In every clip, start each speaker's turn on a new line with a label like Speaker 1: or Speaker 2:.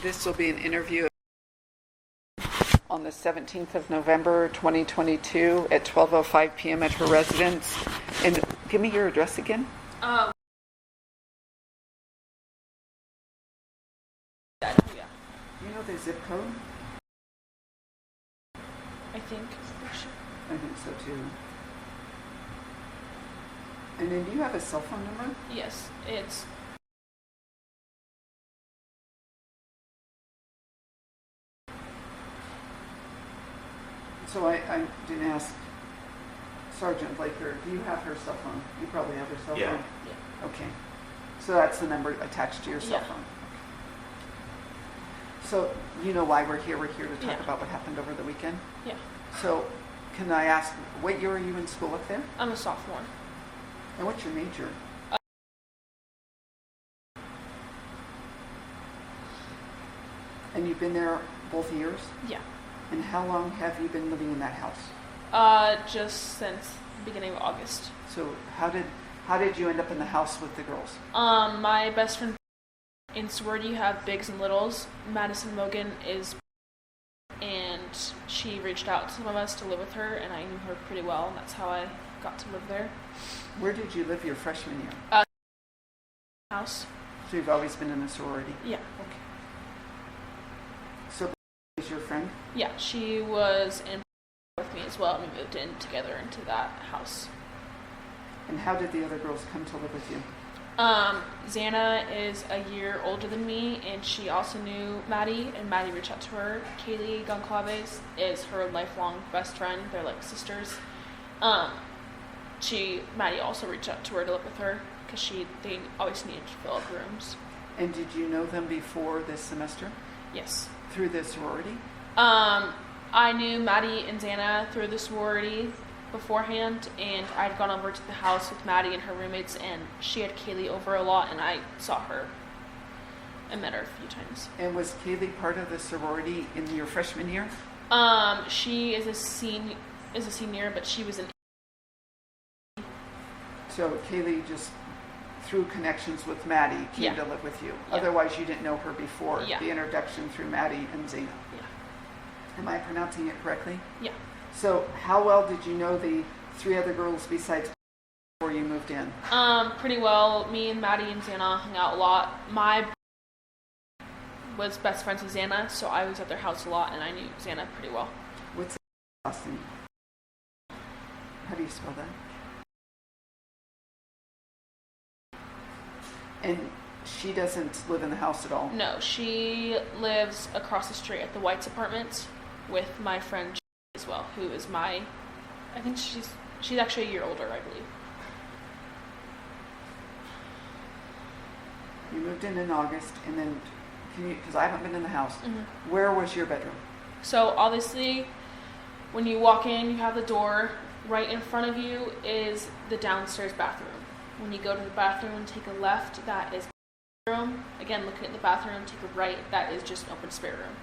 Speaker 1: This will be an interview on the 17th of November, 2022 at 12:05 p.m. at her residence. And give me your address again.
Speaker 2: Yeah.
Speaker 1: You know the zip code?
Speaker 2: I think
Speaker 1: so too. And then do you have a cell phone number?
Speaker 2: yes, it's
Speaker 1: So I didn't ask Sergeant Blaker, do you have her cell phone? You probably have her cell
Speaker 3: Yeah.
Speaker 1: phone? Okay. So that's the number attached to your cell
Speaker 2: Yeah.
Speaker 1: phone. So you know why we're here? We're here to talk
Speaker 2: Yeah.
Speaker 1: about what happened over the weekend.
Speaker 2: yeah.
Speaker 1: So can I ask, what year are you in school up there?
Speaker 2: I'm a sophomore.
Speaker 1: And what's your major? And you've been there both years?
Speaker 2: Yeah.
Speaker 1: And how long have you been living in that house?
Speaker 2: Just since the beginning of August.
Speaker 1: So how did you end up in the house with the girls?
Speaker 2: My best friend in sorority, you have bigs and littles. Madison Mogan is, and she reached out to some of us to live with her, and I knew her pretty well, and that's how I got to live there.
Speaker 1: Where did you live your freshman year?
Speaker 2: House.
Speaker 1: So you've always been in a sorority?
Speaker 2: Yeah.
Speaker 1: Okay. So is your friend?
Speaker 2: Yeah, she was in with me as well, and we moved in together into that house.
Speaker 1: And how did the other girls come to live with you?
Speaker 2: Xana is a year older than me, and she also knew Maddie, and Maddie reached out to her. Kaylee Goncalves is her lifelong best friend. They're like sisters. Maddie also reached out to her to live with her because they always needed to fill up rooms.
Speaker 1: And did you know them before this semester?
Speaker 2: Yes.
Speaker 1: Through the sorority?
Speaker 2: I knew Maddie and Xana through the sorority beforehand, and I'd gone over to the house with Maddie and her roommates, and she had Kaylee over a lot, and I saw her and met her a few times.
Speaker 1: And was Kaylee part of the sorority in your freshman year?
Speaker 2: She is a senior, but she was in.
Speaker 1: So Kaylee just through connections with Maddie came
Speaker 2: Yeah.
Speaker 1: to live with you.
Speaker 2: Yeah.
Speaker 1: Otherwise you didn't know her before
Speaker 2: Yeah.
Speaker 1: the introduction through Maddie and Xana.
Speaker 2: Yeah.
Speaker 1: Am I pronouncing it correctly?
Speaker 2: Yeah.
Speaker 1: So how well did you know the three other girls besides before you moved in?
Speaker 2: Pretty well. Me and Maddie and Xana hung out a lot. My was best friends with Xana, so I was at their house a lot, and I knew Xana pretty well.
Speaker 1: What's Dustin? How do you spell that? And she doesn't live in the house at all?
Speaker 2: No, she lives across the street at the White's apartments with my friend as well, who is I think she's actually a year older, I believe.
Speaker 1: You moved in August, and then, because I haven't been in the house,
Speaker 2: Mm-hmm.
Speaker 1: where was your bedroom?
Speaker 2: So obviously, when you walk in, you have the door. Right in front of you is the downstairs bathroom. When you go to the bathroom, take a left, that is the room. Again, looking at the bathroom, take a right, that is just an open spare room.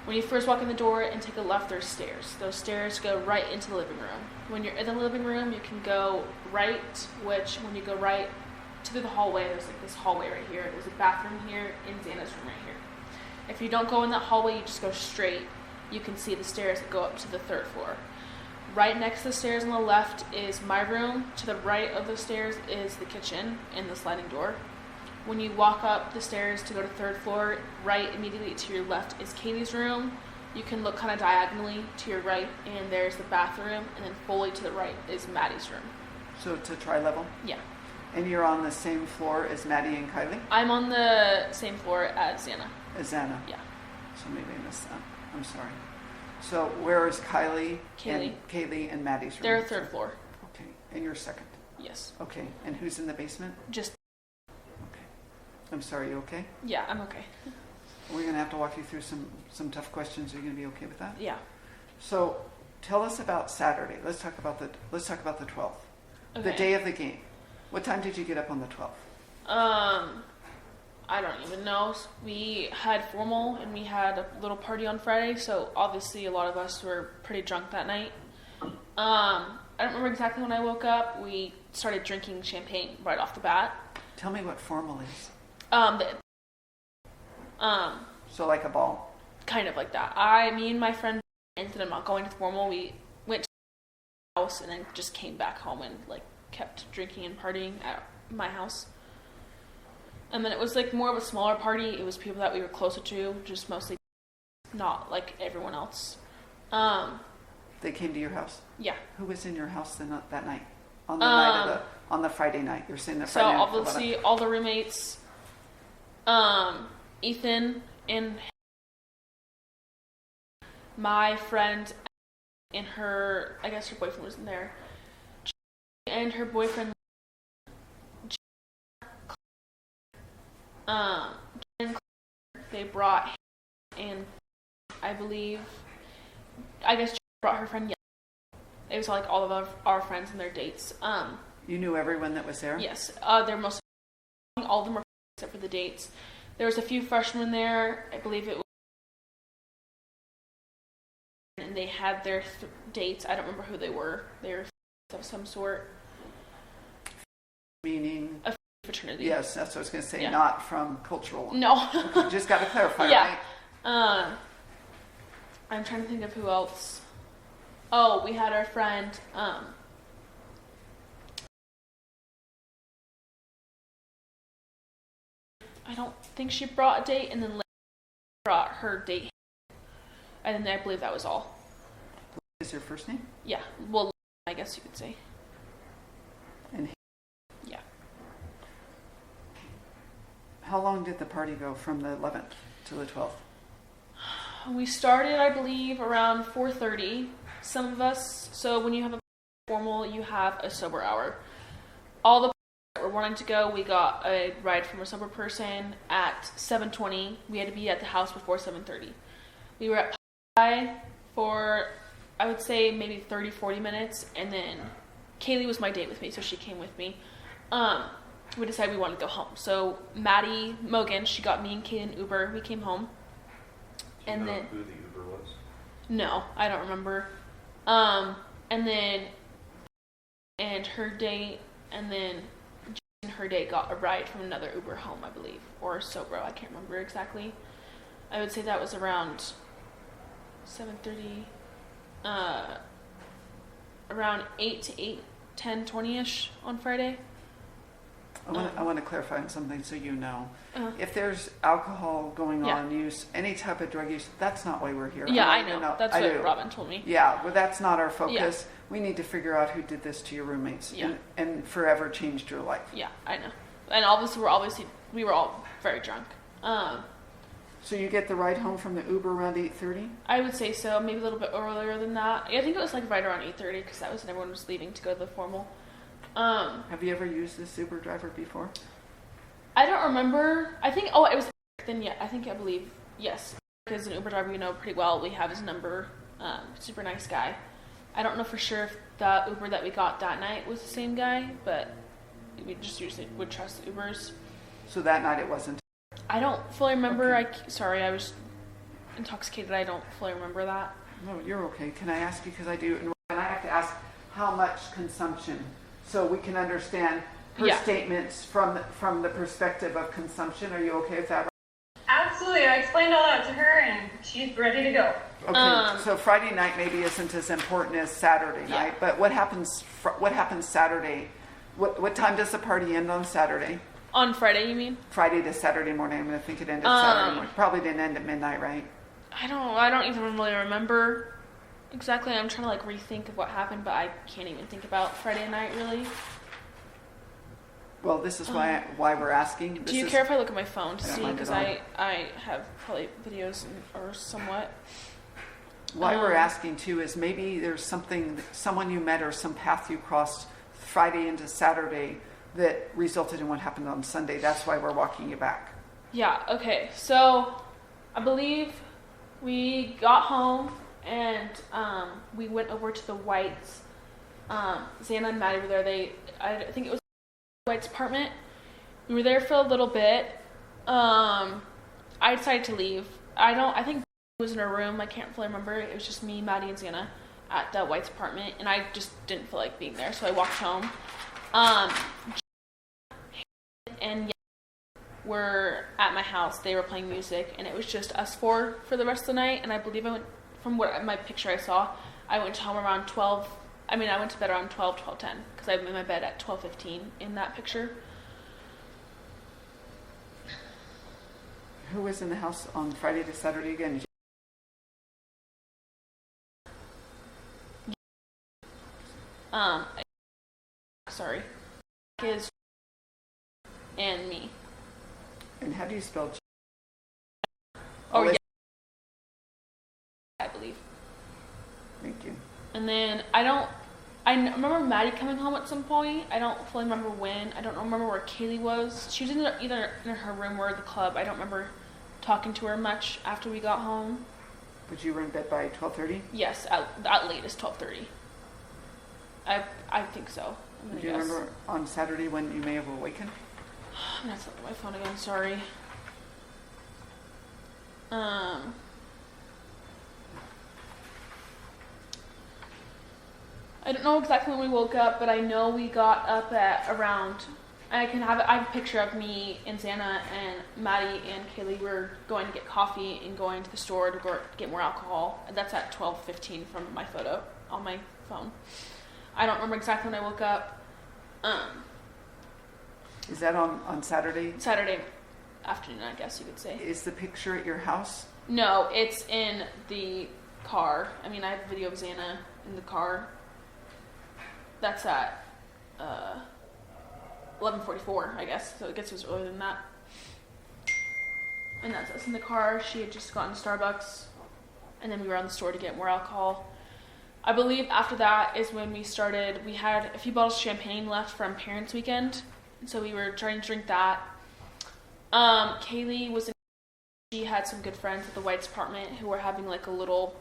Speaker 2: When you first walk in the door and take a left, there's stairs. Those stairs go right into the living room. When you're in the living room, you can go right, which when you go right to the hallway, there's like this hallway right here. There's a bathroom here and Xana's room right here. If you don't go in that hallway, you just go straight. You can see the stairs that go up to the third floor. Right next to the stairs on the left is my room. To the right of the stairs is the kitchen and the sliding door. When you walk up the stairs to go to the third floor, right immediately to your left is Katie's room. You can look kind of diagonally to your right, and there's the bathroom, and then fully to the right is Maddie's room.
Speaker 1: So it's a tri-level?
Speaker 2: Yeah.
Speaker 1: And you're on the same floor as Maddie and Kylie?
Speaker 2: I'm on the same floor as Xana.
Speaker 1: As Xana?
Speaker 2: Yeah.
Speaker 1: So maybe I missed that. I'm sorry. So where is Kaylee and Maddie's room?
Speaker 2: They're third floor.
Speaker 1: Okay. And you're second?
Speaker 2: Yes.
Speaker 1: Okay. And who's in the basement?
Speaker 2: Just.
Speaker 1: Okay. I'm sorry, you okay?
Speaker 2: Yeah, I'm okay.
Speaker 1: We're going to have to walk you through some tough questions. Are you going to be okay with that?
Speaker 2: Yeah.
Speaker 1: So tell us about Saturday. Let's talk about the 12th.
Speaker 2: Okay.
Speaker 1: The day of the game. What time did you get up on the 12th?
Speaker 2: I don't even know. We had formal and we had a little party on Friday, so obviously a lot of us were pretty drunk that night. I don't remember exactly when I woke up. We started drinking champagne right off the bat.
Speaker 1: Tell me what formal is. So like a ball.
Speaker 2: Kind of like that. Me and my friend ended up not going to the formal. We went to the house and then just came back home and like kept drinking and partying at my house. And then it was like more of a smaller party. It was people that we were closer to, just mostly not like everyone else.
Speaker 1: They came to your house?
Speaker 2: Yeah.
Speaker 1: Who was in your house that night? On the night of on the Friday night. You're saying the
Speaker 2: So
Speaker 1: Friday night.
Speaker 2: obviously all the roommates, Ethan and my friend and her, I guess her boyfriend wasn't there, and her boyfriend, they brought, and I guess brought her friend. It was like all of our friends and their dates.
Speaker 1: You knew everyone that was there?
Speaker 2: Yes. They're mostly, all of them were except for the dates. There was a few freshmen there. I believe it was, and they had their dates. I don't remember who they were. They were of some sort.
Speaker 1: Meaning?
Speaker 2: A fraternity.
Speaker 1: Yes, that's what I was going to say.
Speaker 2: Yeah.
Speaker 1: Not from cultural.
Speaker 2: No.
Speaker 1: Okay, just got to clarify,
Speaker 2: yeah.
Speaker 1: right?
Speaker 2: I'm trying to think of who else. Oh, we had our friend, I don't think she brought a date, and then later brought her date, and then I believe that was all.
Speaker 1: Is your first name?
Speaker 2: Yeah, well, I guess you could say.
Speaker 1: And
Speaker 2: yeah.
Speaker 1: How long did the party go from the 11th to the 12th?
Speaker 2: We started, I believe, around 4:30. Some of us, so when you have a formal, you have a sober hour. All the that were wanting to go, we got a ride from a sober person at 7:20. We had to be at the house before 7:30. We were at Pie for, I would say, maybe 30-40 minutes, and then Kaylee was my date with me, so she came with me. We decided we wanted to go home. So Maddie Mogan, she got me and Kaylee an Uber. We came home. And then
Speaker 3: who the Uber was?
Speaker 2: No, I don't remember. And then her date, and then her date got a ride from another Uber home, I believe, or Sobro. I can't remember exactly. I would say that was around 7:30, around 8 to 8:10, 20-ish on Friday.
Speaker 1: I want to clarify on something so you know.
Speaker 2: If
Speaker 1: there's alcohol going on, use, any type of drug use, that's not why we're here.
Speaker 2: Yeah, I know. That's what Robin told me.
Speaker 1: Yeah, but that's not our focus.
Speaker 2: Yeah.
Speaker 1: We need to figure out who did this to your roommates
Speaker 2: Yeah.
Speaker 1: and forever changed your life.
Speaker 2: Yeah, I know. And obviously we were all very drunk.
Speaker 1: So you get the ride home from the Uber around 8:30?
Speaker 2: I would say so, maybe a little bit earlier than that. I think it was like right around 8:30 because that was when everyone was leaving to go to the formal.
Speaker 1: Have you ever used this Uber driver before?
Speaker 2: I don't remember. I think, it was then, yeah, I believe, yes. Because an Uber driver we know pretty well. We have his number. Super nice guy. I don't know for sure if the Uber that we got that night was the same guy, but we just usually would trust the Ubers.
Speaker 1: So that night it wasn't?
Speaker 2: I don't fully remember.
Speaker 1: Okay.
Speaker 2: Sorry, I was intoxicated. I don't fully remember that.
Speaker 1: No, you're okay. Can I ask you, because I do, and I have to ask how much consumption, so we can understand her statements from the perspective of consumption. Are you okay with that?
Speaker 4: Absolutely. I explained all that to her, and she's ready to go.
Speaker 1: Okay, so Friday night maybe isn't as important as Saturday night, but what happens Saturday? What time does the party end on Saturday?
Speaker 2: On Friday, you mean?
Speaker 1: Friday to Saturday morning. I'm going to think it ended Saturday morning. Probably didn't end at midnight, right?
Speaker 2: I don't even really remember exactly. I'm trying to rethink of what happened, but I can't even think about Friday night really.
Speaker 1: Well, this is why we're asking.
Speaker 2: Do you care if I look at my phone to see? Because
Speaker 1: I
Speaker 2: have probably videos or somewhat.
Speaker 1: Why we're asking too is maybe there's someone you met or some path you crossed Friday into Saturday that resulted in what happened on Sunday. That's why we're walking you back.
Speaker 2: Yeah, okay. So I believe we got home and we went over to the Whites. Xana and Maddie were there. I think it was White's apartment. We were there for a little bit. I decided to leave. I think was in her room. I can't fully remember. It was just me, Maddie, and Xana at the White's apartment, and I just didn't feel like being there, so I walked home. And were at my house. They were playing music, and it was just us four for the rest of the night. And I believe I went, from what my picture I saw, I went home around 12. I went to bed around 12:10, because I'm in my bed at 12:15 in that picture.
Speaker 1: Who was in the house on Friday to Saturday again?
Speaker 2: Sorry. His and me.
Speaker 1: And how do you spell?
Speaker 2: Oh, yeah. I believe.
Speaker 1: Thank you.
Speaker 2: And then I remember Maddie coming home at some point. I don't fully remember when. I don't remember where Kaylee was. She was either in her room or the club. I don't remember talking to her much after we got home.
Speaker 1: But you were in bed by 12:30?
Speaker 2: Yes, at latest 12:30. I think so.
Speaker 1: Do you remember on Saturday when you may have awakened?
Speaker 2: I'm gonna have to look at my phone again. Sorry. I don't know exactly when we woke up, but I know we got up at around. I have a picture of me and Xana and Maddie and Kaylee were going to get coffee and going to the store to get more alcohol. That's at 12:15 from my photo on my phone. I don't remember exactly when I woke up.
Speaker 1: Is that on Saturday?
Speaker 2: Saturday afternoon, I guess you could say.
Speaker 1: Is the picture at your house?
Speaker 2: No, it's in the car. I have a video of Xana in the car. That's at 11:44, I guess. So I guess it was earlier than that. And that's us in the car. She had just gotten Starbucks, and then we were on the store to get more alcohol. I believe after that is when we started. We had a few bottles of champagne left from Parents' Weekend, so we were trying to drink that. Kaylee was she had some good friends at the White's apartment who were having like a little.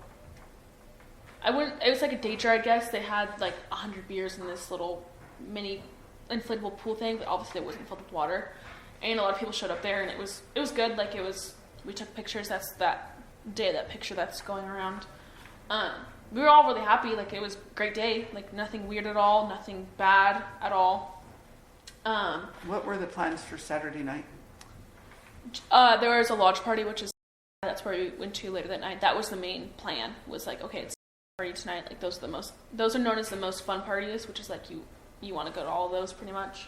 Speaker 2: It was like a day jar, I guess. They had like 100 beers in this little mini inflatable pool thing, but obviously it wasn't filled with water. And a lot of people showed up there, and it was good. Like we took pictures. That's that picture that's going around. We were all really happy. Like it was a great day. Like nothing weird at all, nothing bad at all.
Speaker 1: What were the plans for Saturday night?
Speaker 2: There was a lodge party, that's where we went to later that night. That was the main plan. Was like, okay, it's party tonight. Like those are known as the most fun parties, which is like you want to go to all of those pretty much.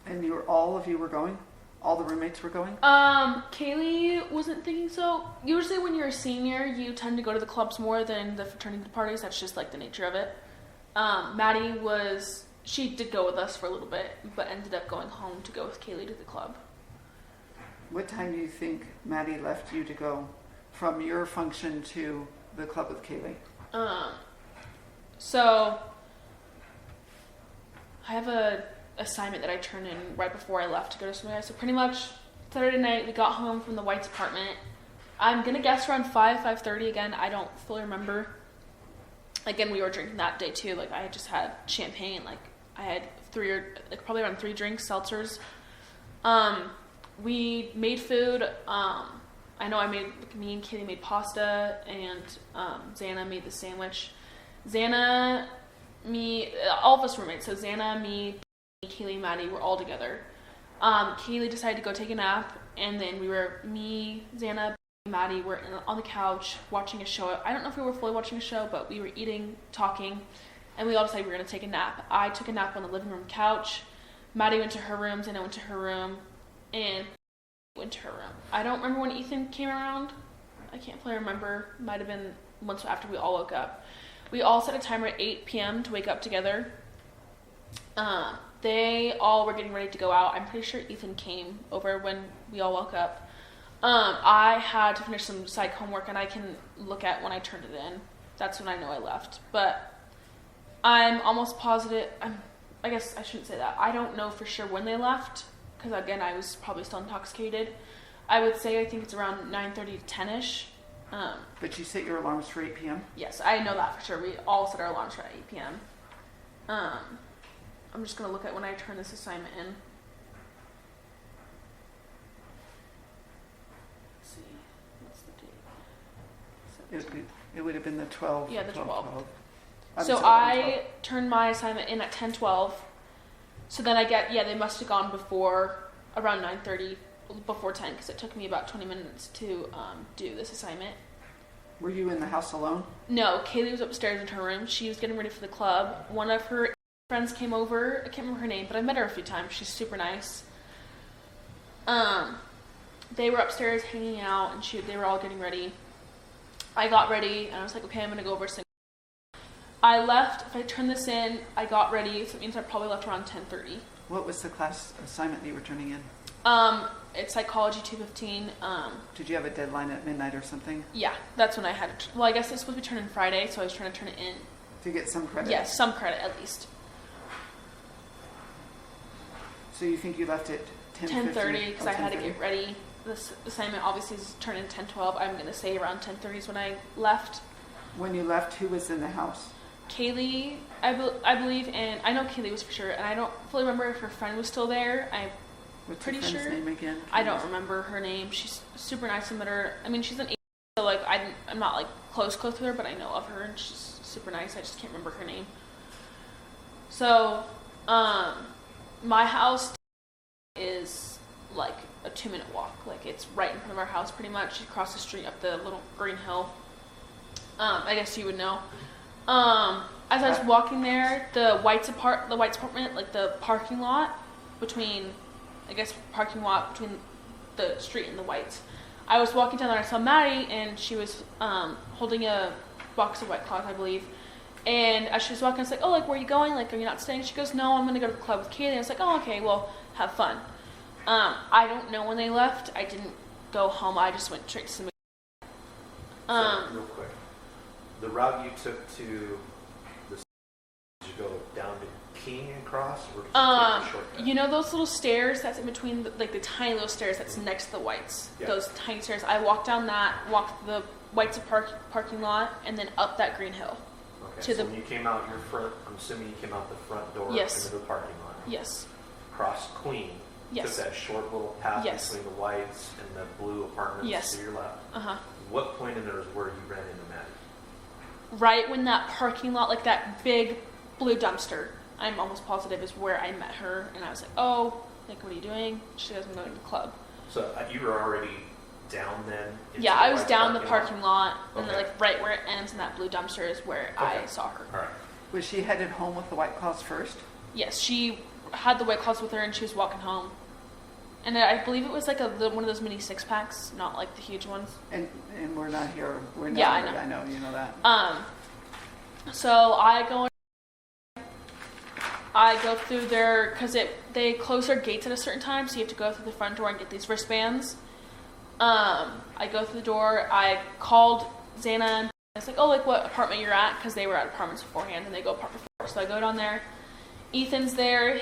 Speaker 1: And all of you were going? All the roommates were going?
Speaker 2: Kaylee wasn't thinking so. Usually when you're a senior, you tend to go to the clubs more than the fraternity parties. That's just like the nature of it. Maddie she did go with us for a little bit, but ended up going home to go with Kaylee to the club.
Speaker 1: What time do you think Maddie left you to go from your function to the club with Kaylee?
Speaker 2: So I have a assignment that I turned in right before I left to go to somewhere. So pretty much Saturday night we got home from the White's apartment. I'm gonna guess around 5:30 again. I don't fully remember. Again, we were drinking that day too. Like I had just had champagne. Like I had probably around 3 drinks, seltzers. We made food. I know me and Kitty made pasta, and Xana made the sandwich. Xana, me, all of us roommates. So Xana, me, Kaylee, Maddie were all together. Kaylee decided to go take a nap, and then me, Xana, Maddie were on the couch watching a show. I don't know if we were fully watching a show, but we were eating, talking, and we all decided we were going to take a nap. I took a nap on the living room couch. Maddie went to her room, Xana went to her room, and went to her room. I don't remember when Ethan came around. I can't fully remember. Might have been once after we all woke up. We all set a timer at 8 p.m. to wake up together. They all were getting ready to go out. I'm pretty sure Ethan came over when we all woke up. I had to finish some psych homework, and I can look at when I turned it in. That's when I know I left. But I'm almost positive. I guess I shouldn't say that. I don't know for sure when they left, because again, I was probably still intoxicated. I would say I think it's around 9:30 to 10ish.
Speaker 1: But you set your alarms for 8 p.m.?
Speaker 2: Yes, I know that for sure. We all set our alarms for 8 p.m. I'm just going to look at when I turn this assignment in. Let's see. What's the date?
Speaker 1: It would have been the 12.
Speaker 2: Yeah, the 12.
Speaker 1: I'm
Speaker 2: So
Speaker 1: sorry,
Speaker 2: I turned my assignment in at 10:12. So then they must have gone before around 9:30, before 10, because it took me about 20 minutes to do this assignment.
Speaker 1: Were you in the house alone?
Speaker 2: No, Kaylee was upstairs in her room. She was getting ready for the club. One of her friends came over. I can't remember her name, but I met her a few times. She's super nice. They were upstairs hanging out, and they were all getting ready. I got ready, and I was like, okay, I'm going to go over to sing. I left. If I turn this in, I got ready, so it means I probably left around 10:30.
Speaker 1: What was the class assignment that you were turning in?
Speaker 2: It's Psychology 215.
Speaker 1: Did you have a deadline at midnight or something?
Speaker 2: Yeah, that's when I had it. Well, I guess it's supposed to be turned in Friday, so I was trying to turn it in.
Speaker 1: To get some credit?
Speaker 2: Yes, some credit at least.
Speaker 1: So you think you left at
Speaker 2: 10:30 because I had to get ready. This assignment obviously is turned in 10:12. I'm going to say around 10:30 is when I left.
Speaker 1: When you left, who was in the house?
Speaker 2: Kaylee, I believe, and I know Kaylee was for sure, and I don't fully remember if her friend was still there. I'm
Speaker 1: What's
Speaker 2: pretty
Speaker 1: your friend's
Speaker 2: sure.
Speaker 1: name again?
Speaker 2: I don't remember her name. She's super nice. I met her. I mean, she's an 8, so like I'm not like close with her, but I know of her, and she's super nice. I just can't remember her name. So, my house is like a 2-minute walk. Like it's right in front of our house, pretty much. Across the street up the little green hill. I guess you would know. As I was walking there, the White's apartment, like the parking lot between the street and the Whites. I was walking down there, I saw Maddie, and she was holding a box of White Claws, I believe. And as she was walking, I was like, oh, like, where are you going? Like, are you not staying? She goes, no, I'm going to go to the club with Kaylee. I was like, oh, okay, well, have fun. I don't know when they left. I didn't go home. I just went straight to some.
Speaker 3: Real quick, the route you took to the, did you go down to King and cross, or did you take the shortcut?
Speaker 2: You know those little stairs that's in between, the tiny little stairs that's next to the Whites?
Speaker 3: Yeah.
Speaker 2: Those tiny stairs. I walked down that, walked the Whites parking lot, and then up that green hill.
Speaker 3: Okay, so when you came out your front, I'm assuming you came out the front door
Speaker 2: Yes.
Speaker 3: into the parking lot.
Speaker 2: Yes.
Speaker 3: Crossed Queen.
Speaker 2: Yes.
Speaker 3: Took that short little path
Speaker 2: Yes.
Speaker 3: between the Whites and the blue apartments
Speaker 2: Yes.
Speaker 3: to your left.
Speaker 2: Uh-huh.
Speaker 3: What point in there is where you ran into Maddie?
Speaker 2: Right when that parking lot, like that big blue dumpster, I'm almost positive is where I met her, and I was like, oh, like, what are you doing? She goes, I'm going to the club.
Speaker 3: So you were already down then? into
Speaker 2: Yeah,
Speaker 3: the
Speaker 2: I was
Speaker 3: White
Speaker 2: down the
Speaker 3: lot?
Speaker 2: parking lot, and then
Speaker 3: Okay.
Speaker 2: like right where it ends in that blue dumpster is where I
Speaker 3: Okay.
Speaker 2: saw her.
Speaker 3: All right.
Speaker 1: Was she headed home with the White Claws first?
Speaker 2: Yes, she had the White Claws with her, and she was walking home. And I believe it was like one of those mini 6-packs, not like the huge ones.
Speaker 1: And we're not here. We're not
Speaker 2: Yeah, I
Speaker 1: here.
Speaker 2: know.
Speaker 1: I know, you know that.
Speaker 2: So I go through there because they close their gates at a certain time, so you have to go through the front door and get these wristbands. I go through the door. I called Xana, and I was like, oh, like what apartment you're at, because they were at apartments beforehand, and they go apartment 4. So I go down there. Ethan's there.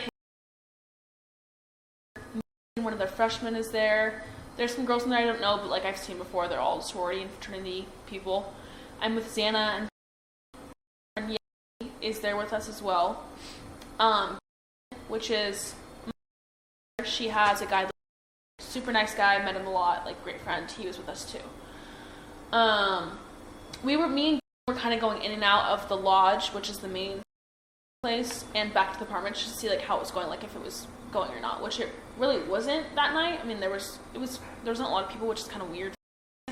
Speaker 2: One of their freshmen is there. There's some girls in there I don't know, but like I've seen before. They're all sorority and fraternity people. I'm with Xana, and Ye is there with us as well. Which is, she has a guy, super nice guy, met him a lot, like great friend. He was with us too. Me and were kind of going in and out of the lodge, which is the main place, and back to the apartment just to see like how it was going, like if it was going or not, which it really wasn't that night. I mean, there wasn't a lot of people, which is kind of weird.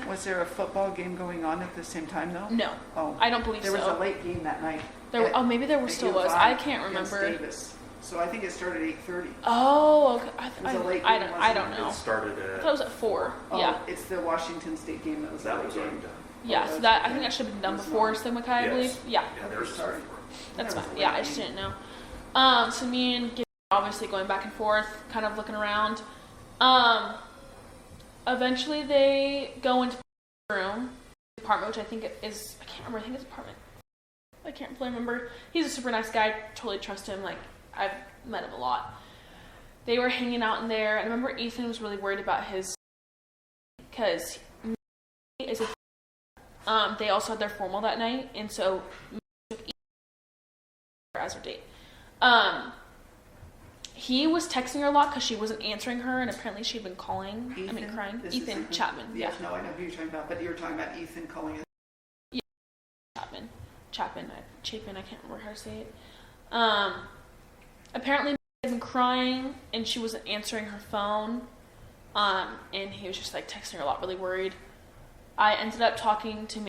Speaker 1: Was there a football game going on at the same time, though?
Speaker 2: No.
Speaker 1: Oh.
Speaker 2: I don't believe
Speaker 1: there
Speaker 2: so.
Speaker 1: was a late game that night.
Speaker 2: Maybe there
Speaker 1: at
Speaker 2: still
Speaker 1: U of
Speaker 2: was.
Speaker 1: I
Speaker 2: I can't
Speaker 1: against
Speaker 2: remember.
Speaker 1: Davis. So I think it started at 8:30.
Speaker 2: Oh, okay.
Speaker 1: It was a late game,
Speaker 2: I don't
Speaker 1: wasn't it?
Speaker 2: know.
Speaker 3: It started
Speaker 2: I
Speaker 3: at...
Speaker 2: thought it was at 4.
Speaker 1: Oh,
Speaker 2: Yeah.
Speaker 1: it's the Washington State game that was
Speaker 3: That
Speaker 1: the
Speaker 3: was
Speaker 1: late
Speaker 3: already
Speaker 1: game.
Speaker 3: done.
Speaker 2: Yeah,
Speaker 1: Oh,
Speaker 2: so
Speaker 1: that's
Speaker 2: I think that should have been done
Speaker 1: It was
Speaker 2: before
Speaker 1: not.
Speaker 2: Sigma Chi, I believe. Yeah.
Speaker 3: Yeah, there's
Speaker 1: Sorry.
Speaker 2: That's
Speaker 1: That
Speaker 2: fine.
Speaker 1: was a
Speaker 2: Yeah,
Speaker 1: late
Speaker 2: I just
Speaker 1: game.
Speaker 2: didn't know. So me and Gibby obviously going back and forth, kind of looking around. Eventually they go into the room, the apartment, which I think is, I can't remember, I think it's apartment. I can't really remember. He's a super nice guy, totally trust him, like, I've met him a lot. They were hanging out in there, and I remember Ethan was really worried about his, because is a, they also had their formal that night, and so took Ethan as her date. He was texting her a lot because she wasn't answering her, and apparently she'd been calling.
Speaker 1: Ethan?
Speaker 2: Crying.
Speaker 1: This is
Speaker 2: Ethan Chapman.
Speaker 1: Yes,
Speaker 2: Yeah.
Speaker 1: no, I know who you're talking about, but you were talking about Ethan calling it.
Speaker 2: Chapman. I can't remember how to say it. Apparently been crying, and she wasn't answering her phone. And he was just like texting her a lot, really worried. I ended up talking to me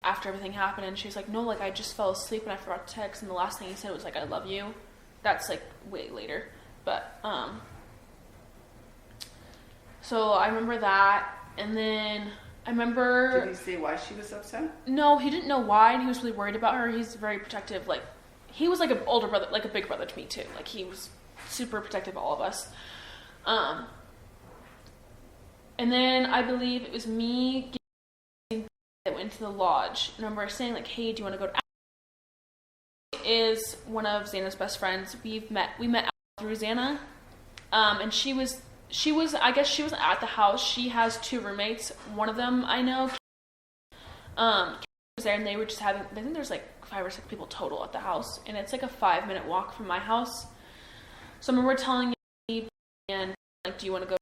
Speaker 2: after everything happened, and she was like, no, like I just fell asleep and I forgot to text, and the last thing he said was like, I love you. That's like way later. But, so I remember that, and then I remember...
Speaker 1: Did he say why she was upset?
Speaker 2: No, he didn't know why, and he was really worried about her. He's very protective, like, he was like an older brother, like a big brother to me too. Like, he was super protective of all of us. And then I believe it was me that went to the lodge. I remember saying like, hey, do you want to go to Al? Is one of Xana's best friends. We met Al through Xana. And she was, I guess she wasn't at the house. She has 2 roommates. One of them I know, was there, and they were just having, I think there's like 5 or 6 people total at the house, and it's like a 5-minute walk from my house. So I remember telling me, and like, do you want to go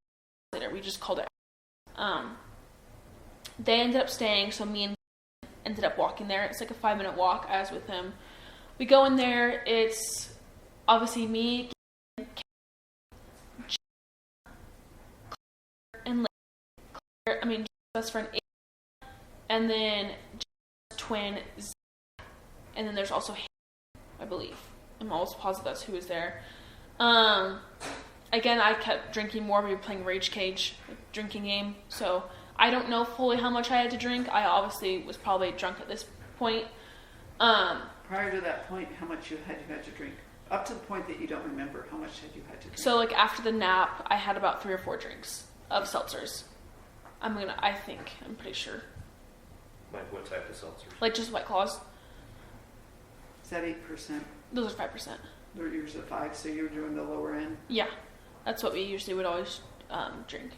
Speaker 2: later? We just called it. They ended up staying, so me and ended up walking there. It's like a 5-minute walk. I was with him. We go in there. It's obviously me, and Claire, I mean, best friend, and then twin, and then there's also him, I believe. I'm almost positive that's who was there. Again, I kept drinking more. We were playing Rage Cage, drinking game. So I don't know fully how much I had to drink. I obviously was probably drunk at this point.
Speaker 1: Prior to that point, how much you had to drink? Up to the point that you don't remember, how much had you had to drink?
Speaker 2: So like after the nap, I had about 3 or 4 drinks of seltzers. I'm pretty sure.
Speaker 3: Like what type of seltzers?
Speaker 2: Like just White Claws.
Speaker 1: Is that 8%?
Speaker 2: Those are 5%.
Speaker 1: Yours are 5, so you're doing the lower end?
Speaker 2: Yeah. That's what we usually would always drink.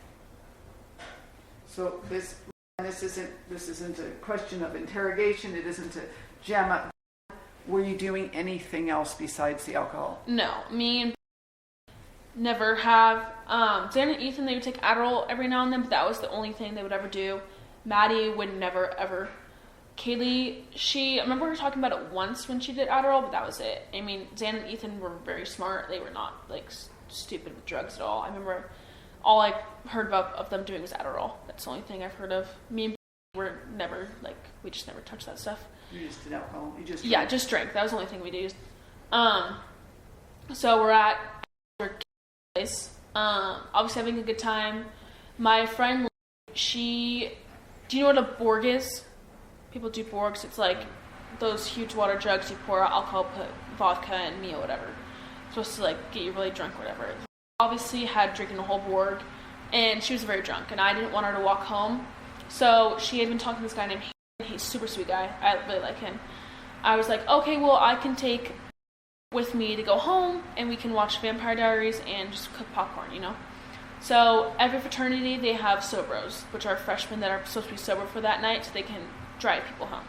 Speaker 1: So this isn't a question of interrogation. It isn't a jam up. Were you doing anything else besides the alcohol?
Speaker 2: No, me and never have. Dan and Ethan, they would take Adderall every now and then, but that was the only thing they would ever do. Maddie would never ever. Kaylee, I remember her talking about it once when she did Adderall, but that was it. I mean, Dan and Ethan were very smart. They were not like stupid with drugs at all. I remember all I heard of them doing was Adderall. That's the only thing I've heard of. Me and were never like, we just never touched that stuff.
Speaker 1: You just did alcohol. You just
Speaker 2: drank. Just drank. That was the only thing we did. So we're at our place. Obviously having a good time. My friend, do you know what a Borg is? People do Borgs. It's like those huge water jugs you pour alcohol, put vodka and me or whatever. It's supposed to like get you really drunk or whatever. Obviously had drinking a whole Borg, and she was very drunk, and I didn't want her to walk home. So she had been talking to this guy named Hayden. He's a super sweet guy. I really like him. I was like, okay, well, I can take with me to go home, and we can watch Vampire Diaries and just cook popcorn, you know? So every fraternity, they have Sobros, which are freshmen that are supposed to be sober for that night so they can drive people home.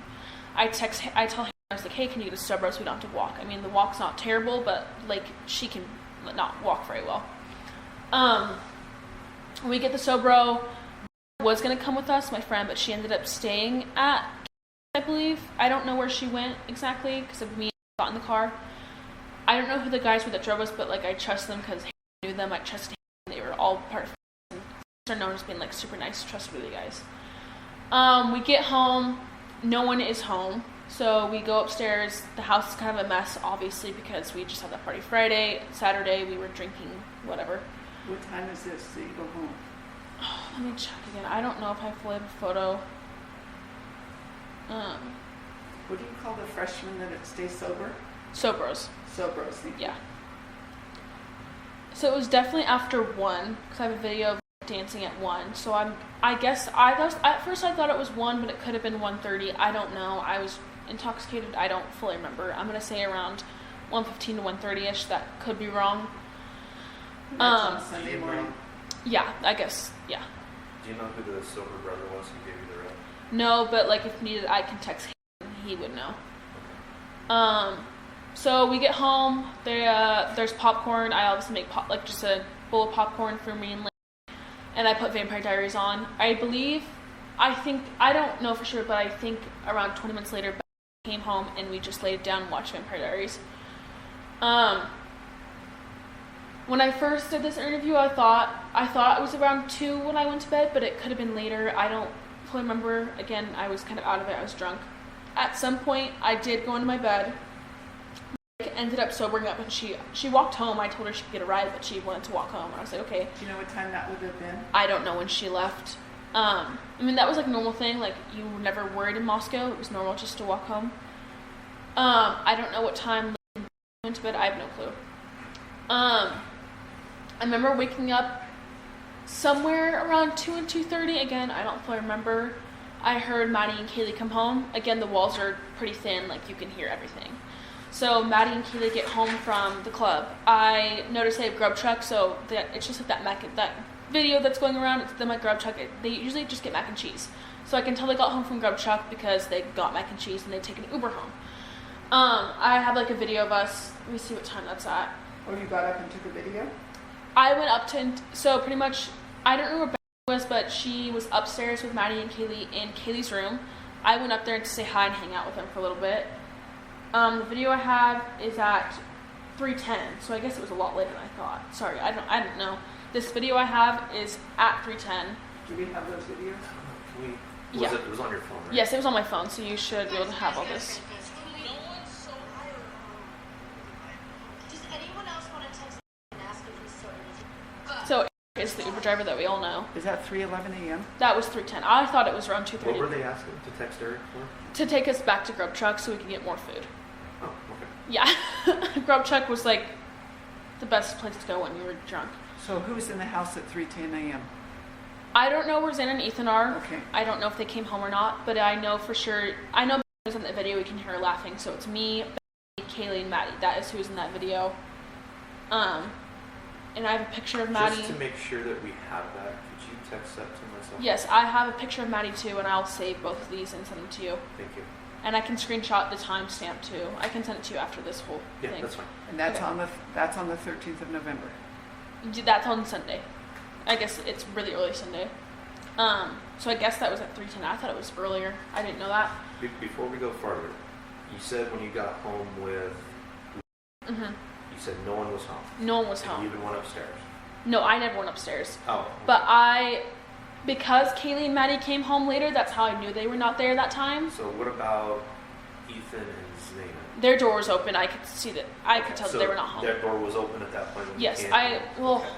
Speaker 2: I tell him, I was like, hey, can you get a Sobro so we don't have to walk? I mean, the walk's not terrible, but like she can not walk very well. We get the Sobro. Was going to come with us, my friend, but she ended up staying at, I believe. I don't know where she went exactly because of me got in the car. I don't know who the guys were that drove us, but like I trust them because I knew them. I trusted them. They were all part of it. They're known as being like super nice, trustworthy guys. We get home. No one is home. So we go upstairs. The house is kind of a mess, obviously, because we just had that party Friday. Saturday, we were drinking, whatever.
Speaker 1: What time is this that you go home?
Speaker 2: Oh, let me check again. I don't know if I fully have a photo.
Speaker 1: What do you call the freshmen that stay sober?
Speaker 2: Sobros.
Speaker 1: Sobros.
Speaker 2: Yeah. So it was definitely after 1, because I have a video of dancing at 1. So I guess at first I thought it was 1, but it could have been 1:30. I don't know. I was intoxicated. I don't fully remember. I'm going to say around 1:15 to 1:30ish. That could be wrong.
Speaker 1: That's on Sunday morning.
Speaker 2: Yeah, I guess. Yeah.
Speaker 3: Do you know who the sober brother was who gave you the ride?
Speaker 2: No, but like if needed, I can text him. He would know. So we get home. There's popcorn. I obviously make just a bowl of popcorn for me and Lynn, and I put Vampire Diaries on. I don't know for sure, but I think around 20 minutes later, Beth came home and we just laid down and watched Vampire Diaries. When I first did this interview, I thought it was around 2 when I went to bed, but it could have been later. I don't fully remember. Again, I was kind of out of it. I was drunk. At some point, I did go into my bed. Ended up sobering up, and she walked home. I told her she could get a ride, but she wanted to walk home. And I was like, okay.
Speaker 1: Do you know what time that would have been?
Speaker 2: I don't know when she left. I mean, that was like a normal thing. Like, you were never worried in Moscow. It was normal just to walk home. I don't know what time I went to bed. I have no clue. I remember waking up somewhere around 2 and 2:30. Again, I don't fully remember. I heard Maddie and Kaylee come home. Again, the walls are pretty thin. Like, you can hear everything. So Maddie and Kaylee get home from the club. I noticed they have grub truck, so it's just like that video that's going around. It's them at grub truck. They usually just get mac and cheese. So I can tell they got home from grub truck because they got mac and cheese and they take an Uber home. I have like a video of us. Let me see what time that's at.
Speaker 1: Oh, you got up and took a video?
Speaker 2: I went up to, so pretty much, I don't know where Becky was, but she was upstairs with Maddie and Kaylee in Kaylee's room. I went up there to say hi and hang out with them for a little bit. The video I have is at 3:10, so I guess it was a lot later than I thought. Sorry, I don't know. This video I have is at 3:10.
Speaker 1: Do we have those videos?
Speaker 2: Yeah.
Speaker 3: It was on your phone, right?
Speaker 2: Yes, it was on my phone, so you should be able to have all this. So it's the Uber driver that we all know.
Speaker 1: Is that 3:11 a.m.?
Speaker 2: That was 3:10. I thought it was around 2:30.
Speaker 3: What were they asking to text Eric for?
Speaker 2: To take us back to Grub Truck so we could get more food.
Speaker 3: Oh, okay.
Speaker 2: Yeah. Grub Truck was like the best place to go when you were drunk.
Speaker 1: So who's in the house at 3:10 a.m.?
Speaker 2: I don't know where Zen and Ethan are.
Speaker 1: Okay.
Speaker 2: I don't know if they came home or not, but I know for sure. I know was in the video. We can hear her laughing. So it's me, Becky, Kaylee, and Maddie. That is who's in that video. And I have a picture of Maddie.
Speaker 3: Just to make sure that we have that, could you text that to myself?
Speaker 2: Yes, I have a picture of Maddie too, and I'll save both of these and send them to you.
Speaker 3: Thank you.
Speaker 2: And I can screenshot the timestamp too. I can send it to you after this whole thing.
Speaker 3: Yeah, that's fine.
Speaker 1: And that's
Speaker 2: Okay.
Speaker 1: that's on the 13th of November.
Speaker 2: That's on Sunday. I guess it's really early Sunday. So I guess that was at 3:10. I thought it was earlier. I didn't know that.
Speaker 3: Before we go farther, you said when you got home with, you said no one was home.
Speaker 2: No one was
Speaker 3: And
Speaker 2: home.
Speaker 3: you even went upstairs.
Speaker 2: No, I never went upstairs.
Speaker 3: Oh.
Speaker 2: But because Kaylee and Maddie came home later, that's how I knew they were not there that time.
Speaker 3: So what about Ethan and Zena?
Speaker 2: Their door was open. I could see that. I could tell that they were not home.
Speaker 3: Their door was open at that point when
Speaker 2: Yes,
Speaker 3: you came home? Okay.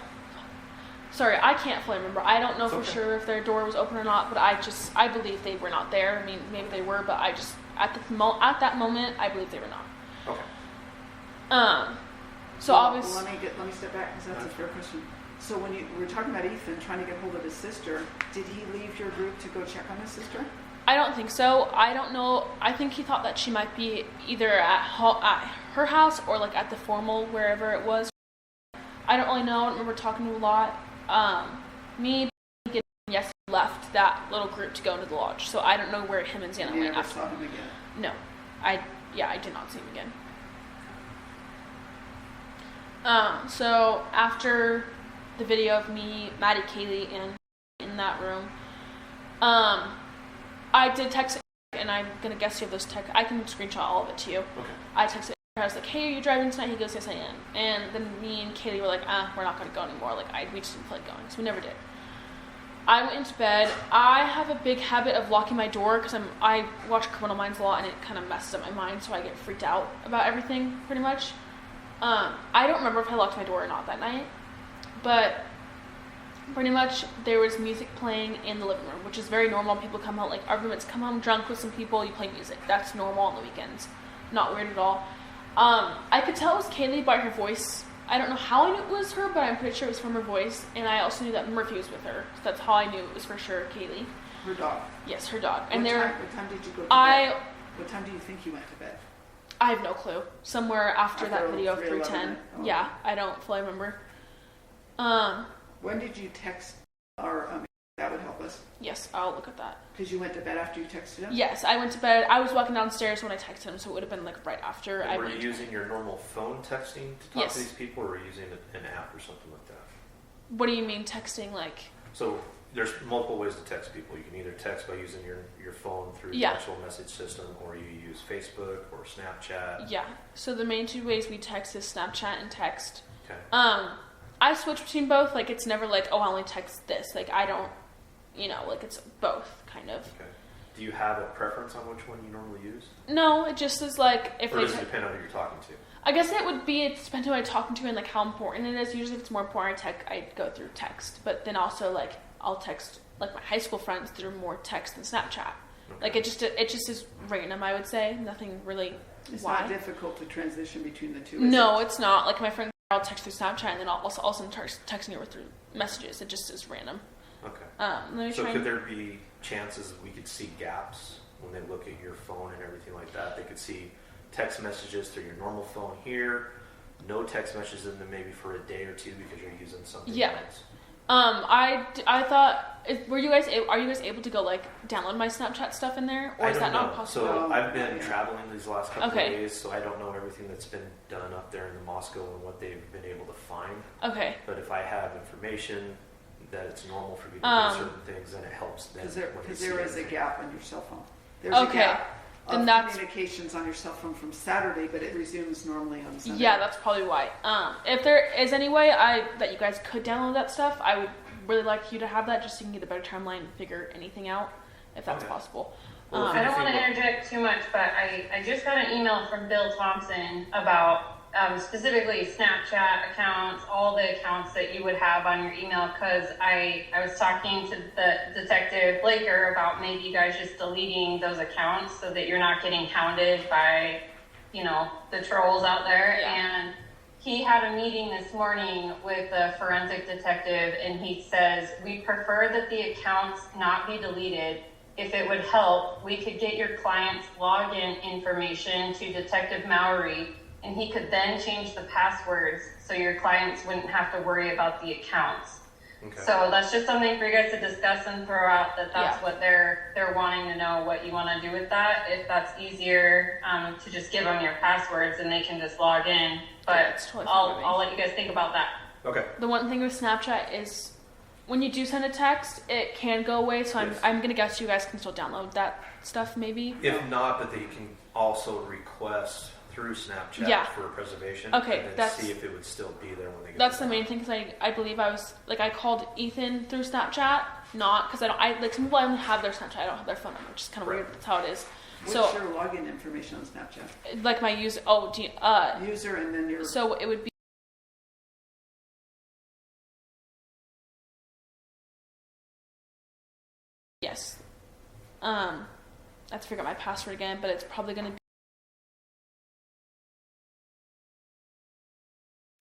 Speaker 2: Sorry, I can't fully remember. I don't know for
Speaker 3: Okay.
Speaker 2: sure if their door was open or not, but I believe they were not there. I mean, maybe they were, but at that moment, I believe they were not.
Speaker 3: Okay.
Speaker 2: So
Speaker 1: Well,
Speaker 2: obviously,
Speaker 1: let me step back because that's a fair question. So when you were talking about Ethan trying to get hold of his sister, did he leave your group to go check on his sister?
Speaker 2: I don't think so. I don't know. I think he thought that she might be either at her house or like at the formal, wherever it was. I don't really know. I don't remember talking to him a lot. Me and left that little group to go into the lodge, so I don't know where him and Xana
Speaker 1: You
Speaker 2: went
Speaker 1: never
Speaker 2: after.
Speaker 1: saw him again?
Speaker 2: No, I did not see him again. So after the video of me, Maddie, Kaylee, and in that room, I did text, and I'm gonna guess you have those text. I can screenshot all of it to you.
Speaker 3: Okay.
Speaker 2: I texted. I was like, "Hey, are you driving tonight?" He goes, "Yes, I am." And then me and Kaylee were like, "We're not gonna go anymore." Like, we just didn't feel like going, so we never did. I went into bed. I have a big habit of locking my door because I watch Criminal Minds a lot, and it kind of messes up my mind, so I get freaked out about everything pretty much. I don't remember if I locked my door or not that night, but pretty much there was music playing in the living room, which is very normal. People come home, like our roommates come home drunk with some people, you play music. That's normal on the weekends. Not weird at all. I could tell it was Kaylee by her voice. I don't know how I knew it was her, but I'm pretty sure it was from her voice. And I also knew that Murphy was with her. So that's how I knew it was for sure Kaylee.
Speaker 1: Her dog?
Speaker 2: Yes, her dog.
Speaker 1: What time did you go to
Speaker 2: I-
Speaker 1: bed? What time do you think you went to bed?
Speaker 2: I have no clue. Somewhere after that video of
Speaker 1: 3:11.
Speaker 2: 3:10.
Speaker 1: Oh.
Speaker 2: Yeah, I don't fully remember.
Speaker 1: When did you text our, that would help us?
Speaker 2: Yes, I'll look at that.
Speaker 1: Because you went to bed after you texted him?
Speaker 2: Yes, I went to bed. I was walking downstairs when I texted him, so it would have been like right after I
Speaker 3: Were
Speaker 2: went
Speaker 3: you
Speaker 2: to
Speaker 3: using your normal phone texting to talk
Speaker 2: Yes.
Speaker 3: to these people, or were you using an app or something like that?
Speaker 2: What do you mean texting? Like,
Speaker 3: So there's multiple ways to text people. You can either text by using your phone through the
Speaker 2: Yeah.
Speaker 3: actual message system, or you use Facebook or Snapchat.
Speaker 2: yeah. So the main two ways we text is Snapchat and text.
Speaker 3: Okay.
Speaker 2: I switch between both. Like, it's never like, oh, I only text this. Like, I don't, like, it's both, kind of.
Speaker 3: Okay. Do you have a preference on which one you normally use?
Speaker 2: No, it just is like, if
Speaker 3: or does it depend on who you're talking to?
Speaker 2: I guess it depends on who I'm talking to and, like, how important it is. Usually if it's more important, I go through text. But then also, like, I'll text, like, my high school friends through more text than Snapchat. Okay. Like, it just is random, I would say. Nothing really.
Speaker 1: It's not difficult to transition between the two.
Speaker 2: No, it's not. Like, my friends, I'll text through Snapchat and then I'll also start texting over through messages. It just is random.
Speaker 3: Okay. So could there be chances we could see gaps when they look at your phone and everything like that? They could see text messages through your normal phone here, no text messages in them maybe for a day or two because you're using something else.
Speaker 2: I thought, are you guys able to go, like, download my Snapchat stuff in there, or is that not possible?
Speaker 3: So I've been traveling these last couple of days, so I don't know everything that's been done up there in the Moscow and what they've been able to find.
Speaker 2: Okay.
Speaker 3: But if I have information that it's normal for me to do certain things, then it helps them.
Speaker 1: Because there is a gap on your cell phone. There's a gap of communications on your cell phone from Saturday, but it resumes normally on Sunday.
Speaker 2: Yeah, that's probably why. If there is any way that you guys could download that stuff, I would really like you to have that just so you can get a better timeline and figure anything out, if that's possible.
Speaker 4: Well, I don't want to interject too much, but I just got an email from Bill Thompson about specifically Snapchat accounts, all the accounts that you would have on your email, because I was talking to the Detective Blaker about maybe you guys just deleting those accounts so that you're not getting hounded by, the trolls out there. Yeah. And he had a meeting this morning with a forensic detective, and he says, we prefer that the accounts not be deleted. If it would help, we could get your client's login information to Detective Mowry, and he could then change the passwords so your clients wouldn't have to worry about the accounts. Okay. So that's just something for you guys to discuss and throw out, that's what they're wanting to know, what you want to do with that. If that's easier to just give them your passwords and they can just log in. But totally I'll let you guys think about that.
Speaker 3: Okay.
Speaker 2: The one thing with Snapchat is when you do send a text, it can go away. So I'm going to guess you guys can still download that stuff maybe.
Speaker 3: If not, that they can also request through Snapchat for preservation.
Speaker 2: Okay,
Speaker 3: and then see if it would still be there when they get
Speaker 2: That's the main thing, because I believe I called Ethan through Snapchat, not because some people only have their Snapchat, I don't have their phone number, which is kind of weird. That's how it is.
Speaker 1: What's your login information on Snapchat?
Speaker 2: Like my user,
Speaker 1: user and then your.
Speaker 2: So it would be. Yes. I have to figure out my password again, but it's probably going to be.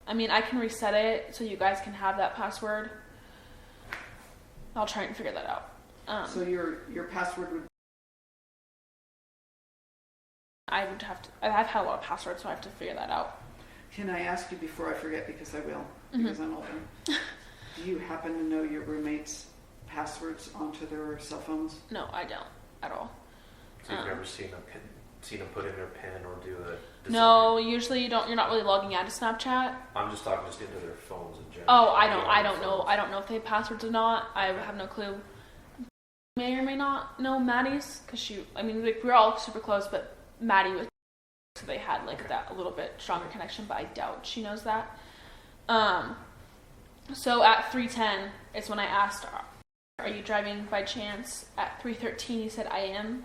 Speaker 2: I mean, I can reset it so you guys can have that password. I'll try and figure that out.
Speaker 1: So your password would.
Speaker 2: I've had a lot of passwords, so I have to figure that out.
Speaker 1: Can I ask you before I forget, because I will, because I'm older. Do you happen to know your roommates' passwords onto their cell phones?
Speaker 2: No, I don't at all.
Speaker 3: So you've never seen them put in their PIN or do a design?
Speaker 2: No, usually you don't. You're not really logging out of Snapchat.
Speaker 3: I'm just talking into their phones in general.
Speaker 2: Oh, I don't know. I don't know if they have passwords or not. I have no clue. May or may not know Maddie's, because we're all super close, but Maddie was, so they had that a little bit stronger connection, but I doubt she knows that. So at 3:10 is when I asked, are you driving by chance? At 3:13 he said I am,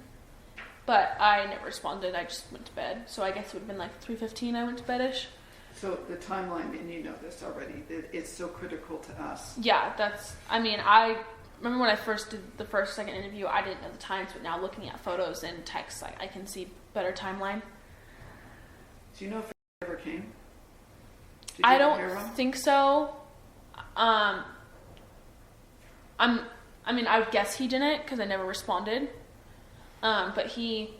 Speaker 2: but I never responded. I just went to bed. So I guess it would have been 3:15 I went to bed-ish.
Speaker 1: So the timeline, and you know this already, it's so critical to us.
Speaker 2: Yeah, I remember when I first did the second interview, I didn't know the times, but now looking at photos and texts, I can see better timeline.
Speaker 1: Do you know if it ever came?
Speaker 2: I don't think so. I would guess he didn't, because I never responded. But he,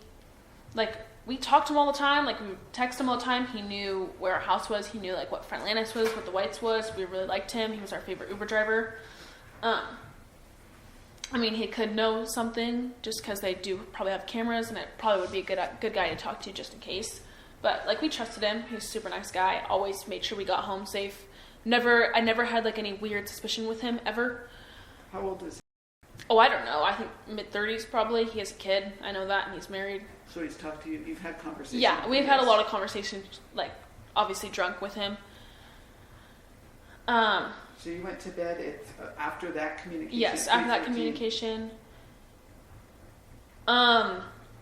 Speaker 2: we talked to him all the time. We would text him all the time. He knew where our house was. He knew what Friendlandis was, what the Whites was. We really liked him. He was our favorite Uber driver. He could know something just because they do probably have cameras, and it probably would be a good guy to talk to just in case. But we trusted him. He was a super nice guy. Always made sure we got home safe. I never had any weird suspicion with him ever.
Speaker 1: How old is he?
Speaker 2: Oh, I don't know. I think mid-30s probably. He has a kid. I know that, and he's married.
Speaker 1: So he's talked to you. You've had conversations.
Speaker 2: Yeah, we've had a lot of conversations. Obviously drunk with him.
Speaker 1: So you went to bed after that communication?
Speaker 2: Yes, after that communication.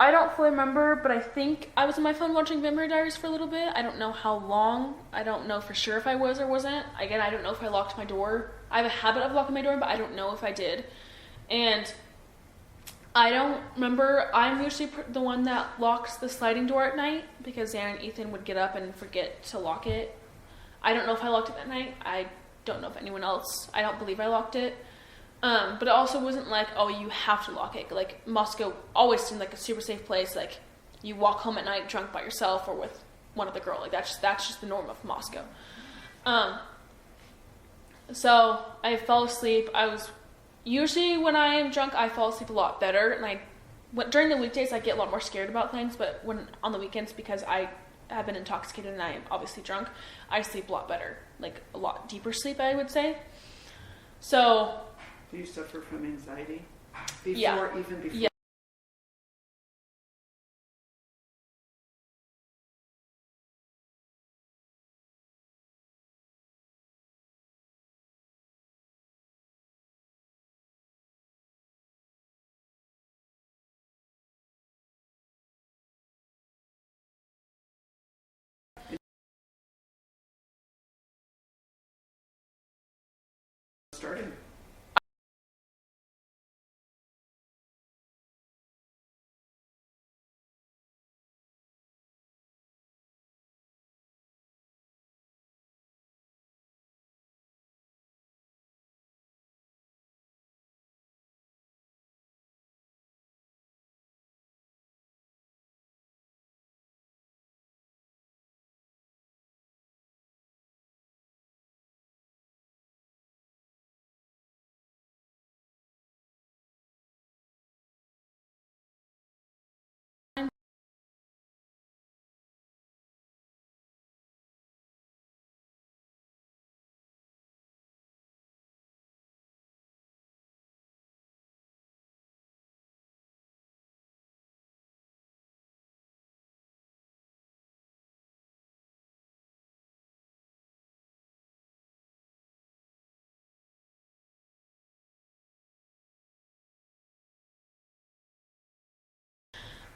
Speaker 2: I don't fully remember, but I think I was on my phone watching Vampire Diaries for a little bit. I don't know how long. I don't know for sure if I was or wasn't. Again, I don't know if I locked my door. I have a habit of locking my door, but I don't know if I did. And I don't remember. I'm usually the one that locks the sliding door at night because Xan and Ethan would get up and forget to lock it. I don't know if I locked it that night. I don't know if anyone else. I don't believe I locked it. But it also wasn't like, oh, you have to lock it. Like, Moscow always seemed like a super safe place. Like, you walk home at night drunk by yourself or with one other girl. Like, that's just the norm of Moscow. So I fell asleep. Usually when I am drunk, I fall asleep a lot better. And during the weekdays, I get a lot more scared about things. But on the weekends, because I have been intoxicated and I am obviously drunk, I sleep a lot better. Like, a lot deeper sleep, I would say. So...
Speaker 1: Do you suffer from anxiety?
Speaker 2: Yeah.
Speaker 1: Even before?
Speaker 2: Yeah.
Speaker 1: Starting.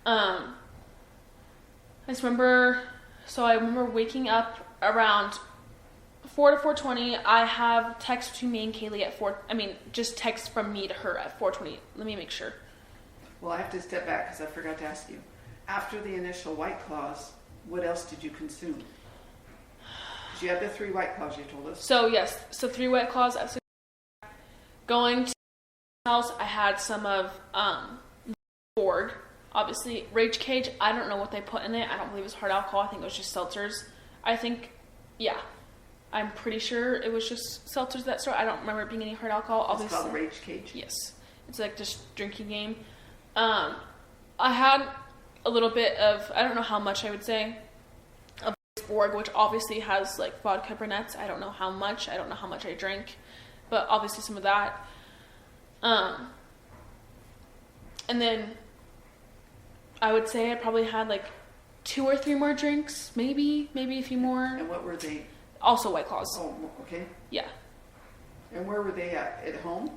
Speaker 1: I just remember, I remember waking up around 4 to 4:20. I have text between me and Kaylee at just text from me to her at 4:20. Let me make sure. Well, I have to step back because I forgot to ask you. After the initial White Claws, what else did you consume? Because you had the 3 White Claws you told us.
Speaker 2: So, yes. So, 3 White Claws. Going to the house, I had some of Borg. Obviously, Rage Cage, I don't know what they put in it. I don't believe it was hard alcohol. I think it was just seltzers. I'm pretty sure it was just seltzers that store. I don't remember it being any hard alcohol. Obviously.
Speaker 1: It's called Rage Cage?
Speaker 2: Yes. It's like just drinking game. I had a little bit of, I don't know how much I would say, of Borg, which obviously has like vodka brunettes. I don't know how much. I don't know how much I drank. But obviously some of that. And then I would say I probably had like 2 or 3 more drinks, maybe a few more.
Speaker 1: And what were they?
Speaker 2: Also White Claws.
Speaker 1: Oh, okay.
Speaker 2: Yeah.
Speaker 1: And where were they at home?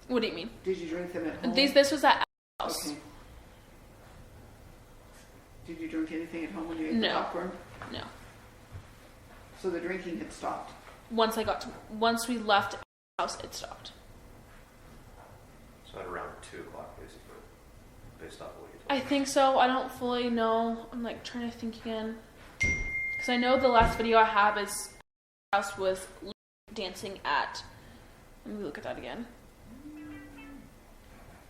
Speaker 2: What do you mean?
Speaker 1: Did you drink them at home?
Speaker 2: This was at house.
Speaker 1: Okay. Did you drink anything at home when you ate the popcorn?
Speaker 2: No.
Speaker 1: So the drinking had stopped?
Speaker 2: Once we left the house, it stopped.
Speaker 3: So at around 2 o'clock, basically, based off what you told
Speaker 2: I think so. I don't fully know. I'm like trying to think again. Because I know the last video I have is house was dancing at. Let me look at that again.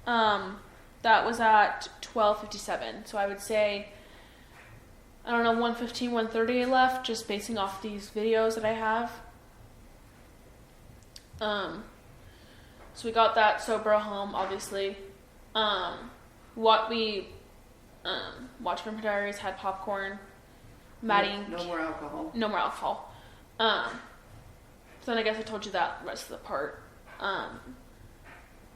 Speaker 2: That was at 12:57. So I would say, I don't know, 1:15, 1:30 I left, just basing off these videos that I have. So we got that sober home, obviously. What we watched Vampire Diaries, had popcorn. Maddie.
Speaker 1: No more alcohol.
Speaker 2: No more alcohol. So then I guess I told you that rest of the part.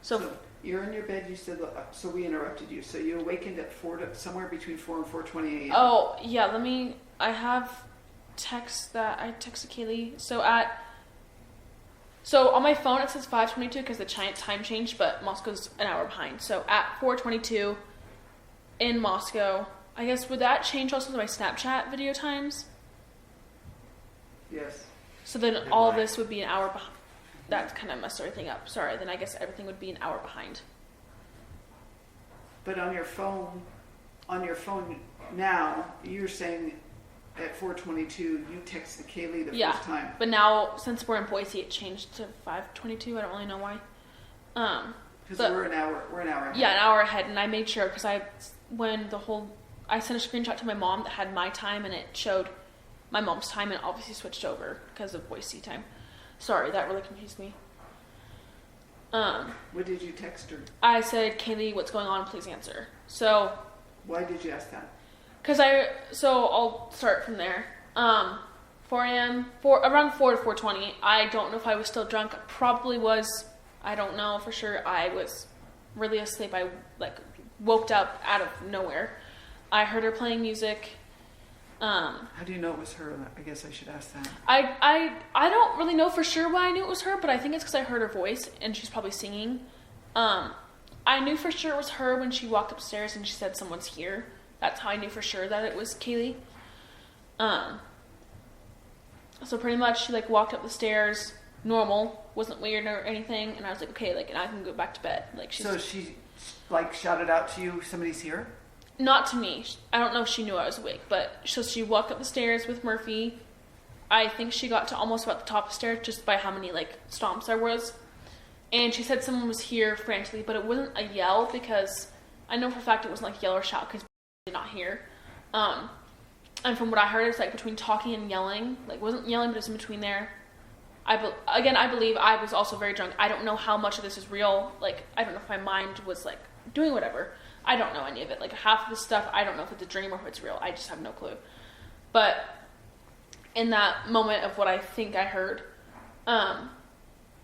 Speaker 1: So you're in your bed, you said, so we interrupted you. So you awakened at somewhere between 4 and 4:20 a.m.
Speaker 2: Oh, yeah, I have texts that I texted Kaylee. So at So on my phone it says 5:22 because the time changed, but Moscow's an hour behind. So at 4:22 in Moscow, I guess would that change also my Snapchat video times?
Speaker 1: Yes.
Speaker 2: So then all of this would be an hour behind. That kind of messed everything up. Sorry, then I guess everything would be an hour behind.
Speaker 1: But on your phone now, you're saying at 4:22 you texted Kaylee the first time.
Speaker 2: But now since we're in Boise, it changed to 5:22. I don't really know why.
Speaker 1: Because we're an hour ahead.
Speaker 2: Yeah, an hour ahead, and I made sure because I sent a screenshot to my mom that had my time, and it showed my mom's time, and obviously switched over because of Boise time. Sorry, that really confused me.
Speaker 1: What did you text her?
Speaker 2: I said, Kaylee, what's going on? Please answer. So.
Speaker 1: Why did you ask that?
Speaker 2: So I'll start from there. 4 a.m., around 4 to 4:20. I don't know if I was still drunk. Probably was. I don't know for sure. I was really asleep. I woke up out of nowhere. I heard her playing music.
Speaker 1: How do you know it was her? I guess I should ask that.
Speaker 2: I don't really know for sure why I knew it was her, but I think it's because I heard her voice and she's probably singing. I knew for sure it was her when she walked upstairs and she said someone's here. That's how I knew for sure that it was Kaylee. So pretty much she walked up the stairs normal, wasn't weird or anything, and I was like, okay, and I can go back to bed.
Speaker 1: So she shouted out to you, somebody's here?
Speaker 2: Not to me. I don't know if she knew I was awake, but so she walked up the stairs with Murphy. I think she got to almost about the top of the stairs just by how many stomps there was. And she said someone was here frantically, but it wasn't a yell because I know for a fact it wasn't yell or shout because did not hear. And from what I heard, it's between talking and yelling. It wasn't yelling, but it was in between there. I believe I was also very drunk. I don't know how much of this is real. I don't know if my mind was doing whatever. I don't know any of it. Half of the stuff, I don't know if it's a dream or if it's real. I just have no clue. But in that moment of what I think I heard,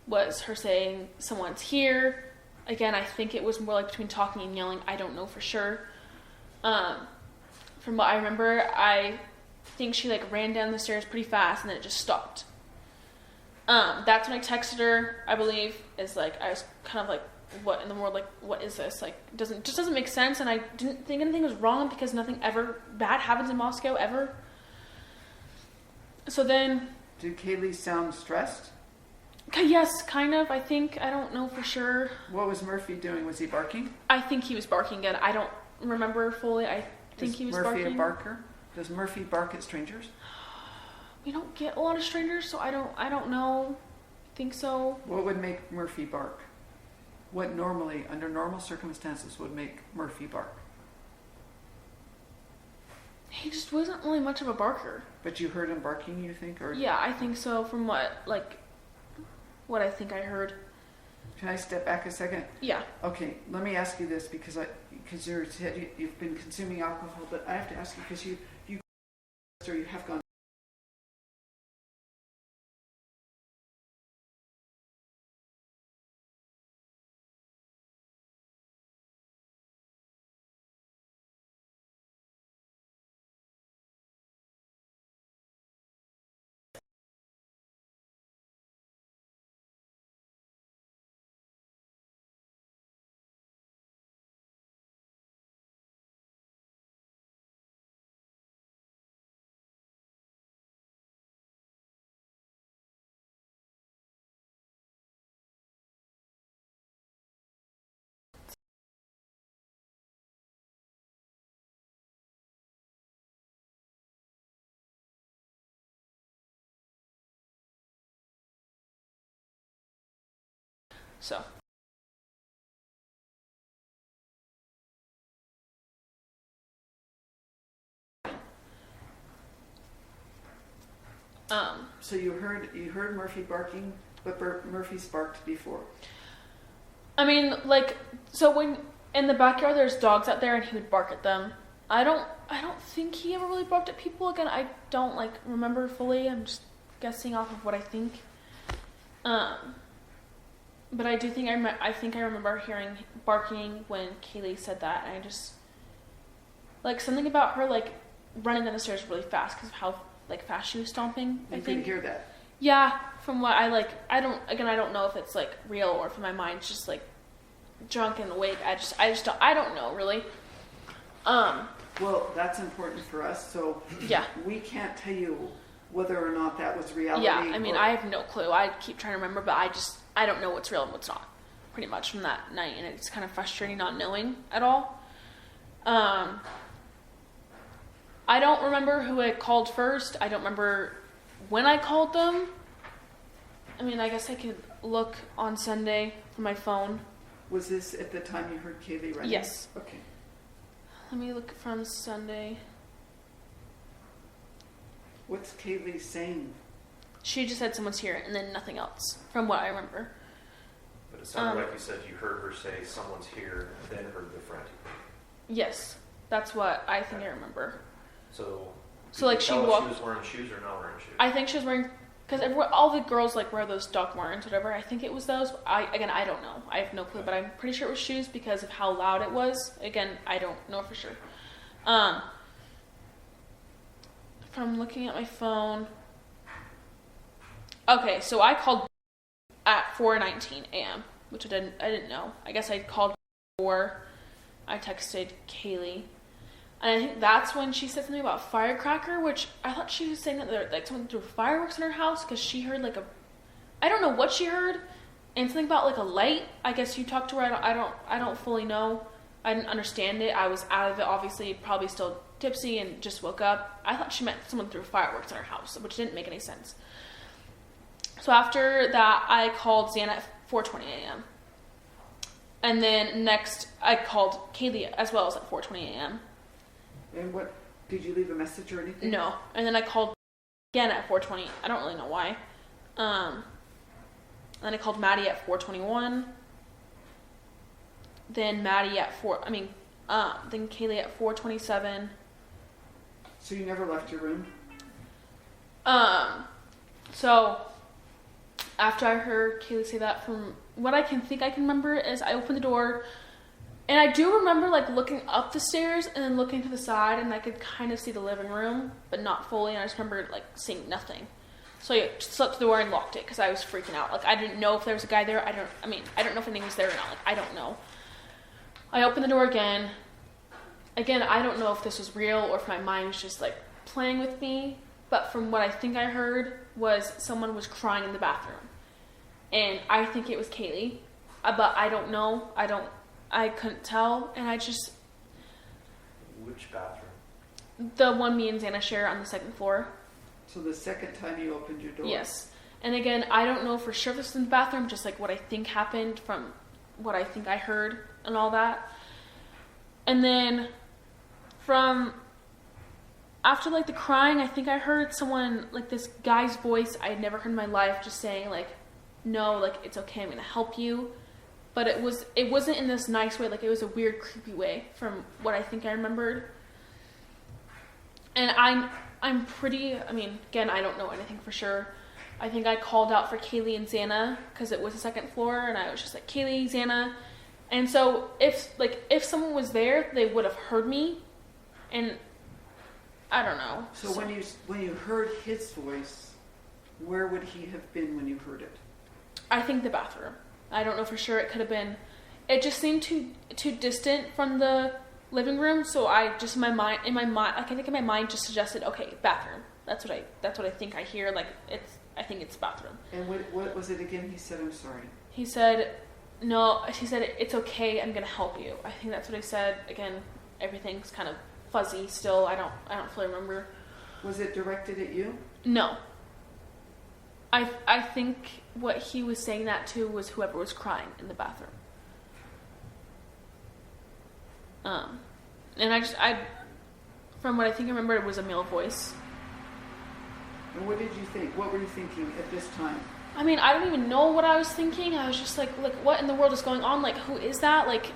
Speaker 2: was her saying, someone's here. Again, I think it was more between talking and yelling. I don't know for sure. From what I remember, I think she ran down the stairs pretty fast and then it just stopped. That's when I texted her, I believe, is I was kind of what in the world, what is this? Doesn't make sense, and I didn't think anything was wrong because nothing ever bad happens in Moscow, ever. So then...
Speaker 1: Did Kaylee sound stressed?
Speaker 2: Yes, kind of, I think. I don't know for sure.
Speaker 1: What was Murphy doing? Was he barking?
Speaker 2: I think he was barking again. I don't remember fully. I think he was barking.
Speaker 1: Is Murphy a barker? Does Murphy bark at strangers?
Speaker 2: We don't get a lot of strangers, so I don't know. I think so.
Speaker 1: What would make Murphy bark? What normally, under normal circumstances, would make Murphy bark?
Speaker 2: He just wasn't really much of a barker.
Speaker 1: But you heard him barking, you think? Or
Speaker 2: yeah, I think so, from what I think I heard.
Speaker 1: Can I step back a second?
Speaker 2: Yeah.
Speaker 1: Okay, let me ask you this because you've been consuming alcohol, but I have to ask you because you have gone.
Speaker 2: So.
Speaker 1: So you heard Murphy barking, but Murphy's barked before.
Speaker 2: I mean, so when in the backyard there's dogs out there and he would bark at them. I don't think he ever really barked at people. Again, I don't remember fully. I'm just guessing off of what I think. But I do think I remember hearing barking when Kaylee said that, and I just something about her running down the stairs really fast because of how fast she was stomping.
Speaker 1: You could hear that.
Speaker 2: Yeah, from what I don't know if it's like real or if my mind's just like drunk and awake. I don't know really.
Speaker 1: Well, that's important for us. So
Speaker 2: yeah,
Speaker 1: we can't tell you whether or not that was reality.
Speaker 2: Yeah, I mean, I have no clue. I keep trying to remember, but I don't know what's real and what's not, pretty much from that night, and it's kind of frustrating not knowing at all. I don't remember who I called first. I don't remember when I called them. I mean, I guess I could look on Sunday from my phone.
Speaker 1: Was this at the time you heard Kaylee running?
Speaker 2: Yes.
Speaker 1: Okay.
Speaker 2: Let me look from Sunday.
Speaker 1: What's Kaylee saying?
Speaker 2: She just said someone's here and then nothing else, from what I remember.
Speaker 3: But it sounded like you said you heard her say someone's here, then heard the friend.
Speaker 2: Yes, that's what I think I remember.
Speaker 3: So
Speaker 2: like she walked.
Speaker 3: She was wearing shoes or not wearing shoes?
Speaker 2: I think she was wearing, because all the girls like wear those Doc Martens, whatever. I think it was those. I don't know. I have no clue, but I'm pretty sure it was shoes because of how loud it was. Again, I don't know for sure. From looking at my phone. Okay, so I called at 4:19 a.m., which I didn't know. I guess I called before I texted Kaylee. And I think that's when she said something about firecracker, which I thought she was saying that there, like someone threw fireworks in her house because she heard like I don't know what she heard, and something about like a light. I guess you talked to her. I don't fully know. I didn't understand it. I was out of it, obviously, probably still tipsy and just woke up. I thought she meant someone threw fireworks in her house, which didn't make any sense. So after that, I called Xana at 4:20 a.m. And then next, I called Kaylee as well as at 4:20 a.m.
Speaker 1: And what, did you leave a message or anything?
Speaker 2: No. And then I called again at 4:20. I don't really know why. And then I called Maddie at 4:21. Then Maddie at then Kaylee at 4:27.
Speaker 1: So you never left your room?
Speaker 2: So after I heard Kaylee say that, from what I can remember is I opened the door, and I do remember like looking up the stairs and then looking to the side, and I could kind of see the living room, but not fully. And I just remember like seeing nothing. So I slept to the door and locked it because I was freaking out. Like I didn't know if there was a guy there. I don't know if anything was there or not. Like I don't know. I opened the door again. Again, I don't know if this was real or if my mind was just like playing with me. But from what I think I heard was someone was crying in the bathroom. And I think it was Kaylee. But I don't know. I couldn't tell. And I just...
Speaker 3: Which bathroom?
Speaker 2: The one me and Xana share on the second floor.
Speaker 1: So the second time you opened your door?
Speaker 2: Yes. And again, I don't know for sure if this was in the bathroom, just like what I think happened from what I think I heard and all that. And then from after like the crying, I think I heard someone, like this guy's voice I had never heard in my life, just saying like, no, like it's okay, I'm gonna help you. But it wasn't in this nice way, like it was a weird creepy way from what I think I remembered. And I'm pretty, again, I don't know anything for sure. I think I called out for Kaylee and Xana because it was the second floor, and I was just like, Kaylee, Xana. And so if someone was there, they would have heard me, and I don't know.
Speaker 1: So when you heard his voice, where would he have been when you heard it?
Speaker 2: I think the bathroom. I don't know for sure. It could have been. It just seemed too distant from the living room, so I just in my mind, I think in my mind just suggested, okay, bathroom. That's what I think I hear. Like I think it's bathroom.
Speaker 1: And what was it again? He said, I'm sorry.
Speaker 2: He said, no. He said, it's okay. I'm gonna help you. I think that's what he said. Again, everything's kind of fuzzy still. I don't fully remember.
Speaker 1: Was it directed at you?
Speaker 2: No. I think what he was saying that to was whoever was crying in the bathroom. And I from what I think I remember, it was a male voice.
Speaker 1: And what did you think? What were you thinking at this time?
Speaker 2: I don't even know what I was thinking. I was just like, what in the world is going on? Like, who is that? Like,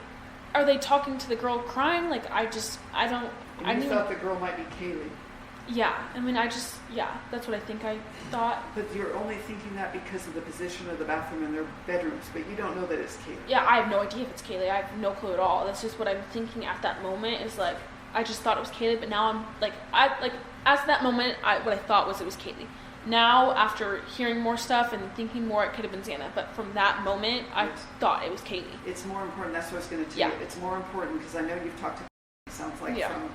Speaker 2: are they talking to the girl crying? Like, I don't...
Speaker 1: And you thought the girl might be Kaylee?
Speaker 2: Yeah. That's what I think I thought.
Speaker 1: But you're only thinking that because of the position of the bathroom in their bedrooms, but you don't know that it's Kaylee.
Speaker 2: Yeah, I have no idea if it's Kaylee. I have no clue at all. That's just what I'm thinking at that moment is like, I just thought it was Kaylee, but now I'm like, as that moment, what I thought was it was Kaylee. Now, after hearing more stuff and thinking more, it could have been Xana. But from that moment, I thought it was Kaylee.
Speaker 1: It's more important. That's what I was going to tell you. It's more important because I know you've talked to, it sounds like, from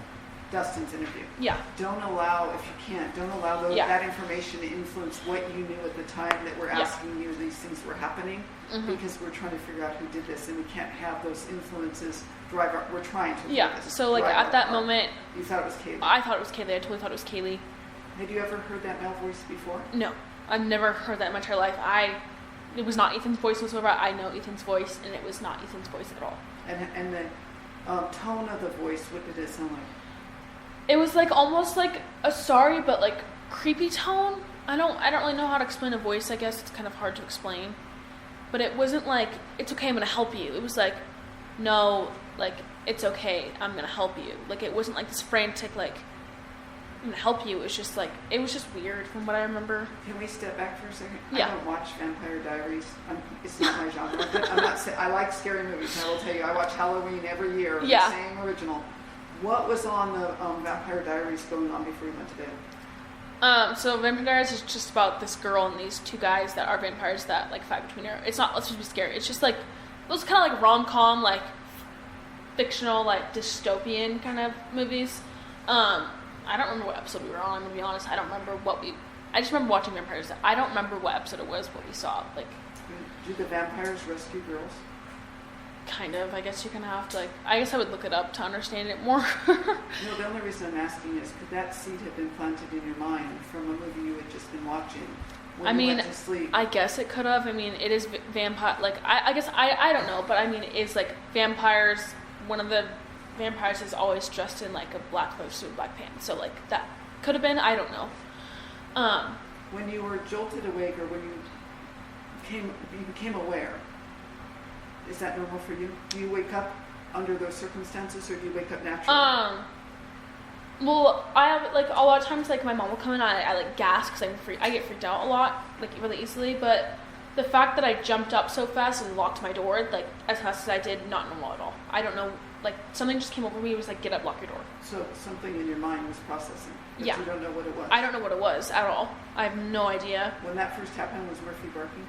Speaker 1: Dustin's interview.
Speaker 2: Yeah.
Speaker 1: Don't allow, if you can't, don't allow that information to influence what you knew at the time that we're asking you these things were happening, because we're trying to figure out who did this, and we can't have those influences drive our, we're trying to.
Speaker 2: Yeah, so like at that moment.
Speaker 1: You thought it was Kaylee?
Speaker 2: I thought it was Kaylee. I totally thought it was Kaylee.
Speaker 1: Had you ever heard that male voice before?
Speaker 2: No. I've never heard that in my entire life. It was not Ethan's voice whatsoever. I know Ethan's voice, and it was not Ethan's voice at all.
Speaker 1: And the tone of the voice, what did it sound like?
Speaker 2: It was like almost like a sorry but like creepy tone. I don't really know how to explain a voice. I guess it's kind of hard to explain, but it wasn't like it's okay, I'm gonna help you. It was like, no, like it's okay, I'm gonna help you. Like it wasn't like this frantic like I'm gonna help you. It was just like it was just weird from what I remember.
Speaker 1: Can we step back for a second?
Speaker 2: Yeah.
Speaker 1: I don't watch Vampire Diaries. It's not my genre. I'm not saying I like scary movies. I will tell you, I watch Halloween every year.
Speaker 2: Yeah.
Speaker 1: The same original. What was on the Vampire Diaries going on before you went to bed?
Speaker 2: So Vampire Diaries is just about this girl and these two guys that are vampires that like fight between her. It's not supposed to be scary. It's just like those kind of like rom-com, like fictional, like dystopian kind of movies. I don't remember what episode we were on. I'm gonna be honest. I don't remember I just remember watching Vampires. I don't remember what episode it was. What we saw. Like.
Speaker 1: Do the vampires rescue girls?
Speaker 2: Kind of. I guess you can have to like. I guess I would look it up to understand it more.
Speaker 1: No, the only reason I'm asking is could that seed have been planted in your mind from a movie you had just been watching? When you went to sleep?
Speaker 2: I guess it could have. I mean, it is vampire. Like I guess I don't know, but I mean, it's like vampires. One of the vampires is always dressed in like a black clothes suit, black pants. So like that could have been. I don't know.
Speaker 1: When you were jolted awake, or when you became aware. Is that normal for you? Do you wake up under those circumstances, or do you wake up naturally?
Speaker 2: Well, I have like a lot of times, like my mom will come in, I like gasp because I get freaked out a lot, like really easily. But the fact that I jumped up so fast and locked my door, like as fast as I did, not normal at all. I don't know, like something just came over me. It was like, get up, lock your door.
Speaker 1: So something in your mind was processing, but
Speaker 2: yeah.
Speaker 1: You don't know what it was.
Speaker 2: I don't know what it was at all. I have no idea.
Speaker 1: When that first happened, was Murphy barking?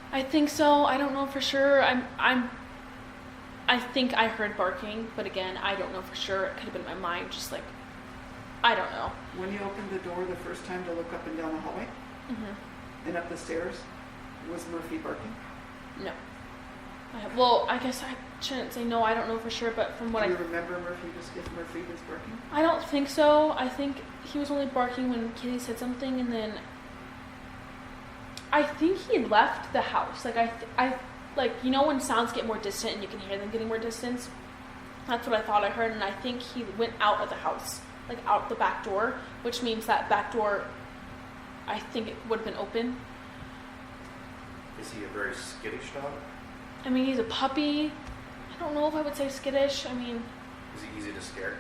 Speaker 2: I think so. I don't know for sure. I think I heard barking, but again, I don't know for sure. It could have been my mind, just like, I don't know.
Speaker 1: When you opened the door the first time to look up and down the hallway, and up the stairs, was Murphy barking?
Speaker 2: No. Well, I guess I shouldn't say no. I don't know for sure, but from what
Speaker 1: Do you remember if Murphy was barking?
Speaker 2: I don't think so. I think he was only barking when Kitty said something, and then I think he left the house. Like I like, you know when sounds get more distant and you can hear them getting more distant? That's what I thought I heard, and I think he went out of the house, like out the back door, which means that back door, I think it would have been open.
Speaker 3: Is he a very skittish dog?
Speaker 2: I mean, he's a puppy. I don't know if I would say skittish. I mean...
Speaker 3: Is he easy to scare?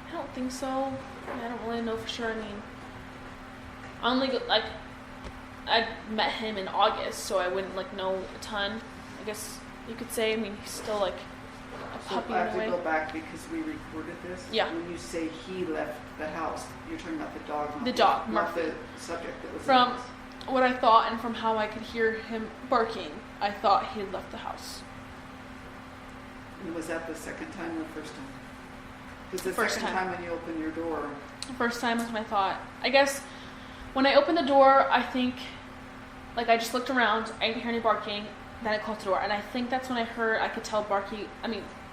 Speaker 2: I don't think so. I don't really know for sure. I mean... I met him in August, so I wouldn't, like, know a ton. I guess you could say. I mean, he's still, like, a puppy in a way.
Speaker 1: I have to go back because we recorded this.
Speaker 2: Yeah.
Speaker 1: When you say he left the house, you're talking about the dog.
Speaker 2: The dog,
Speaker 1: not
Speaker 2: Murphy.
Speaker 1: the subject that was
Speaker 2: From
Speaker 1: in the house.
Speaker 2: what I thought and from how I could hear him barking, I thought he had left the house.
Speaker 1: And was that the second time or first time? Because the
Speaker 2: First
Speaker 1: second
Speaker 2: time.
Speaker 1: time when you opened your door...
Speaker 2: The first time was when I thought. I guess when I opened the door, I think, like, I just looked around. I didn't hear any barking. Then I closed the door. And I think that's when I could tell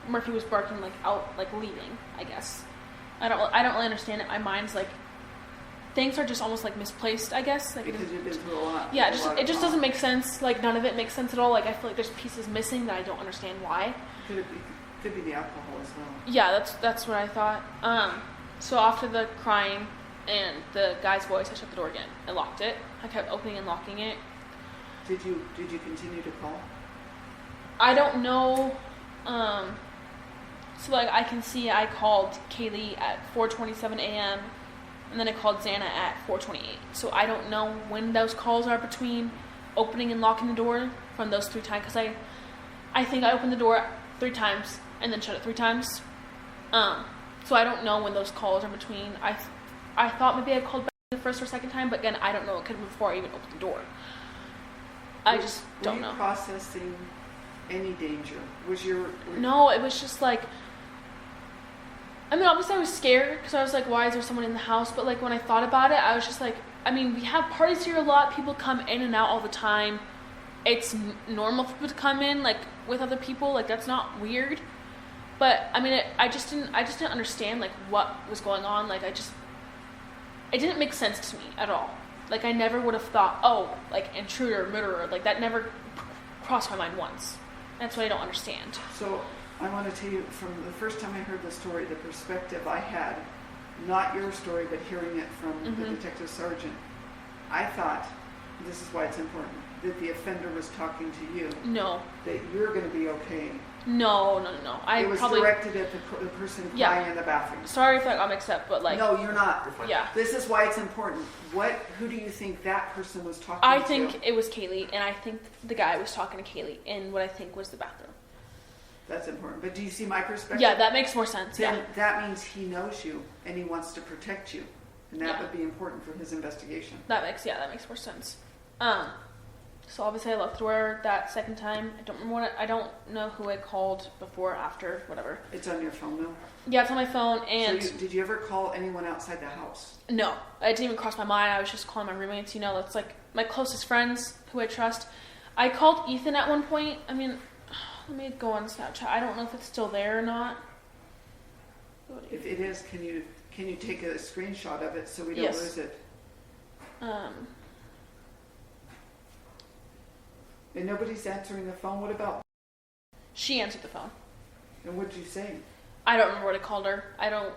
Speaker 2: Murphy was barking, like, out, like, leaving, I guess. I don't really understand it. My mind's, like, things are just almost, like, misplaced, I guess. Like,
Speaker 1: because you've been through a lot.
Speaker 2: Yeah, it just doesn't make sense. Like, none of it makes sense at all. Like, I feel like there's pieces missing that I don't understand why.
Speaker 1: Could be the alcohol as well.
Speaker 2: Yeah, that's what I thought. So after the crying and the guy's voice, I shut the door again. I locked it. I kept opening and locking it.
Speaker 1: Did you continue to call?
Speaker 2: I don't know. So like I can see I called Kaylee at 4:27 a.m. and then I called Xana at 4:28. So I don't know when those calls are between opening and locking the door from those 3 times, because I think I opened the door 3 times and then shut it 3 times. So I don't know when those calls are between. I thought maybe I called back the first or second time, but again, I don't know. It could have been before I even opened the door. I just don't know.
Speaker 1: Were you processing any danger?
Speaker 2: No, it was just like, I mean, obviously I was scared because I was like, why is there someone in the house? But like when I thought about it, I was just like, I mean, we have parties here a lot. People come in and out all the time. It's normal for people to come in like with other people. Like that's not weird. But I mean, I just didn't understand like what was going on. Like it didn't make sense to me at all. Like I never would have thought, oh, like intruder, murderer. Like that never crossed my mind once. That's what I don't understand.
Speaker 1: So I want to tell you, from the first time I heard the story, the perspective I had, not your story, but hearing it from the detective sergeant, I thought, this is why it's important, that the offender was talking to you.
Speaker 2: No.
Speaker 1: That you're going to be okay.
Speaker 2: No.
Speaker 1: It was directed at the person crying in the bathroom.
Speaker 2: Sorry if that got mixed up, but like...
Speaker 1: No, you're not.
Speaker 2: Yeah.
Speaker 1: This is why it's important. Who do you think that person was talking to?
Speaker 2: I think it was Kaylee, and I think the guy was talking to Kaylee in what I think was the bathroom.
Speaker 1: That's important. But do you see my perspective?
Speaker 2: Yeah, that makes more sense.
Speaker 1: Then that means he knows you, and he wants to protect you. And that would be important for his investigation.
Speaker 2: That makes more sense. So obviously I locked the door that second time. I don't know who I called before, after, whatever.
Speaker 1: It's on your phone now?
Speaker 2: Yeah, it's on my phone. And
Speaker 1: So did you ever call anyone outside the house?
Speaker 2: No, it didn't even cross my mind. I was just calling my roommates. It's like my closest friends who I trust. I called Ethan at one point. I mean, let me go on Snapchat. I don't know if it's still there or not.
Speaker 1: If it is, can you take a screenshot of it so we don't lose it? And nobody's answering the phone. What about?
Speaker 2: She answered the phone.
Speaker 1: And what did you say?
Speaker 2: I don't remember what I called her. I don't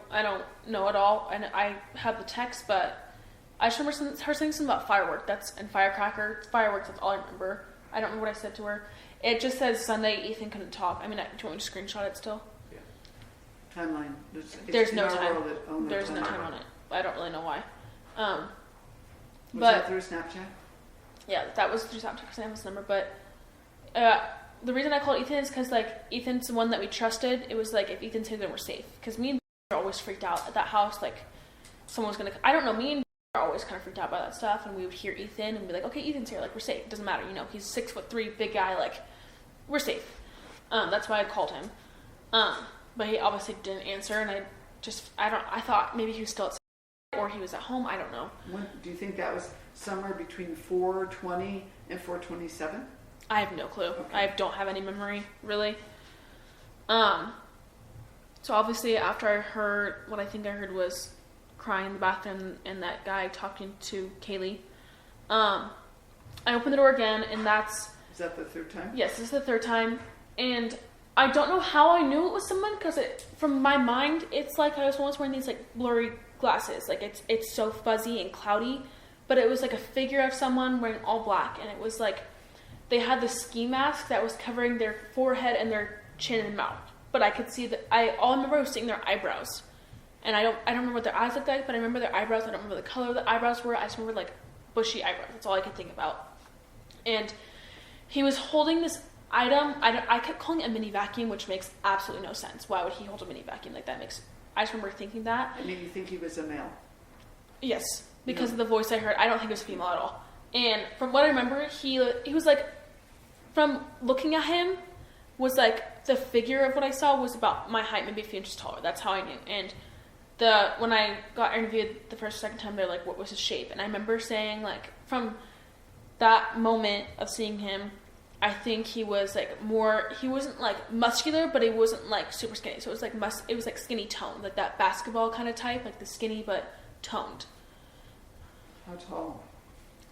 Speaker 2: know at all. And I have the text, but I just remember her saying something about fireworks. Firecracker. Fireworks. That's all I remember. I don't remember what I said to her. It just says Sunday. Ethan couldn't talk. I mean, do you want me to screenshot it still?
Speaker 1: Yeah. Timeline.
Speaker 2: There's no time. There's no time on it. I don't really know why.
Speaker 1: Was that through Snapchat?
Speaker 2: Yeah, that was through Snapchat because I have his number. But the reason I called Ethan is because like Ethan's the one that we trusted. It was like if Ethan's here, then we're safe. Because me and are always freaked out at that house. Like someone's gonna. I don't know. Me and are always kind of freaked out by that stuff, and we would hear Ethan and be like, "Okay, Ethan's here. Like we're safe. It doesn't matter. He's 6'3", big guy. Like we're safe." That's why I called him. But he obviously didn't answer, and I thought maybe he was still at or he was at home. I don't know.
Speaker 1: Do you think that was somewhere between 4:20 and 4:27?
Speaker 2: I have no clue.
Speaker 1: Okay.
Speaker 2: I don't have any memory, really. So obviously after I heard, what I think I heard was crying in the bathroom and that guy talking to Kaylee, I opened the door again, and
Speaker 1: Is that the third time?
Speaker 2: Yes, this is the third time. And I don't know how I knew it was someone, because from my mind, it's like I was once wearing these like blurry glasses. Like it's so fuzzy and cloudy, but it was like a figure of someone wearing all black, and it was like they had the ski mask that was covering their forehead and their chin and mouth. But I could see all I remember was seeing their eyebrows. And I don't remember what their eyes looked like, but I remember their eyebrows. I don't remember the color of the eyebrows were. I just remember like bushy eyebrows. That's all I could think about. And he was holding this item. I kept calling it a mini vacuum, which makes absolutely no sense. Why would he hold a mini vacuum? Like I just remember thinking that.
Speaker 1: And you think he was a male?
Speaker 2: Yes, because of the voice I heard. I don't think it was female at all. And from what I remember, he was like, from looking at him, was like the figure of what I saw was about my height, maybe a few inches taller. That's how I knew. And when I got interviewed the first or second time, they're like, what was his shape? And I remember saying, like, from that moment of seeing him, I think he was like he wasn't like muscular, but he wasn't like super skinny. So it was like it was like skinny toned, like that basketball kind of type, like the skinny but toned.
Speaker 1: How tall?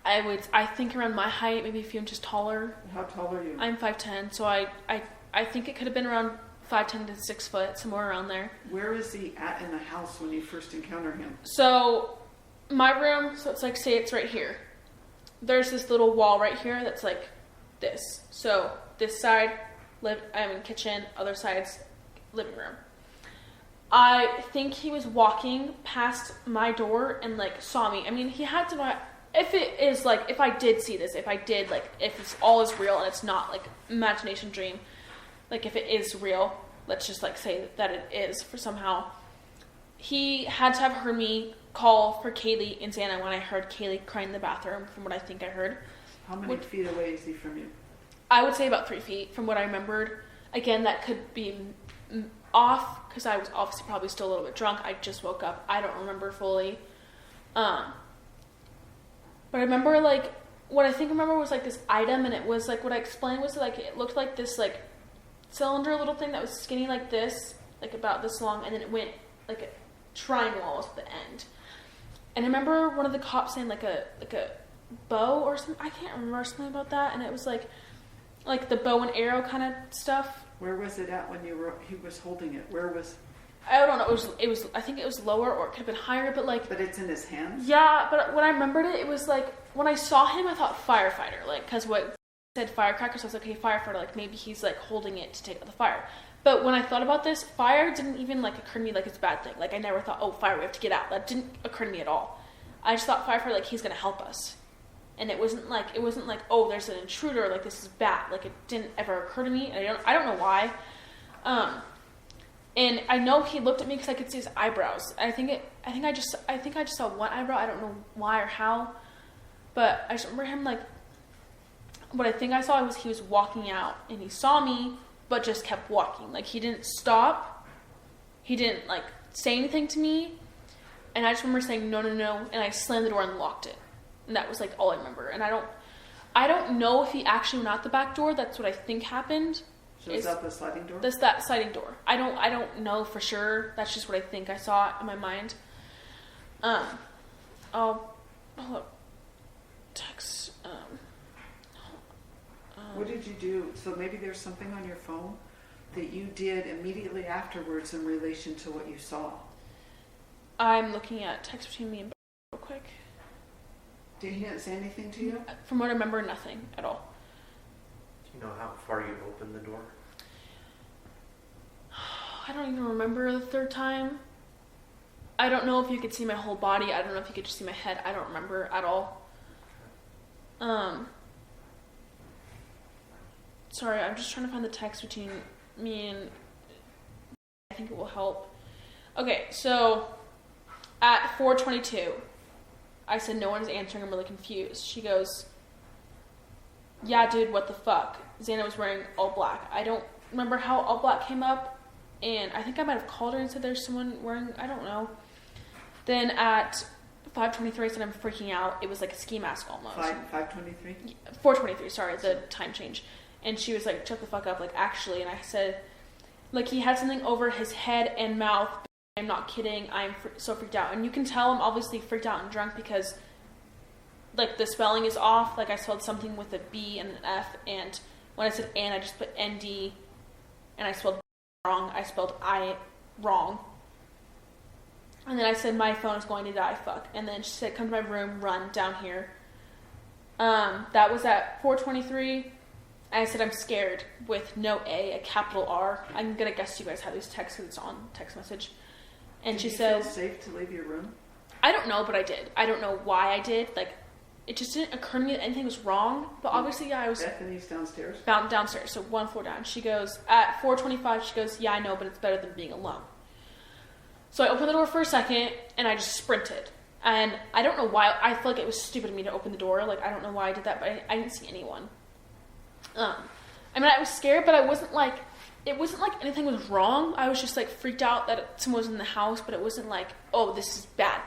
Speaker 2: I think around my height, maybe a few inches taller.
Speaker 1: How tall are you?
Speaker 2: I'm 5'10", so I think it could have been around 5'10" to 6 foot, somewhere around there.
Speaker 1: Where is he at in the house when you first encounter him?
Speaker 2: So my room, so it's like, say it's right here. There's this little wall right here that's like this. So this side, kitchen, other side's living room. I think he was walking past my door and like saw me. I mean, he had to. If it is like, if I did see this, if it's all is real and it's not like imagination dream, like if it is real, let's just like say that it is for somehow. he had to have heard me call for Kaylee and Xana when I heard Kaylee crying in the bathroom, from what I think I heard.
Speaker 1: How many feet away is he from you?
Speaker 2: I would say about 3 feet from what I remembered. Again, that could be off because I was obviously probably still a little bit drunk. I just woke up. I don't remember fully. But I remember, like, what I think I remember was, like, this item, and it was, like, what I explained was, like, it looked like this, like, cylinder little thing that was skinny like this, like, about this long, and then it went, like, a triangle almost at the end. And I remember one of the cops saying, like a bow or something. I can't remember, something about that, and it was, like the bow and arrow kind of stuff.
Speaker 1: Where was it at when he was holding it? Where was...
Speaker 2: I don't know. It was. I think it was lower, or it could have been higher. But like.
Speaker 1: But it's in his hands.
Speaker 2: Yeah, but when I remembered it, it was like when I saw him, I thought firefighter. Like, because what said firecracker, so I was like, okay, firefighter. Like maybe he's like holding it to take out the fire. But when I thought about this, fire didn't even like occur to me like it's a bad thing. Like I never thought, oh, fire, we have to get out. That didn't occur to me at all. I just thought firefighter, like he's gonna help us. And it wasn't like oh, there's an intruder, like this is bad. Like it didn't ever occur to me. And I don't know why. And I know he looked at me because I could see his eyebrows. I think I just saw one eyebrow. I don't know why or how, but I just remember him like. What I think I saw was he was walking out and he saw me, but just kept walking. Like he didn't stop. He didn't like say anything to me, and I just remember saying no, and I slammed the door and locked it. And that was like all I remember. And I don't know if he actually went out the back door. That's what I think happened.
Speaker 1: So is that the sliding door?
Speaker 2: That's that sliding door. I don't know for sure. That's just what I think I saw in my mind. Hold up. Text.
Speaker 1: What did you do? So maybe there's something on your phone that you did immediately afterwards in relation to what you saw.
Speaker 2: I'm looking at text between me and real quick.
Speaker 1: Did he not say anything to you?
Speaker 2: From what I remember, nothing at all.
Speaker 3: Do you know how far you opened the door?
Speaker 2: I don't even remember the third time. I don't know if you could see my whole body. I don't know if you could just see my head. I don't remember at all. Sorry, I'm just trying to find the text between me and... I think it will help. Okay, so at 4:22, I said no one's answering. I'm really confused. She goes, yeah, dude, what the fuck? Xana was wearing all black. I don't remember how all black came up, and I think I might have called her and said there's someone wearing... I don't know. Then at 5:23, I said I'm freaking out. It was like a ski mask almost.
Speaker 1: 5:23?
Speaker 2: 4:23, sorry, the time change. And she was like, shut the fuck up, like, actually. And I said, like, he had something over his head and mouth. I'm not kidding. I'm so freaked out. And you can tell I'm obviously freaked out and drunk because, like, the spelling is off. Like, I spelled something with a B and an F. And when I said and, I just put ND. And I spelled wrong. I spelled I wrong. And then I said, my phone is going to die, fuck. And then she said, come to my room, run down here. That was at 4:23. I said, I'm scared, with no A, a capital R. I'm going to guess you guys have these texts because it's on text message. And
Speaker 1: did
Speaker 2: she
Speaker 1: you
Speaker 2: says...
Speaker 1: feel safe to leave your room?
Speaker 2: I don't know, but I did. I don't know why I did. Like, it just didn't occur to me that anything was wrong. But obviously, yeah, I was...
Speaker 1: Bethany's downstairs?
Speaker 2: Downstairs, so 1 floor down. She goes, at 4:25, she goes, yeah, I know, but it's better than being alone. So I opened the door for a second, and I just sprinted. And I don't know why. I feel like it was stupid of me to open the door. Like, I don't know why I did that, but I didn't see anyone. I mean, I was scared, but I wasn't like, it wasn't like anything was wrong. I was just like freaked out that someone was in the house, but it wasn't like, oh, this is bad.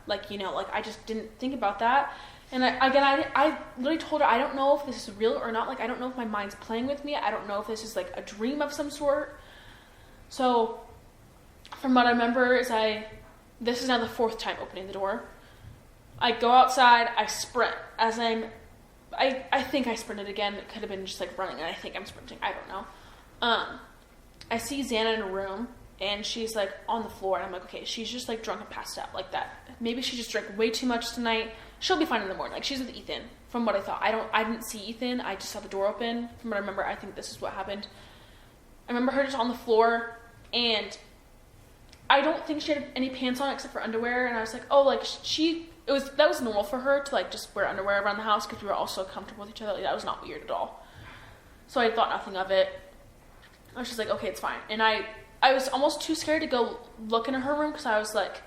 Speaker 2: Like, you know, like I just didn't think about that. And I literally told her, I don't know if this is real or not. Like, I don't know if my mind's playing with me. I don't know if this is like a dream of some sort. So from what I remember is this is now the 4th time opening the door. I go outside, I sprint as I think I sprinted again. It could have been just like running, and I think I'm sprinting. I don't know. I see Xana in a room, and she's like on the floor, and I'm like, okay, she's just like drunk and passed out like that. Maybe she just drank way too much tonight. She'll be fine in the morning. Like, she's with Ethan, from what I thought. I didn't see Ethan. I just saw the door open. From what I remember, I think this is what happened. I remember her just on the floor, and I don't think she had any pants on except for underwear. And I was like, oh, like that was normal for her to like just wear underwear around the house because we were all so comfortable with each other. Like, that was not weird at all. So I thought nothing of it. I was just like, okay, it's fine. And I I was almost too scared to go look into her room because I was like,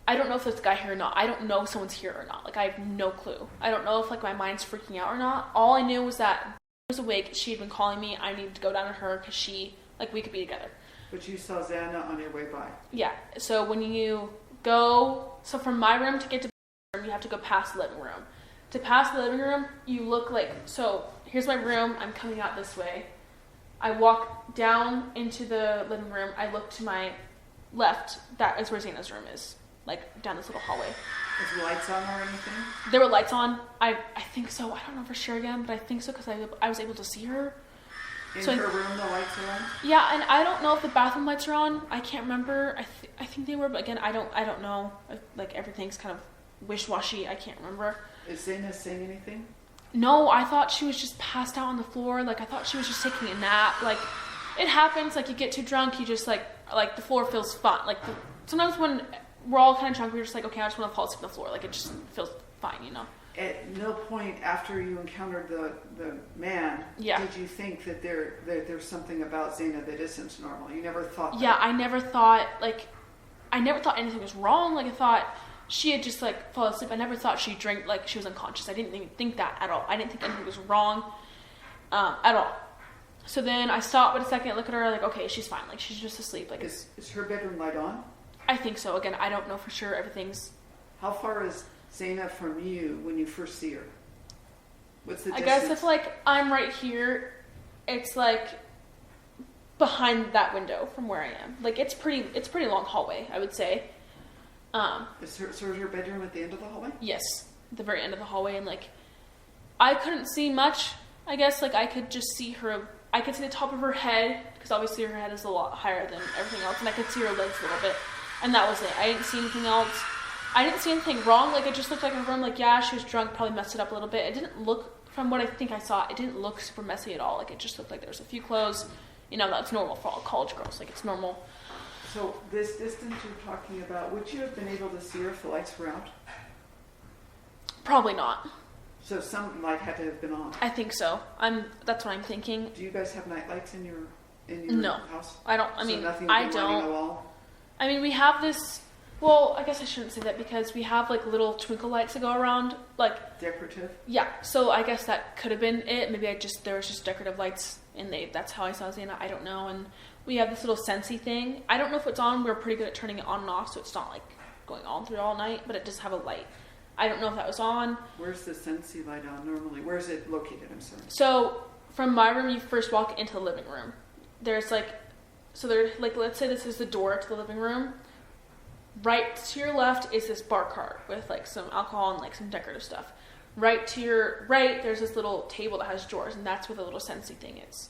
Speaker 2: I don't know if there's a guy here or not. I don't know if someone's here or not. Like, I have no clue. I don't know if, like, my mind's freaking out or not. All I knew was that I was awake. She had been calling me. I needed to go down to her because we could be together.
Speaker 1: But you saw Xana on your way by.
Speaker 2: Yeah. So when you go, from my room to get to the room, you have to go past the living room. To pass the living room, you look like, so here's my room. I'm coming out this way. I walk down into the living room. I look to my left. That is where Xana's room is. Like, down this little hallway.
Speaker 1: Is lights on or anything?
Speaker 2: There were lights on. I think so. I don't know for sure again, but I think so because I was able to see her.
Speaker 1: In her room, the lights are on?
Speaker 2: Yeah, and I don't know if the bathroom lights are on. I can't remember. I think they were, but again, I don't know. Like, everything's kind of wish-washy. I can't remember.
Speaker 1: Is Xana saying anything?
Speaker 2: No, I thought she was just passed out on the floor. Like, I thought she was just taking a nap. Like, it happens. Like, you get too drunk, you just, like the floor feels fun. Like, sometimes when we're all kind of drunk, we're just like, okay, I just want to fall asleep on the floor. Like, it just feels fine, you know?
Speaker 1: At no point after you encountered the man, did you think that there's something about Xana that isn't normal? You never thought that?
Speaker 2: Yeah, I never thought anything was wrong. Like, I thought she had just, like, fallen asleep. I never thought she drank, like, she was unconscious. I didn't even think that at all. I didn't think anything was wrong at all. So then I stopped for a second, look at her, like, okay, she's fine. Like, she's just asleep. Like,
Speaker 1: is her bedroom light on?
Speaker 2: I think so. Again, I don't know for sure. Everything's...
Speaker 1: How far is Xana from you when you first see her? What's the distance?
Speaker 2: I guess if, like, I'm right here, it's, like, behind that window from where I am. Like, it's pretty long hallway, I would say.
Speaker 1: Is her bedroom at the end of the hallway?
Speaker 2: Yes, the very end of the hallway, and, like, I couldn't see much. I guess, like, I could just see her. I could see the top of her head because obviously her head is a lot higher than everything else, and I could see her legs a little bit, and that was it. I didn't see anything else. I didn't see anything wrong. Like, it just looked like a room. Like, yeah, she was drunk, probably messed it up a little bit. It didn't look, from what I think I saw, it didn't look super messy at all. Like, it just looked like there was a few clothes. You know, that's normal for all college girls. Like, it's normal.
Speaker 1: So this distance you're talking about, would you have been able to see her if the lights were out?
Speaker 2: Probably not.
Speaker 1: So some light had to have been on.
Speaker 2: I think so. That's what I'm thinking.
Speaker 1: Do you guys have night lights in your house?
Speaker 2: I don't. I don't. I mean, we have this. Well, I guess I shouldn't say that because we have, like, little twinkle lights that go around, like...
Speaker 1: Decorative?
Speaker 2: Yeah, so I guess that could have been it. Maybe there was just decorative lights, and that's how I saw Xana. I don't know. And we have this little Scentsy thing. I don't know if it's on. We're pretty good at turning it on and off, so it's not, like, going on through all night, but it does have a light. I don't know if that was on.
Speaker 1: Where's the Scentsy light on normally? Where is it located? I'm sorry.
Speaker 2: So, from my room, you first walk into the living room. There's, like... So, let's say this is the door to the living room. Right to your left is this bar cart with, like, some alcohol and, like, some decorative stuff. Right to your right, there's this little table that has drawers, and that's where the little Scentsy thing is.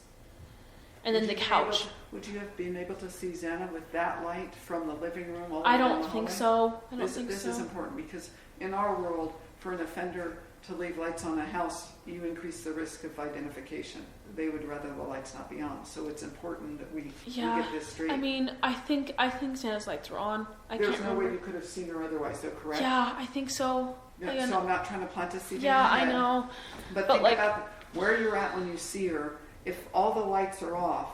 Speaker 2: And then the couch.
Speaker 1: Would you have been able to see Xana with that light from the living room all the way
Speaker 2: I
Speaker 1: down
Speaker 2: don't
Speaker 1: the
Speaker 2: think
Speaker 1: hallway?
Speaker 2: so.
Speaker 1: This is important because in our world, for an offender to leave lights on a house, you increase the risk of identification. They would rather the lights not be on. So it's important that we get this straight.
Speaker 2: I mean, I think Xana's lights were on.
Speaker 1: There's no way you could have seen her otherwise, though, correct?
Speaker 2: Yeah, I think so.
Speaker 1: Yeah, so I'm not trying to plant a seed in your
Speaker 2: Yeah,
Speaker 1: head.
Speaker 2: I know.
Speaker 1: But think about where you're at when you see her. If all the lights are off,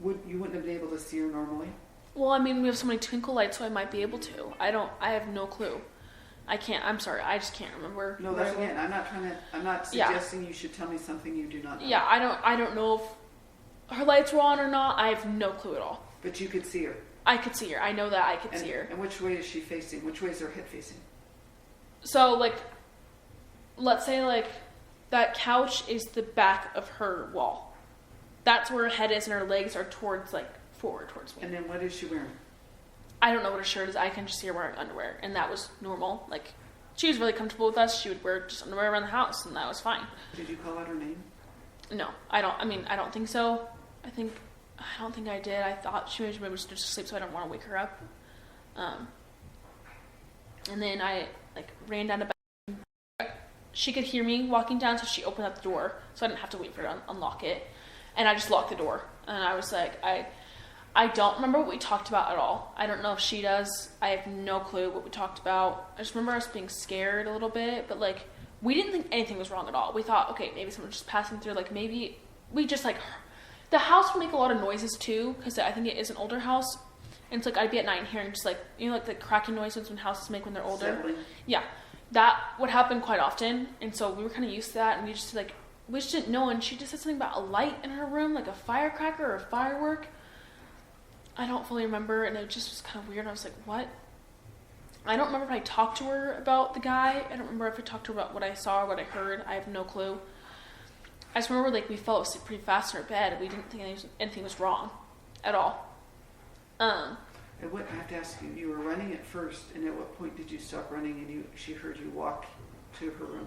Speaker 1: you wouldn't have been able to see her normally?
Speaker 2: Well, I mean, we have so many twinkle lights, so I might be able to. I have no clue. I can't. I'm sorry. I just can't remember.
Speaker 1: No, that's again. I'm not suggesting you should tell me something you do not know.
Speaker 2: Yeah, I don't know if her lights were on or not. I have no clue at all.
Speaker 1: But you could see her.
Speaker 2: I could see her. I know that I could see her.
Speaker 1: And which way is she facing? Which way is her head facing?
Speaker 2: So, like, let's say, like, that couch is the back of her wall. That's where her head is, and her legs are towards, like, forward towards me.
Speaker 1: And then what is she wearing?
Speaker 2: I don't know what her shirt is. I can just see her wearing underwear, and that was normal. Like, she was really comfortable with us. She would wear just underwear around the house, and that was fine.
Speaker 1: Did you call out her name?
Speaker 2: No, I don't think so. I don't think I did. I thought she was maybe just asleep, so I don't want to wake her up. And then I, like, ran down to bed. She could hear me walking down, so she opened up the door, so I didn't have to wait for her to unlock it. And I just locked the door, and I was like, I don't remember what we talked about at all. I don't know if she does. I have no clue what we talked about. I just remember us being scared a little bit, but, like, we didn't think anything was wrong at all. We thought, okay, maybe someone's just passing through. Like, maybe we just, like, the house would make a lot of noises too, because I think it is an older house. And it's like, I'd be at night hearing just like, you know, like the cracking noises when houses make when they're older.
Speaker 1: Settling.
Speaker 2: Yeah. That would happen quite often. And so we were kind of used to that. And we just didn't know. And she just said something about a light in her room, like a firecracker or a firework. I don't fully remember. And it just was kind of weird. And I was like, what? I don't remember if I talked to her about the guy. I don't remember if I talked to her about what I saw or what I heard. I have no clue. I just remember like we fell asleep pretty fast in our bed. We didn't think anything was wrong at all.
Speaker 1: And what I have to ask you, you were running at first, and at what point did you stop running and she heard you walk to her room?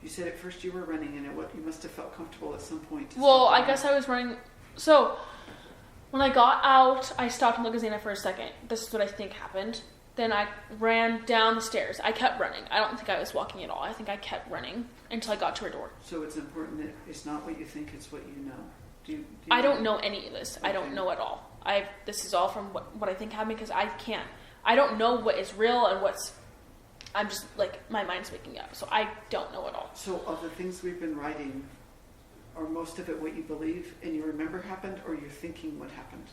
Speaker 1: You said at first you were running, and you must have felt comfortable at some point.
Speaker 2: Well, I guess I was running. So when I got out, I stopped and looked at Zana for a second. This is what I think happened. Then I ran down the stairs. I kept running. I don't think I was walking at all. I think I kept running until I got to her door.
Speaker 1: So it's important that it's not what you think, it's what you know.
Speaker 2: I don't know any of this. Okay. I don't know at all. This is all from what I think happened, because I don't know what is real and I'm just like, my mind's waking up. So I don't know at all.
Speaker 1: So of the things we've been writing, are most of it what you believe and you remember happened, or you're thinking what happened?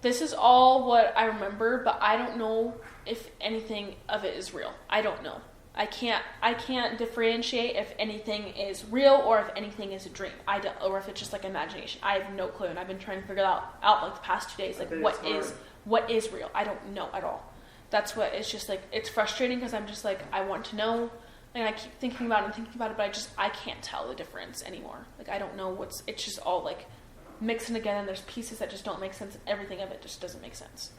Speaker 2: This is all what I remember, but I don't know if anything of it is real. I don't know. I can't differentiate if anything is real or if anything is a dream. Or if it's just like imagination. I have no clue, and I've been trying to figure out like the past 2 days, like what is real. I don't know at all. That's what it's just like. It's frustrating because I'm just like, I want to know, and I keep thinking about it, but I can't tell the difference anymore. Like I don't know it's just all like mixing together, and there's pieces that just don't make sense, and everything of it just doesn't make sense.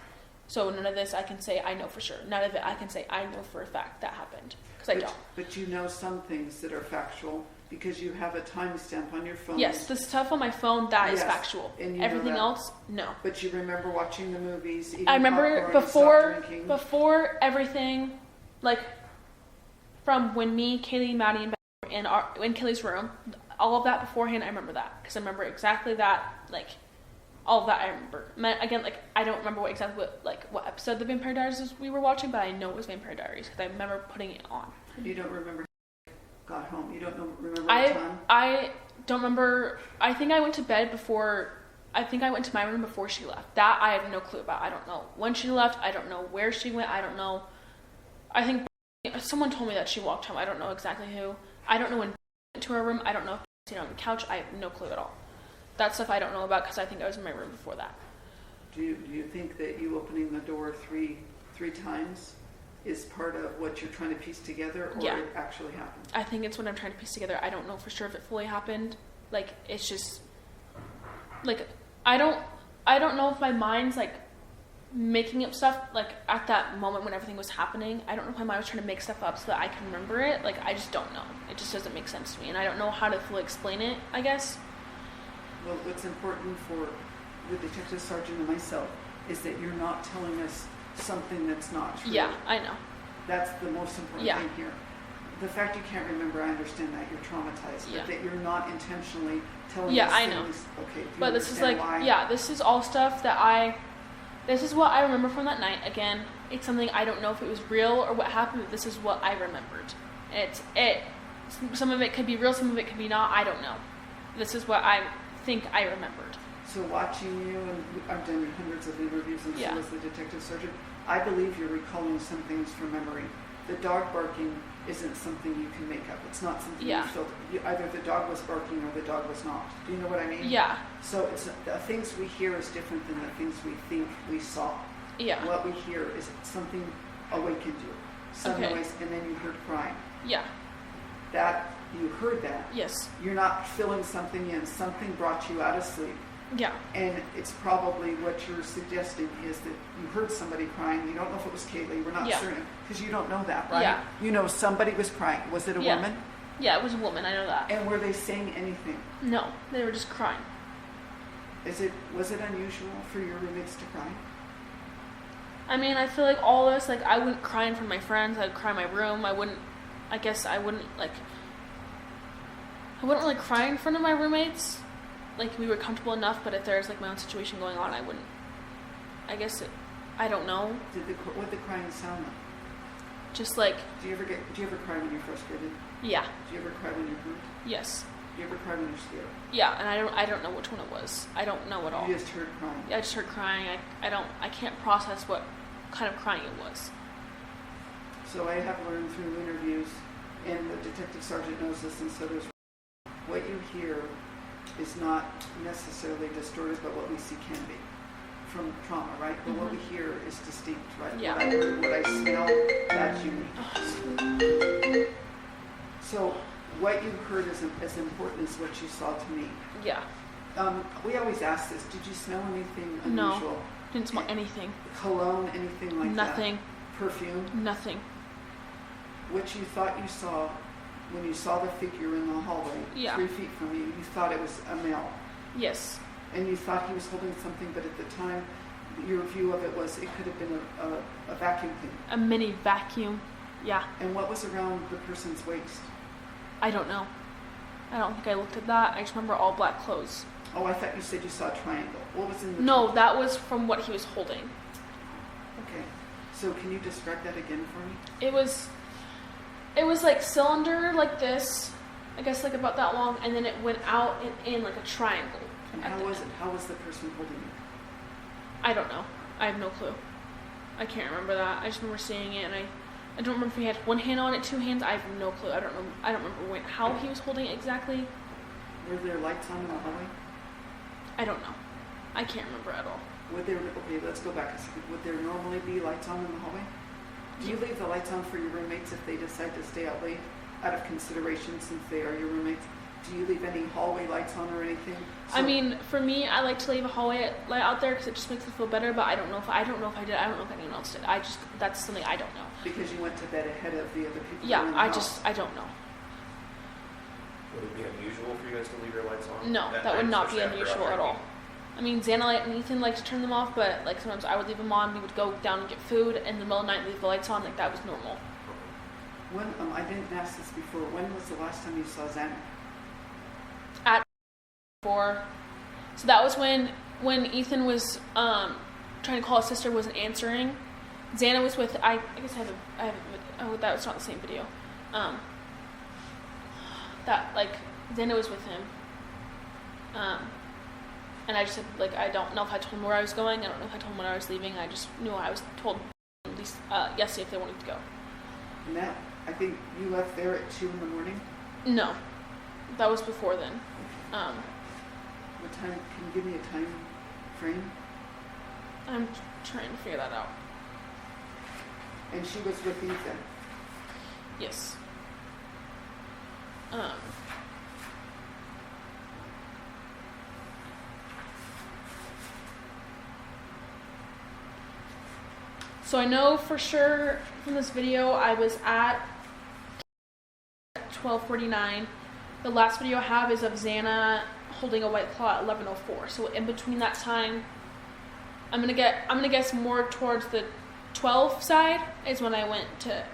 Speaker 2: So none of this I can say I know for sure. None of it I can say I know for a fact that happened, because I don't.
Speaker 1: But you know some things that are factual because you have a timestamp on your phone.
Speaker 2: Yes, the stuff on my phone, that is factual.
Speaker 1: And
Speaker 2: everything else, no.
Speaker 1: But you remember watching the movies, eating
Speaker 2: I remember
Speaker 1: popcorn,
Speaker 2: before everything, like from when me, Kaylee, Maddie, and Ben were in Kaylee's room, all of that beforehand, I remember that. Because I remember exactly that, like, all of that I remember. Again, like, I don't remember what episode of the Vampire Diaries we were watching, but I know it was Vampire Diaries because I remember putting it on.
Speaker 1: You don't remember got home? You don't remember the time?
Speaker 2: I don't remember. I think I went to bed before. I think I went to my room before she left. That I have no clue about. I don't know when she left. I don't know where she went. I don't know. I think someone told me that she walked home. I don't know exactly who. I don't know when she went to her room. I don't know if she was on the couch. I have no clue at all. That stuff I don't know about because I think I was in my room before that.
Speaker 1: Do you think that you opening the door three times is part of what you're trying to piece together, or it actually happened?
Speaker 2: I think it's what I'm trying to piece together. I don't know for sure if it fully happened. Like, it's just like I don't know if my mind's like making up stuff like at that moment when everything was happening. I don't know if my mind was trying to make stuff up so that I can remember it. Like, I just don't know. It just doesn't make sense to me, and I don't know how to fully explain it, I guess.
Speaker 1: Well, what's important for the detective sergeant and myself is that you're not telling us something that's not true.
Speaker 2: Yeah, I know.
Speaker 1: That's the most important thing here. The fact you can't remember, I understand that you're traumatized, but that you're not intentionally telling us
Speaker 2: I
Speaker 1: things.
Speaker 2: Know.
Speaker 1: Okay,
Speaker 2: but this is like, this is all stuff that this is what I remember from that night. Again, it's something I don't know if it was real or what happened, but this is what I remembered. Some of it could be real, some of it could be not, I don't know. This is what I think I remembered.
Speaker 1: So watching you, and I've done hundreds of interviews, and so as the detective sergeant, I believe you're recalling some things from memory. The dog barking isn't something you can make up. It's not something you felt. Either the dog was barking or the dog was not. Do you know what I mean? Yeah. So it's the things we hear is different than the things we think we saw. Yeah. What we hear is something awakened you, some noise, and then you heard crying. Yeah. That you heard that. Yes. You're not filling something in. Something brought you out of sleep. Yeah. And it's probably what you're suggesting is that you heard somebody crying. You don't know if it was Kaylee. We're not certain because you don't know that, right? Yeah. You know somebody was crying. Was it a woman? Yeah, it was a woman. I know that. And were they saying anything? No, they were just crying. Was it unusual for your roommates to cry? I mean, I feel like all of us, like, I wouldn't cry in front of my friends. I'd cry in my room. I wouldn't really cry in front of my roommates. Like, we were comfortable enough, but if there's, like, my own situation going on, I wouldn't. I guess I don't know. What did the crying sound like? Just like... Do you ever cry when you're frustrated? Yeah. Do you ever cry when you're hurt? Yes. You ever cry when you're scared?
Speaker 2: Yeah, and I don't know which one it was. I don't know at all.
Speaker 1: You just heard crying.
Speaker 2: I just heard crying. I can't process what kind of crying it was.
Speaker 1: So I have learned through interviews, and the detective sergeant knows this, and so there's what you hear is not necessarily distorted, but what we see can be from trauma, right? But what we hear is distinct, right?
Speaker 2: Yeah.
Speaker 1: What I heard, what I smell, that's unique. So what you heard is as important as what you saw to me.
Speaker 2: Yeah.
Speaker 1: We always ask this, did you smell anything unusual?
Speaker 2: No, didn't smell anything.
Speaker 1: Cologne, anything like that?
Speaker 2: Nothing.
Speaker 1: Perfume?
Speaker 2: Nothing.
Speaker 1: What you thought you saw when you saw the figure in the hallway, 3 feet from you, you thought it was a male.
Speaker 2: Yes.
Speaker 1: And you thought he was holding something, but at the time, your view of it was it could have been a vacuum cleaner.
Speaker 2: A mini vacuum. Yeah.
Speaker 1: And what was around the person's waist?
Speaker 2: I don't know. I don't think I looked at that. I just remember all black clothes.
Speaker 1: Oh, I thought you said you saw a triangle. What was in the
Speaker 2: No, that was from what he was holding.
Speaker 1: Okay. So can you describe that again for me?
Speaker 2: It was like cylinder like this, I guess like about that long, and then it went out and in like a triangle.
Speaker 1: And how was it? How was the person holding it?
Speaker 2: I don't know. I have no clue. I can't remember that. I just remember seeing it, and I don't remember if he had one hand on it, 2 hands. I have no clue. I don't remember how he was holding it exactly.
Speaker 1: Were there lights on in the hallway?
Speaker 2: I don't know. I can't remember at all.
Speaker 1: Okay, let's go back a second. Would there normally be lights on in the hallway? Do you leave the lights on for your roommates if they decide to stay out late out of consideration since they are your roommates? Do you leave any hallway lights on or anything?
Speaker 2: I mean, for me, I like to leave a hallway light out there because it just makes me feel better. But I don't know if I did. I don't know if anyone else did. That's something I don't know.
Speaker 1: Because you went to bed ahead of the other people.
Speaker 2: Yeah,
Speaker 1: in the
Speaker 2: I
Speaker 1: house.
Speaker 2: don't know.
Speaker 3: Would it be unusual for you guys to leave your lights on?
Speaker 2: No, that would not be unusual at all. I mean, Xana and Ethan like to turn them off, but like sometimes I would leave them on. We would go down and get food, and in the middle of the night leave the lights on. Like that was normal.
Speaker 1: When I didn't ask this before. When was the last time you saw Xana?
Speaker 2: At 4. So that was when Ethan was trying to call his sister, wasn't answering. Xana was with I guess I have oh, that was not the same video. That like Xana was with him. And I just said, like, I don't know if I told him where I was going. I don't know if I told him when I was leaving. I just knew I was told at least yesterday if they wanted to go.
Speaker 1: And that, I think you left there at 2 in the morning?
Speaker 2: No. That was before then.
Speaker 1: What time? Can you give me a time frame?
Speaker 2: I'm trying to figure that out.
Speaker 1: And she was with Ethan?
Speaker 2: Yes. So I know for sure from this video I was at 12:49. The last video I have is of Xana holding a White Claw at 11:04. So in between that time, I'm gonna guess more towards the 12 side is when I went to.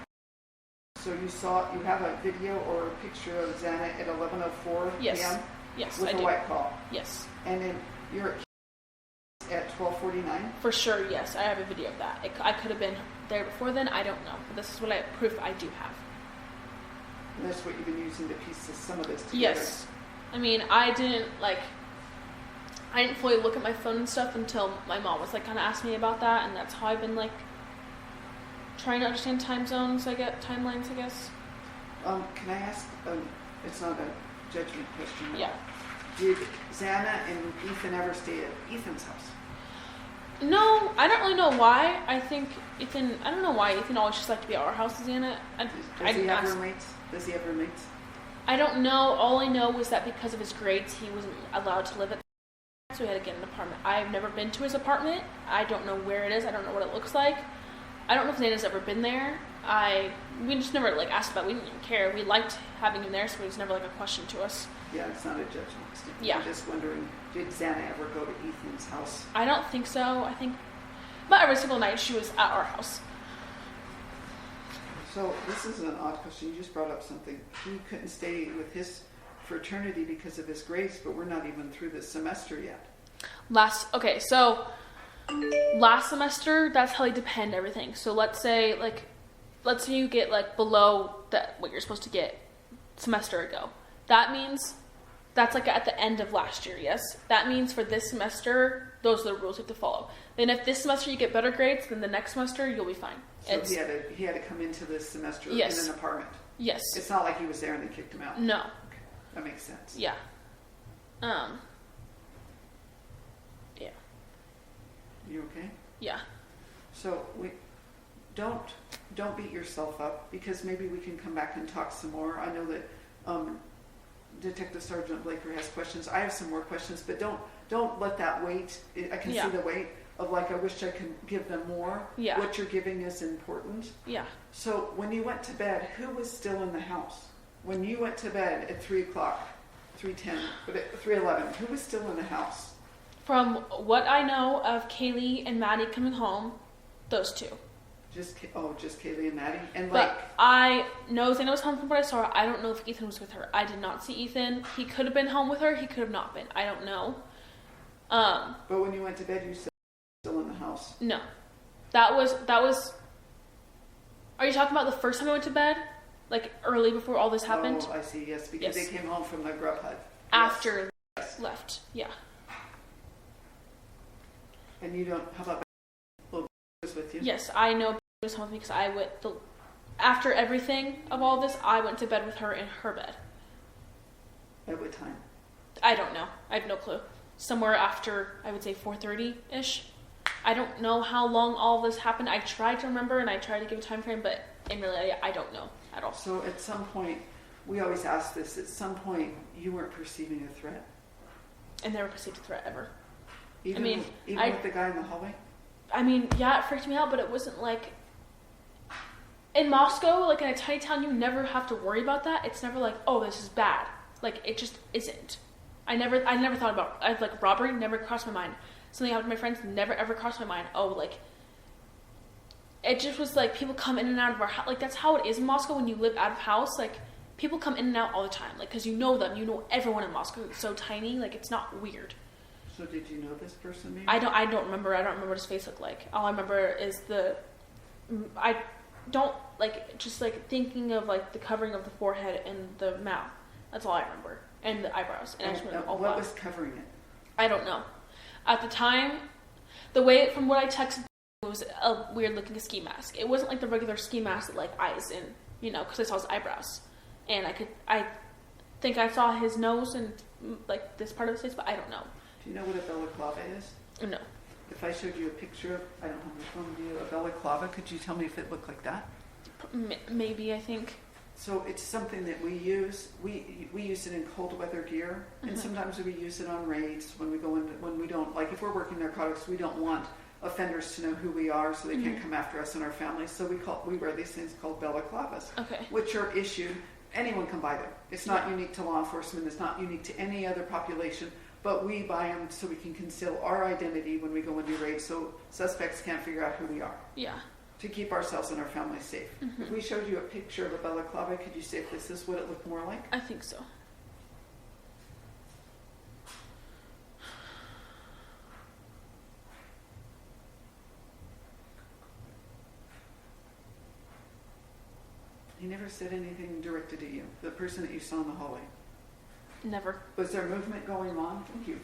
Speaker 1: So you have a video or a picture of Xana at 11:04
Speaker 2: Yes.
Speaker 1: p.m.
Speaker 2: Yes,
Speaker 1: with
Speaker 2: I
Speaker 1: a
Speaker 2: do.
Speaker 1: White Claw.
Speaker 2: Yes.
Speaker 1: And then you're at 12:49.
Speaker 2: For sure, yes. I have a video of that. I could have been there before then. I don't know. But this is what proof I do have.
Speaker 1: And that's what you've been using to piece some of this together.
Speaker 2: Yes. I mean, I didn't fully look at my phone and stuff until my mom was like kind of asking me about that, and that's how I've been like trying to understand time zones. Timelines, I guess.
Speaker 1: Can I ask? It's not a judgment question.
Speaker 2: Yeah.
Speaker 1: Did Xana and Ethan ever stay at Ethan's house?
Speaker 2: No, I don't really know why. I think Ethan. I don't know why Ethan always just liked to be at our house with Xana.
Speaker 1: Does he have roommates? Does he have roommates?
Speaker 2: I don't know. All I know was that because of his grades, he wasn't allowed to live at the so he had to get an apartment. I've never been to his apartment. I don't know where it is. I don't know what it looks like. I don't know if Xana's ever been there. We just never like asked about it. We didn't even care. We liked having him there, so it was never like a question to us.
Speaker 1: Yeah, it's not a judgment.
Speaker 2: Yeah.
Speaker 1: I'm just wondering, did Xana ever go to Ethan's house?
Speaker 2: I don't think so. I think not every single night she was at our house.
Speaker 1: So this is an odd question. You just brought up something. He couldn't stay with his fraternity because of his grades, but we're not even through this semester yet.
Speaker 2: Last semester, that's how they depend everything. So let's say you get like below that what you're supposed to get semester ago. That means That's like at the end of last year, yes? That means for this semester, those are the rules you have to follow. Then if this semester you get better grades, then the next semester you'll be fine.
Speaker 1: So he had to come into this semester in an apartment?
Speaker 2: Yes.
Speaker 1: It's not like he was there and they kicked him out?
Speaker 2: No.
Speaker 1: Okay. That makes sense.
Speaker 2: Yeah. Yeah.
Speaker 1: You okay?
Speaker 2: Yeah.
Speaker 1: So don't beat yourself up, because maybe we can come back and talk some more. I know that Detective Sergeant Blaker has questions. I have some more questions, but don't let that wait. I can see the weight of like, I wish I could give them more.
Speaker 2: Yeah.
Speaker 1: What you're giving is important.
Speaker 2: Yeah.
Speaker 1: So when you went to bed, who was still in the house? When you went to bed at 3 o'clock, 3:10, but at 3:11, who was still in the house?
Speaker 2: From what I know of Kaylee and Maddie coming home, those two.
Speaker 1: Just Kaylee and Maddie? And
Speaker 2: but I know Zana was home from what I saw. I don't know if Ethan was with her. I did not see Ethan. He could have been home with her. He could have not been. I don't know.
Speaker 1: But when you went to bed, you said still in the house.
Speaker 2: No. That was. Are you talking about the first time I went to bed? Like early before all this happened?
Speaker 1: Oh, I see. Yes, because they came home from the grub hut.
Speaker 2: After left. Yeah.
Speaker 1: And you don't. How about little was with you?
Speaker 2: Yes, I know he was home with me because I went after everything of all this. I went to bed with her in her bed.
Speaker 1: At what time?
Speaker 2: I don't know. I have no clue. Somewhere after, I would say 4:30-ish. I don't know how long all this happened. I tried to remember and I tried to give a time frame, but in reality, I don't know at all.
Speaker 1: So at some point, we always ask this. At some point, you weren't perceiving a threat.
Speaker 2: I never perceived a threat ever.
Speaker 1: Even with the guy in the hallway?
Speaker 2: I mean, yeah, it freaked me out, but it wasn't like... In Moscow, like in a tiny town, you never have to worry about that. It's never like, oh, this is bad. Like, it just isn't. I never thought about... like, robbery never crossed my mind. Something happened to my friends never ever crossed my mind. Oh, like... It just was like, people come in and out of our house. Like, that's how it is in Moscow when you live out of house. Like, people come in and out all the time. Like, because you know them. You know everyone in Moscow. It's so tiny. Like, it's not weird.
Speaker 1: So did you know this person maybe?
Speaker 2: I don't remember. I don't remember what his face looked like. All I remember is I don't, like, just, like, thinking of, like, the covering of the forehead and the mouth. That's all I remember. And the eyebrows. And
Speaker 1: what was covering it?
Speaker 2: I don't know. At the time, the way, from what I texted, it was a weird-looking ski mask. It wasn't, like, the regular ski mask with, like, eyes and, you know, because I saw his eyebrows. And I think I saw his nose and, like, this part of his face, but I don't know.
Speaker 1: Do you know what a balaclava is?
Speaker 2: No.
Speaker 1: If I showed you a picture of, I don't have my phone view, a balaclava, could you tell me if it looked like that?
Speaker 2: Maybe, I think.
Speaker 1: So it's something that we use. We use it in cold weather gear, and sometimes we use it on raids when we go in. When we don't, like, if we're working narcotics, we don't want offenders to know who we are, so they can't come after us and our families. So we wear these things called balaclavas, which are issued. Anyone can buy them. It's not unique to law enforcement. It's not unique to any other population. But we buy them so we can conceal our identity when we go and do raids, so suspects can't figure out who we are. Yeah. To keep ourselves and our families safe. If we showed you a picture of a balaclava, could you say if this is what it looked more like?
Speaker 2: I think so.
Speaker 1: He never said anything directed at you, the person that you saw in the hallway?
Speaker 2: Never.
Speaker 1: Was there movement going on? Thank you.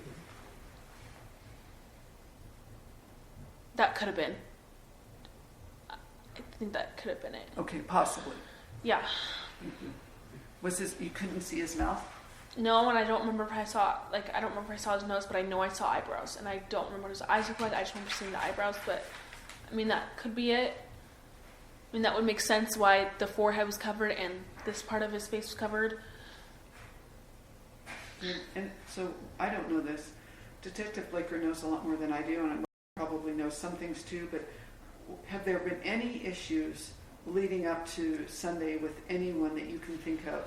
Speaker 2: That could have been. I think that could have been it.
Speaker 1: Okay, possibly.
Speaker 2: Yeah.
Speaker 1: Thank you. Was you couldn't see his mouth?
Speaker 2: No, and I don't remember if I saw his nose, but I know I saw eyebrows, and I don't remember what his eyes looked like. I just remember seeing the eyebrows, but I mean, that could be it. I mean, that would make sense why the forehead was covered and this part of his face was covered.
Speaker 1: And so, I don't know this. Detective Blaker knows a lot more than I do, and I probably knows some things too, but have there been any issues leading up to Sunday with anyone that you can think of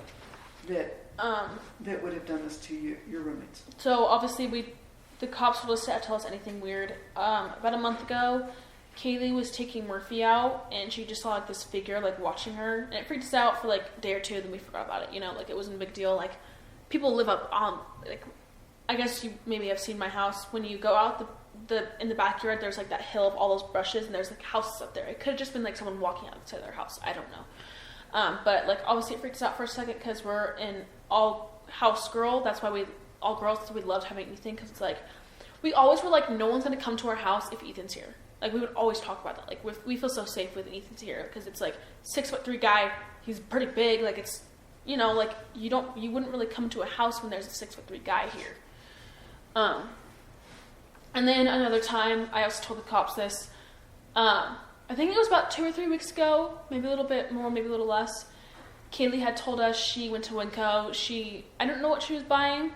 Speaker 1: that would have done this to you, your roommates?
Speaker 2: So, obviously, the cops will just tell us anything weird. About a month ago, Kaylee was taking Murphy out, and she just saw, like, this figure, like, watching her, and it freaked us out for, like, a day or two, then we forgot about it, you know, like, it wasn't a big deal. Like, people live up on, like, I guess you maybe have seen my house. When you go out in the backyard, there's, like, that hill of all those brushes, and there's, like, houses up there. It could have just been, like, someone walking outside their house. I don't know. But, like, obviously it freaked us out for a second because we're in all house girl. That's why we loved having Ethan, because it's like, we always were like, no one's going to come to our house if Ethan's here. Like, we would always talk about that. Like, we feel so safe when Ethan's here, because it's like 6'3" guy. He's pretty big. Like, it's, you know, like, you wouldn't really come to a house when there's a 6'3" guy here. And then another time, I also told the cops this. I think it was about 2 or 3 weeks ago, maybe a little bit more, maybe a little less. Kaylee had told us she went to Winco. I don't know what she was buying.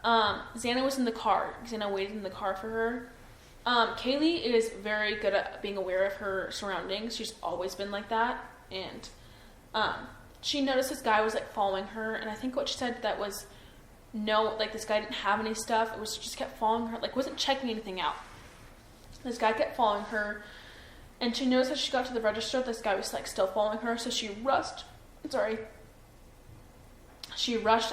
Speaker 2: Xana was in the car. Xana waited in the car for her. Kaylee is very good at being aware of her surroundings. She's always been like that. And she noticed this guy was like following her. And I think what she said that was, no, like this guy didn't have any stuff. It was just kept following her. Like, wasn't checking anything out. This guy kept following her. And she noticed as she got to the register, this guy was like still following her. So she rushed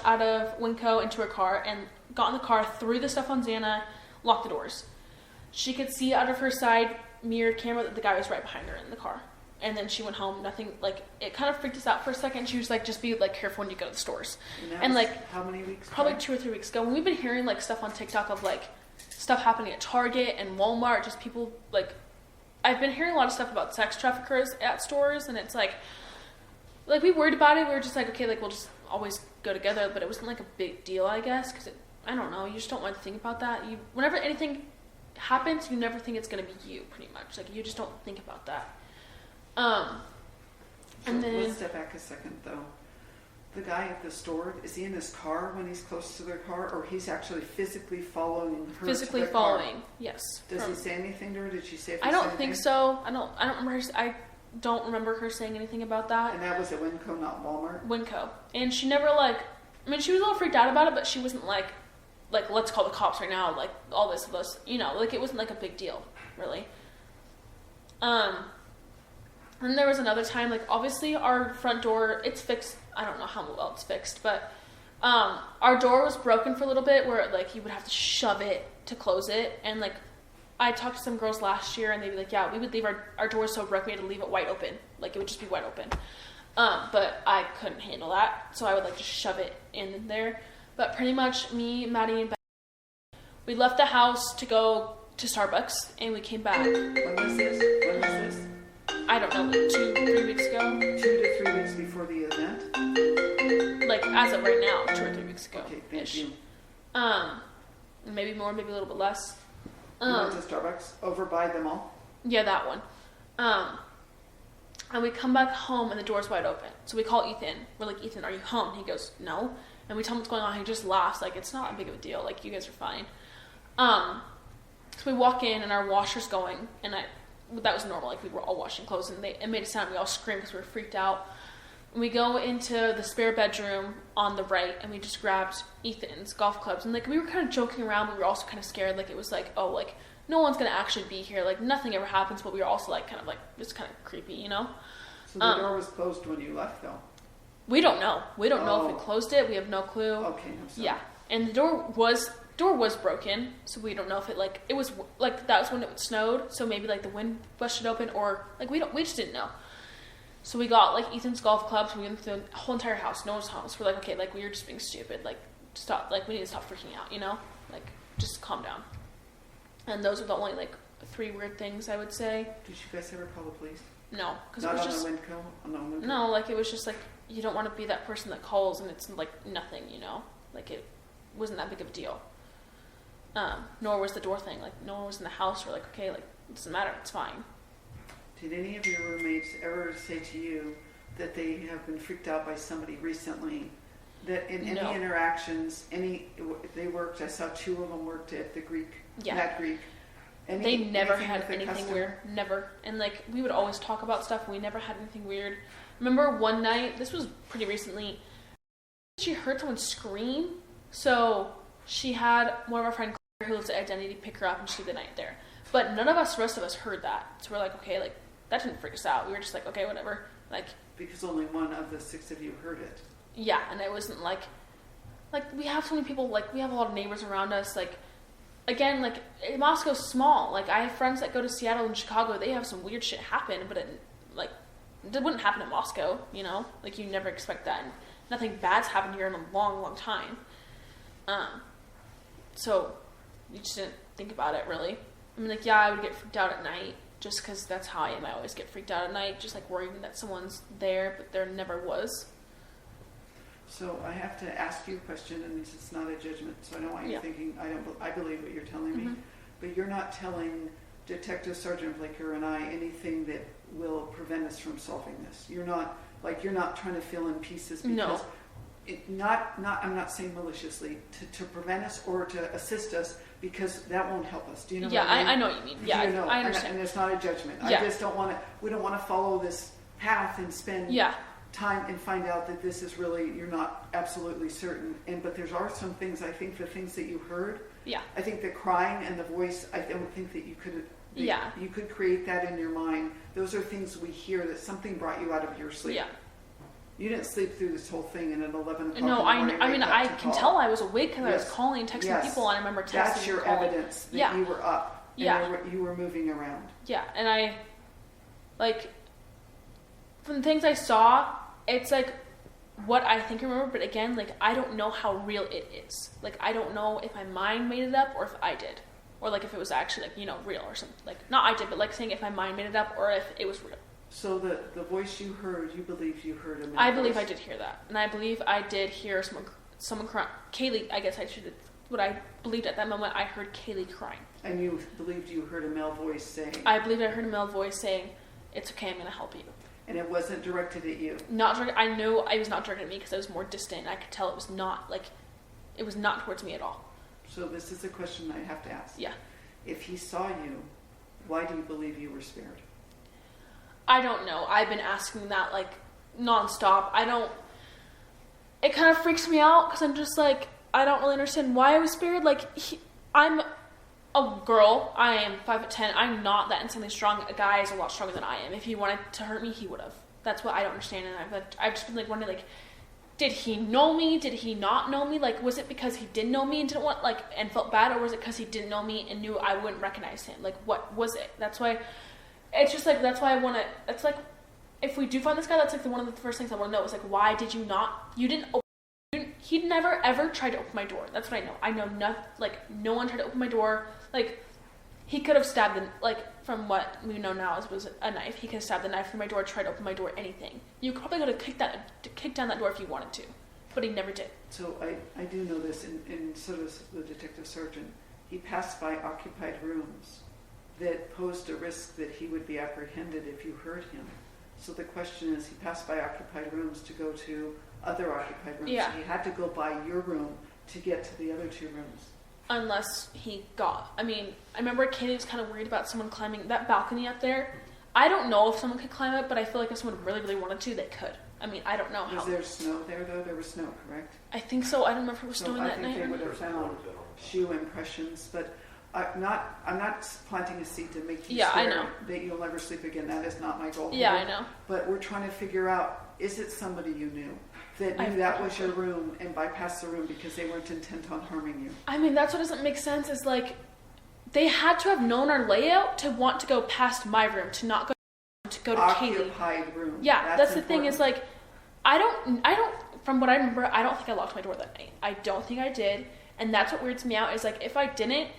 Speaker 2: out of Winco into her car and got in the car, threw the stuff on Xana, locked the doors. She could see out of her side mirror camera that the guy was right behind her in the car. And then she went home. Nothing, like, it kind of freaked us out for a second. She was like, just be like careful when you go to the stores.
Speaker 1: And like, how many weeks?
Speaker 2: Probably 2 or 3 weeks ago. When we've been hearing like stuff on TikTok of like stuff happening at Target and Walmart, just people like, I've been hearing a lot of stuff about sex traffickers at stores, and it's like we worried about it. We were just like, okay, like we'll just always go together, but it wasn't like a big deal, I guess, because I don't know, you just don't want to think about that. Whenever anything happens, you never think it's going to be you, pretty much. Like, you just don't think about that.
Speaker 1: And then let's step back a second, though. The guy at the store, is he in his car when he's close to their car, or he's actually physically following her?
Speaker 2: Physically following, yes.
Speaker 1: Does he say anything to her? Did she say? If
Speaker 2: I don't think so. I don't remember. I don't remember her saying anything about that.
Speaker 1: And that was at Winco, not Walmart?
Speaker 2: Winco. And she never, like, I mean, she was a little freaked out about it, but she wasn't like, let's call the cops right now, like, all this, you know, like, it wasn't, like, a big deal, really. And there was another time, like, obviously, our front door, it's fixed, I don't know how well it's fixed, but, our door was broken for a little bit, where, like, you would have to shove it to close it, and, like, I talked to some girls last year, and they'd be like, yeah, we would leave our doors so broken, we had to leave it wide open. Like, it would just be wide open. But I couldn't handle that, so I would, like, just shove it in there. But pretty much me, Maddie, and Beth, we left the house to go to Starbucks, and we came back.
Speaker 1: When was this?
Speaker 2: I don't know, like 2 or 3 weeks ago.
Speaker 1: 2 to 3 weeks before the event?
Speaker 2: Like, as of right now, 2 or 3 weeks ago.
Speaker 1: Okay, thank you.
Speaker 2: Maybe more, maybe a little bit less.
Speaker 1: You went to Starbucks over by them all?
Speaker 2: Yeah, that one. And we come back home and the door's wide open. So we call Ethan. We're like, Ethan, are you home? He goes, no. And we tell him what's going on. He just laughs. Like, it's not a big of a deal. Like, you guys are fine. So we walk in and our washer's going. And that was normal. Like, we were all washing clothes. And it made a sound. We all screamed because we were freaked out. And we go into the spare bedroom on the right. And we just grabbed Ethan's golf clubs. And, like, we were kind of joking around. But we were also kind of scared. Like, it was like, oh, like, no one's going to actually be here. Like, nothing ever happens, but we were also, like, kind of, like, it's kind of creepy, you know?
Speaker 1: So the door was closed when you left, though?
Speaker 2: We don't know. We don't know if we closed it. We have no clue.
Speaker 1: Okay, I'm sorry.
Speaker 2: Yeah. And the door was broken, so we don't know if it was, like, that was when it snowed, so maybe, like, the wind busted open, or, like, we just didn't know. So we got, like, Ethan's golf clubs. We went through the whole entire house. No one's home. So we're like, okay, like, we were just being stupid. Like, stop. Like, we need to stop freaking out, you know? Like, just calm down. And those are the only, like, 3 weird things, I would say.
Speaker 1: Did you guys ever call the police?
Speaker 2: No. Because
Speaker 1: it
Speaker 2: was
Speaker 1: on
Speaker 2: just...
Speaker 1: the Winco?
Speaker 2: No, like, it was just, like, you don't want to be that person that calls and it's, like, nothing, you know? Like, it wasn't that big of a deal. Nor was the door thing. Like, no one was in the house. We're like, okay, like, it doesn't matter. It's fine.
Speaker 1: Did any of your roommates ever say to you that they have been freaked out by somebody recently? That in any interactions, they worked, I saw 2 of them worked at the Greek, Mad Greek.
Speaker 2: They never had anything weird. Never. And, like, we would always talk about stuff. We never had anything weird. Remember one night, this was pretty recently, she heard someone scream. So she had one of our friends who lives at Identity pick her up and she stayed the night there. But none of us, the rest of us, heard that. So we're like, okay, like, that didn't freak us out. We were just like, okay, whatever. Like,
Speaker 1: because only one of the 6 of you heard it.
Speaker 2: Yeah, and it wasn't like we have so many people, like, we have a lot of neighbors around us, like, again, like, Moscow's small. Like, I have friends that go to Seattle and Chicago. They have some weird shit happen, but it wouldn't happen in Moscow, you know? Like, you never expect that. And nothing bad's happened here in a long, long time. So you just didn't think about it really. I mean, like, yeah, I would get freaked out at night just because that's how I am. I always get freaked out at night, just like worrying that someone's there, but there never was.
Speaker 1: So I have to ask you a question, and this is not a judgment, so I don't want you thinking, I believe what you're telling me, but you're not telling Detective Sergeant Blaker and I anything that will prevent us from solving this. You're not trying to fill in pieces because I'm not saying maliciously to prevent us or to assist us, because that won't help us. Do you know what I mean?
Speaker 2: I know what you mean. Yeah, I understand.
Speaker 1: And it's not a judgment. I just don't want to, we don't want to follow this path and spend time and find out that this is really, you're not absolutely certain. But there are some things, I think the things that you heard, I think the crying and the voice, I don't think that you could, you could create that in your mind. Those are things we hear, that something brought you out of your sleep. Yeah. You didn't sleep through this whole thing, and at 11 o'clock.
Speaker 2: No, I mean, I can tell I was awake because I was calling and texting people, and I remember texting.
Speaker 1: That's your evidence that you were up. And you were moving around. Yeah, and I, like, from the things I saw, it's like what I think I remember, but again, like, I don't know how real it is. Like, I don't know if my mind made it up or if I did. Or, like, if it was actually, like, you know, real or something. Like, not I did, but, like, saying if my mind made it up or if it was real. So the voice you heard, you believe you heard a male
Speaker 2: I believe voice. I did hear that. And I believe I did hear someone crying. Kaylee, I guess I should have, what I believed at that moment, I heard Kaylee crying.
Speaker 1: And you believed you heard a male voice saying?
Speaker 2: I believed I heard a male voice saying, it's okay, I'm going to help you.
Speaker 1: And it wasn't directed at you?
Speaker 2: I know it was not directed at me because I was more distant. I could tell it was not, like, it was not towards me at all.
Speaker 1: So this is a question I have to ask.
Speaker 2: Yeah.
Speaker 1: If he saw you, why do you believe you were spared?
Speaker 2: I don't know. I've been asking that, like, nonstop. It kind of freaks me out because I'm just like, I don't really understand why I was spared. Like, I'm a girl. I am 5'10". I'm not that insanely strong. A guy is a lot stronger than I am. If he wanted to hurt me, he would have. That's what I don't understand. And I've just been, like, wondering, like, did he know me? Did he not know me? Like, was it because he didn't know me and didn't want, like, and felt bad? Or was it because he didn't know me and knew I wouldn't recognize him? Like, what was it? That's why... It's just like, that's why I want to, it's like, if we do find this guy, that's like one of the first things I want to know is like, why did you not, he never ever tried to open my door. That's what I know. I know no one tried to open my door. Like, he could have stabbed from what we know now was a knife. He could have stabbed the knife through my door, tried to open my door, anything. You probably could have kicked down that door if you wanted to, but he never did.
Speaker 1: So I do know this, and so does the detective sergeant. He passed by occupied rooms that posed a risk that he would be apprehended if you hurt him. So the question is, he passed by occupied rooms to go to other occupied rooms. Yeah. He had to go by your room to get to the other two rooms.
Speaker 2: Unless he I remember Katie was kind of worried about someone climbing that balcony up there. I don't know if someone could climb it, but I feel like if someone really, really wanted to, they could. I mean, I don't know how.
Speaker 1: Was there snow there, though? There was snow, correct?
Speaker 2: I think so. I don't remember if it was snowing that night.
Speaker 1: I think they would have found shoe impressions, but... I'm not planting a seed to make you scared that you'll never sleep again. That is not my goal.
Speaker 2: Yeah, I know.
Speaker 1: But we're trying to figure out, is it somebody you knew that knew that was your room and bypassed the room because they weren't intent on harming you?
Speaker 2: I mean, that's what doesn't make sense is like, they had to have known our layout to want to go past my room, to not go to Kaylee.
Speaker 1: Occupied room.
Speaker 2: Yeah, that's the thing is like, I don't, from what I remember, I don't think I locked my door that night. I don't think I did. And that's what weirds me out is like, if I didn't,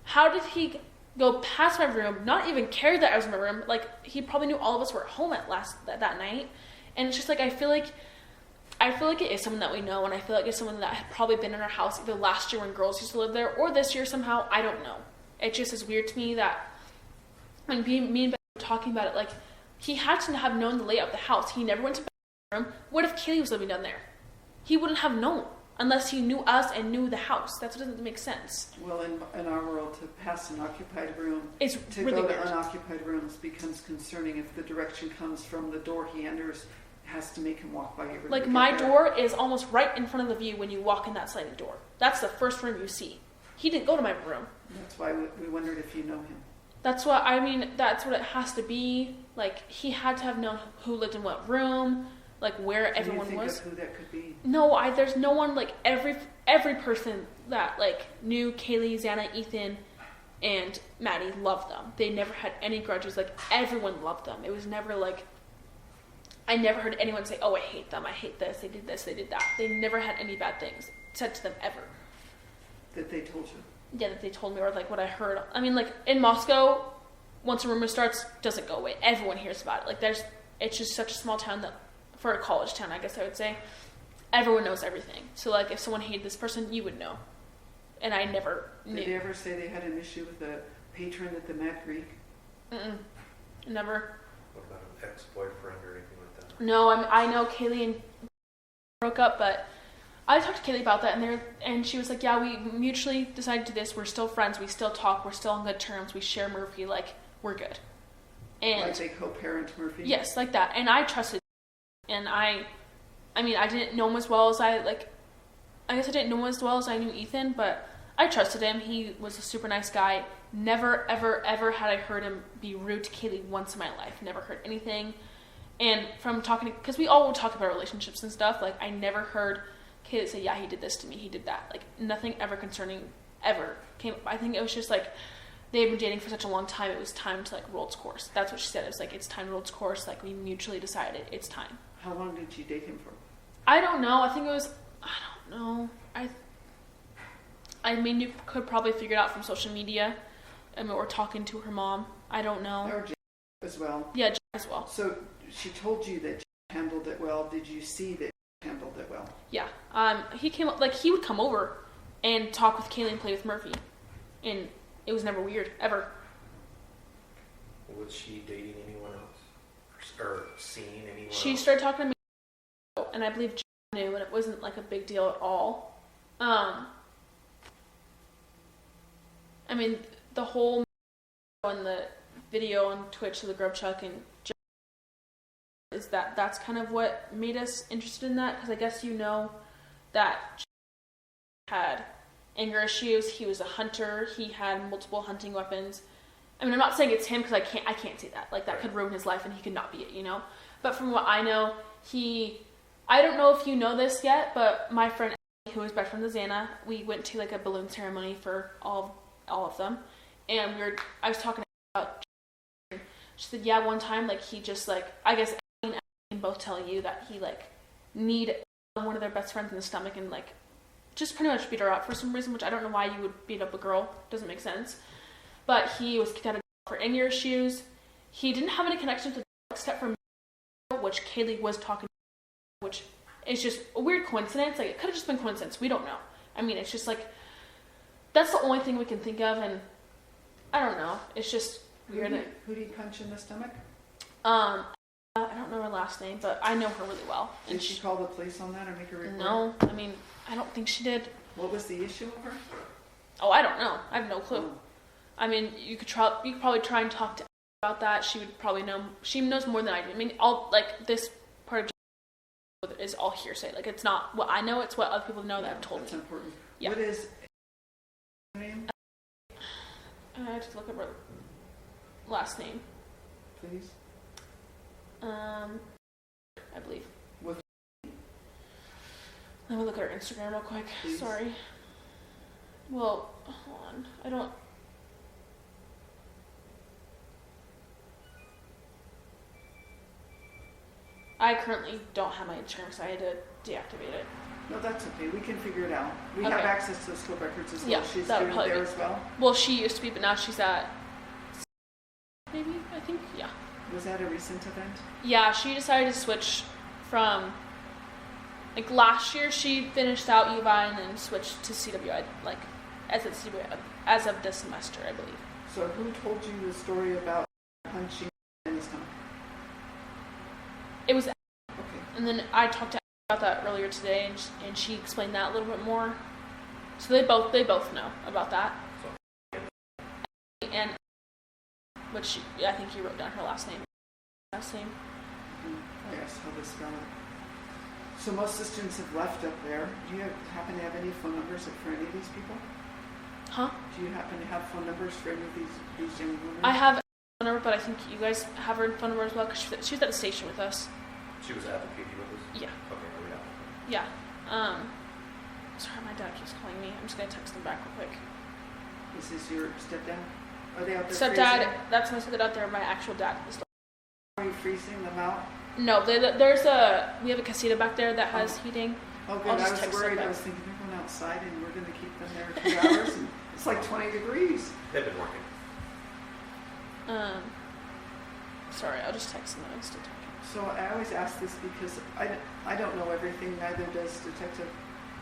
Speaker 2: how did he go past my room, not even care that I was in my room? Like, he probably knew all of us were at home that night. And it's just like, I feel like it is someone that we know, and I feel like it's someone that had probably been in our house either last year when girls used to live there, or this year somehow. I don't know. It just is weird to me that when me and Ben were talking about it, like, he had to have known the layout of the house. He never went to Ben's room. What if Kaylee was living down there? He wouldn't have known. Unless he knew us and knew the house. That doesn't make sense.
Speaker 1: Well, in our world, to pass an occupied room, to
Speaker 2: really
Speaker 1: go
Speaker 2: weird.
Speaker 1: To unoccupied rooms becomes concerning if the direction comes from the door he enters. It has to make him walk by your room.
Speaker 2: Like, my door is almost right in front of the view when you walk in that sliding door. That's the first room you see. He didn't go to my room.
Speaker 1: That's why we wondered if you know him.
Speaker 2: That's what it has to be. Like, he had to have known who lived in what room. Like, where everyone was.
Speaker 1: Of who that could be?
Speaker 2: No, there's no one, like, every person that, like, knew Kaylee, Xana, Ethan, and Maddie loved them. They never had any grudges. Like, everyone loved them. It was never, like, I never heard anyone say, oh, I hate them, I hate this, they did that. They never had any bad things said to them ever.
Speaker 1: That they told you?
Speaker 2: Yeah, that they told me, or like what I heard. I mean, like in Moscow, once a rumor starts, doesn't go away. Everyone hears about it. Like it's just such a small town that, for a college town, I guess I would say, everyone knows everything. So like if someone hated this person, you would know. And I never knew.
Speaker 1: Did they ever say they had an issue with a patron at the Mad Creek?
Speaker 2: Never.
Speaker 3: What about an ex-boyfriend or anything like that?
Speaker 2: No, I know Kaylee and broke up, but I talked to Kaylee about that, and she was like, yeah, we mutually decided to do this. We're still friends. We still talk. We're still on good terms. We share Murphy. Like, we're good. And
Speaker 1: like they co-parent Murphy?
Speaker 2: Yes, like that. And I trusted, and I mean, I didn't know him as well as I guess I didn't know him as well as I knew Ethan, but I trusted him. He was a super nice guy. Never, ever, ever had I heard him be rude to Kaylee once in my life. Never heard anything. And from talking to, because we all would talk about relationships and stuff, like I never heard Kaylee say, yeah, he did this to me, he did that. Like nothing ever concerning ever came up. I think it was just like they had been dating for such a long time, it was time to like roll its course. That's what she said. It was like, it's time to roll its course. Like we mutually decided it's time.
Speaker 1: How long did you date him for?
Speaker 2: I don't know. I think it was, I don't know. I mean, you could probably figure it out from social media. I mean, or talking to her mom. I don't know.
Speaker 1: Or Jack as well.
Speaker 2: Yeah, Jack as well.
Speaker 1: So she told you that Jack handled it well. Did you see that Jack handled it well?
Speaker 2: Yeah. He came up, like, he would come over and talk with Kaylee and play with Murphy. And it was never weird, ever.
Speaker 3: Was she dating anyone else? Or seeing anyone else?
Speaker 2: She started talking to me, and I believe Jack knew, and it wasn't, like, a big deal at all. I mean, the whole on the video on Twitch of the Grub Chuck and Jack is that's kind of what made us interested in that, because I guess you know that Jack had anger issues. He was a hunter. He had multiple hunting weapons. I mean, I'm not saying it's him because I can't say that. Like that could ruin his life and he could not be it, you know. But from what I know, I don't know if you know this yet, but my friend who was best friend with Xana, we went to like a balloon ceremony for all of them. And I was talking about, she said, yeah, one time, like, he just, like, I guess I can both tell you that he, like, kneed one of their best friends in the stomach and, like, just pretty much beat her up for some reason, which I don't know why you would beat up a girl. Doesn't make sense. But he was kicked out of jail for anger issues. He didn't have any connection to the except for me, which Kaylee was talking about, which is just a weird coincidence. Like, it could have just been coincidence. We don't know. I mean, it's just, like, that's the only thing we can think of, and I don't know. It's just weird.
Speaker 1: Who did he punch in the stomach?
Speaker 2: I don't know her last name, but I know her really well.
Speaker 1: Did she call the police on that or make a report?
Speaker 2: No, I mean, I don't think she did.
Speaker 1: What was the issue of her?
Speaker 2: Oh, I don't know. I have no clue. I mean, you could probably try and talk to her about that. She would probably know. She knows more than I do. I mean, this part of is all hearsay. Like, it's not what I know. It's what other people know that have told me.
Speaker 1: That's important.
Speaker 2: Yeah.
Speaker 1: What is her name?
Speaker 2: I have to look up her last name.
Speaker 1: Please.
Speaker 2: I believe.
Speaker 1: With
Speaker 2: Let me look at her Instagram real quick.
Speaker 1: Please.
Speaker 2: Sorry. Well, hold on. I currently don't have my Instagram, so I had to deactivate it.
Speaker 1: No, that's okay. We can figure it out. We
Speaker 2: Okay.
Speaker 1: have access to the school records as well.
Speaker 2: Yeah,
Speaker 1: She's
Speaker 2: that would
Speaker 1: doing it
Speaker 2: probably
Speaker 1: there
Speaker 2: be-
Speaker 1: as well.
Speaker 2: Well, she used to be, but now she's at maybe, I think, yeah.
Speaker 1: Was that a recent event?
Speaker 2: Yeah, she decided to switch from, like, last year she finished out UVI and then switched to CWI, like, as of this semester, I believe.
Speaker 1: So who told you the story about punching in the stomach?
Speaker 2: It was,
Speaker 1: Okay.
Speaker 2: and then I talked to her about that earlier today, and she explained that a little bit more. So they both know about that. And which I think you wrote down her last name.
Speaker 1: I guess how to spell it. So most of the students have left up there. Do you happen to have any phone numbers for any of these people?
Speaker 2: Huh?
Speaker 1: Do you happen to have phone numbers for any of these young women?
Speaker 2: I have a phone number, but I think you guys have her phone number as well, because she was at the station with us.
Speaker 3: She was at the PD with us?
Speaker 2: Yeah.
Speaker 3: Okay,
Speaker 2: Yeah. Sorry, my dad keeps calling me. I'm just going to text them back real quick.
Speaker 1: This is your stepdad? Are they out there
Speaker 2: Stepdad,
Speaker 1: freezing?
Speaker 2: that's my stepdad out there, my actual dad.
Speaker 1: Are you freezing them out?
Speaker 2: No, we have a casita back there that has heating.
Speaker 1: Oh, good. I was worried. I was thinking they're going outside and we're going to keep them there 2 hours. And it's like 20 degrees.
Speaker 3: They've been working.
Speaker 2: Sorry, I'll just text them that I'm still talking.
Speaker 1: So I always ask this because I don't know everything. Neither does Detective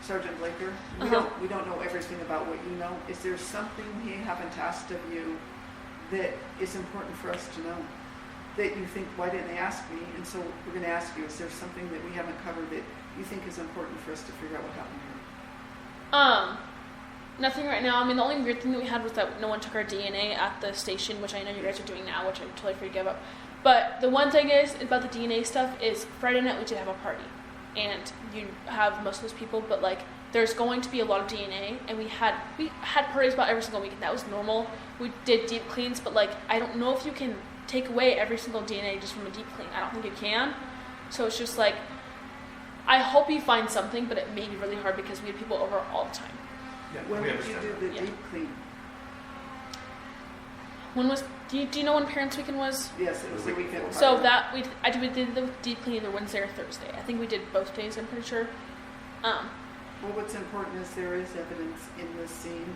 Speaker 1: Sergeant Blaker. We don't know everything about what you know. Is there something he haven't asked of you that is important for us to know? That you think, why didn't they ask me? And so we're going to ask you, is there something that we haven't covered that you think is important for us to figure out what happened here?
Speaker 2: Nothing right now. I mean, the only weird thing that we had was that no one took our DNA at the station, which I know you guys are doing now, which I'm totally free to give up. But the one thing is about the DNA stuff is Friday night we did have a party. And you have most of those people, but like there's going to be a lot of DNA, and we had parties about every single weekend. That was normal. We did deep cleans, but like I don't know if you can take away every single DNA just from a deep clean. I don't think you can. So it's just like, I hope you find something, but it may be really hard because we have people over all the time.
Speaker 3: Yeah,
Speaker 1: when did you do the deep clean?
Speaker 2: When was? Do you know when Parents' Weekend was?
Speaker 1: Yes, it was the weekend.
Speaker 2: So we did the deep clean either Wednesday or Thursday. I think we did both days. I'm pretty sure.
Speaker 1: Well, what's important is there is evidence in the scene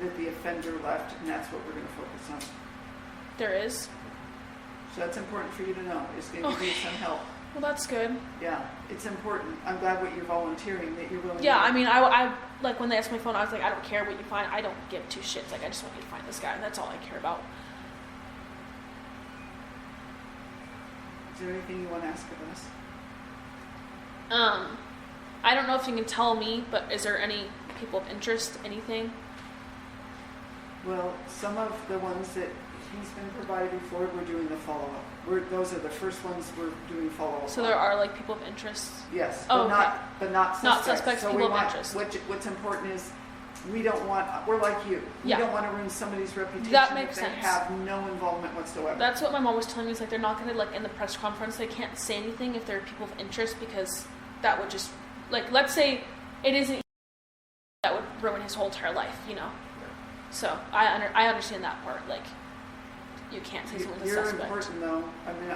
Speaker 1: that the offender left, and that's what we're going to focus on.
Speaker 2: There is.
Speaker 1: So that's important for you to know. It's going to give you some help.
Speaker 2: Well, that's good.
Speaker 1: Yeah, it's important. I'm glad what you're volunteering, that you're willing.
Speaker 2: Yeah, I mean, I like when they asked my phone, I was like, I don't care what you find. I don't give two shits. Like, I just want you to find this guy. That's all I care about.
Speaker 1: Is there anything you want to ask of us?
Speaker 2: I don't know if you can tell me, but is there any people of interest? Anything?
Speaker 1: Well, some of the ones that he's been provided before, we're doing the follow-up. Those are the first ones we're doing follow-up.
Speaker 2: So there are like people of interest?
Speaker 1: Yes,
Speaker 2: but
Speaker 1: not suspects.
Speaker 2: Not suspects,
Speaker 1: so
Speaker 2: people of interest.
Speaker 1: What's important is we're like you. We don't want to ruin somebody's reputation
Speaker 2: that makes
Speaker 1: if they
Speaker 2: sense.
Speaker 1: have no involvement whatsoever.
Speaker 2: That's what my mom was telling me. Is like they're not going to, like in the press conference, they can't say anything if there are people of interest because that would just, like, let's say it isn't, that would ruin his whole entire life, you know? So I understand that part. Like, you can't say someone's a suspect.
Speaker 1: You're important though. I mean,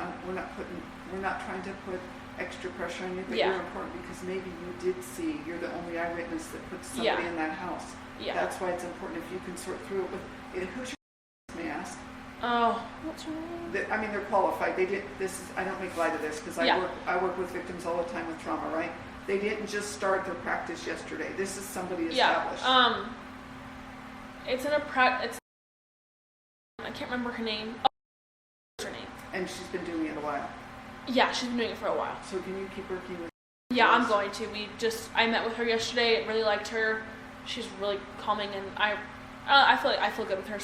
Speaker 1: we're not trying to put extra pressure on you, but you're important because maybe you did see, you're the only eyewitness that put somebody in that house. Yeah. That's why it's important if you can sort through it with, who's your may I ask?
Speaker 2: Oh, what's your name?
Speaker 1: I mean, they're qualified. They did this. I don't make light of this because I work with victims all the time with trauma, right? They didn't just start their practice yesterday. This is somebody established.
Speaker 2: Yeah. It's in a I can't remember her name. Oh, what's her name?
Speaker 1: And she's been doing it a while.
Speaker 2: Yeah, she's been doing it for a while.
Speaker 1: So can you keep working with?
Speaker 2: Yeah, I'm going to. I met with her yesterday. Really liked her. She's really calming, and I feel good with her.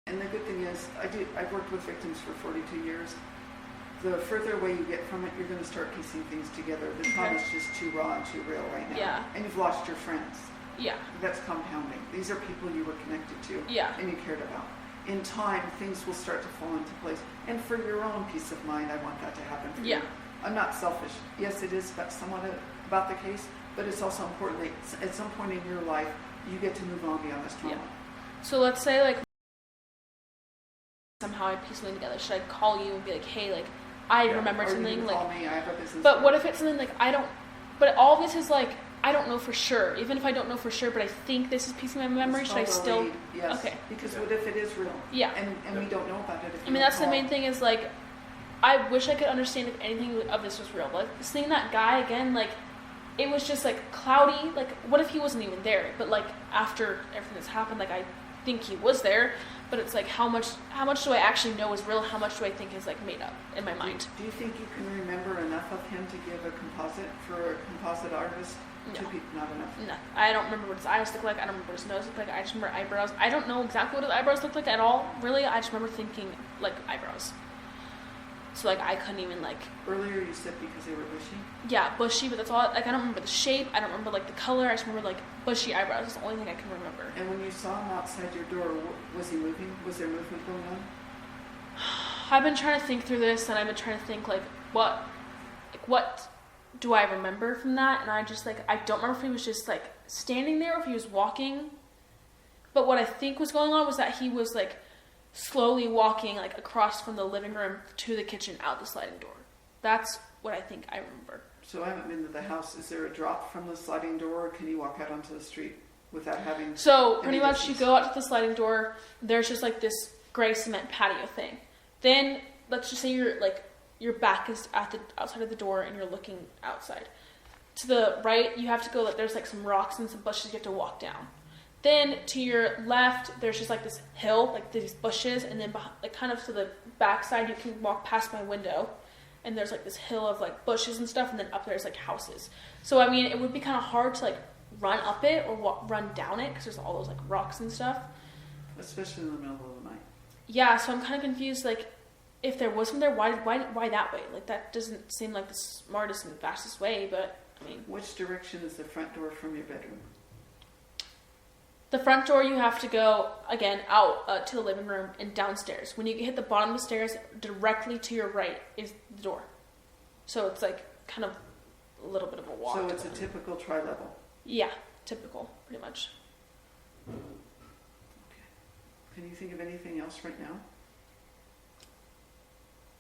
Speaker 1: And the good thing is, I've worked with victims for 42 years. The further away you get from it, you're going to start piecing things together. The trauma's just too raw and too real right now.
Speaker 2: Yeah.
Speaker 1: And you've lost your friends.
Speaker 2: Yeah.
Speaker 1: That's compounding. These are people you were connected to.
Speaker 2: Yeah. And
Speaker 1: you cared about. In time, things will start to fall into place. And for your own peace of mind, I want that to happen for you. I'm not selfish. Yes, it is somewhat about the case, but it's also important that at some point in your life, you get to move on beyond this trauma.
Speaker 2: Yeah. So let's say, like, somehow I piece something together. Should I call you and be like, hey, like, I remembered something?
Speaker 1: You can call me. I have a business.
Speaker 2: But what if it's something like but all this is like, I don't know for sure. Even if I don't know for sure, but I think this is piecing my memory. Should I still?
Speaker 1: Lead. Yes.
Speaker 2: Okay.
Speaker 1: Because what if it is real?
Speaker 2: Yeah.
Speaker 1: And we don't know about it.
Speaker 2: I mean, that's the main thing is like, I wish I could understand if anything of this was real. But like, seeing that guy again, like, it was just like cloudy. Like, what if he wasn't even there? But like after everything that's happened, like I think he was there. But it's like how much do I actually know is real? How much do I think is like made up in my mind?
Speaker 1: Do you think you can remember enough of him to give a composite for a composite artist?
Speaker 2: No.
Speaker 1: 2 people, not enough.
Speaker 2: No, I don't remember what his eyes look like. I don't remember what his nose looked like. I just remember eyebrows. I don't know exactly what his eyebrows look like at all. Really, I just remember thinking like eyebrows. So like I couldn't even like.
Speaker 1: Earlier you said because they were bushy.
Speaker 2: Yeah, bushy, but that's all. Like I don't remember the shape. I don't remember like the color. I just remember like bushy eyebrows. That's the only thing I can remember.
Speaker 1: And when you saw him outside your door, was he moving? Was there movement going on?
Speaker 2: I've been trying to think through this, and I've been trying to think like what do I remember from that? And I just like I don't remember if he was just like standing there or if he was walking. But what I think was going on was that he was like slowly walking like across from the living room to the kitchen out the sliding door. That's what I think I remember.
Speaker 1: So I haven't been to the house. Is there a drop from the sliding door, or can you walk out onto the street without having?
Speaker 2: So pretty much
Speaker 1: distance?
Speaker 2: you go out to the sliding door. There's just like this gray cement patio thing. Then let's just say your back is at the outside of the door and you're looking outside. To the right, you have to go. There's like some rocks and some bushes you have to walk down. Then to your left, there's just like this hill, like these bushes, and then behind, like kind of to the back side, you can walk past my window. And there's like this hill of like bushes and stuff, and then up there's like houses. So I mean, it would be kind of hard to like run up it or run down it because there's all those like rocks and stuff.
Speaker 1: Especially in the middle of the night.
Speaker 2: Yeah, so I'm kind of confused. Like, if there was one there, why that way? Like, that doesn't seem like the smartest and fastest way. But I mean,
Speaker 1: which direction is the front door from your bedroom?
Speaker 2: The front door, you have to go, again, out to the living room and downstairs. When you hit the bottom of the stairs, directly to your right is the door. So it's like kind of a little bit of a walk.
Speaker 1: So it's a typical tri-level?
Speaker 2: Yeah, typical, pretty much.
Speaker 1: Okay. Can you think of anything else right now?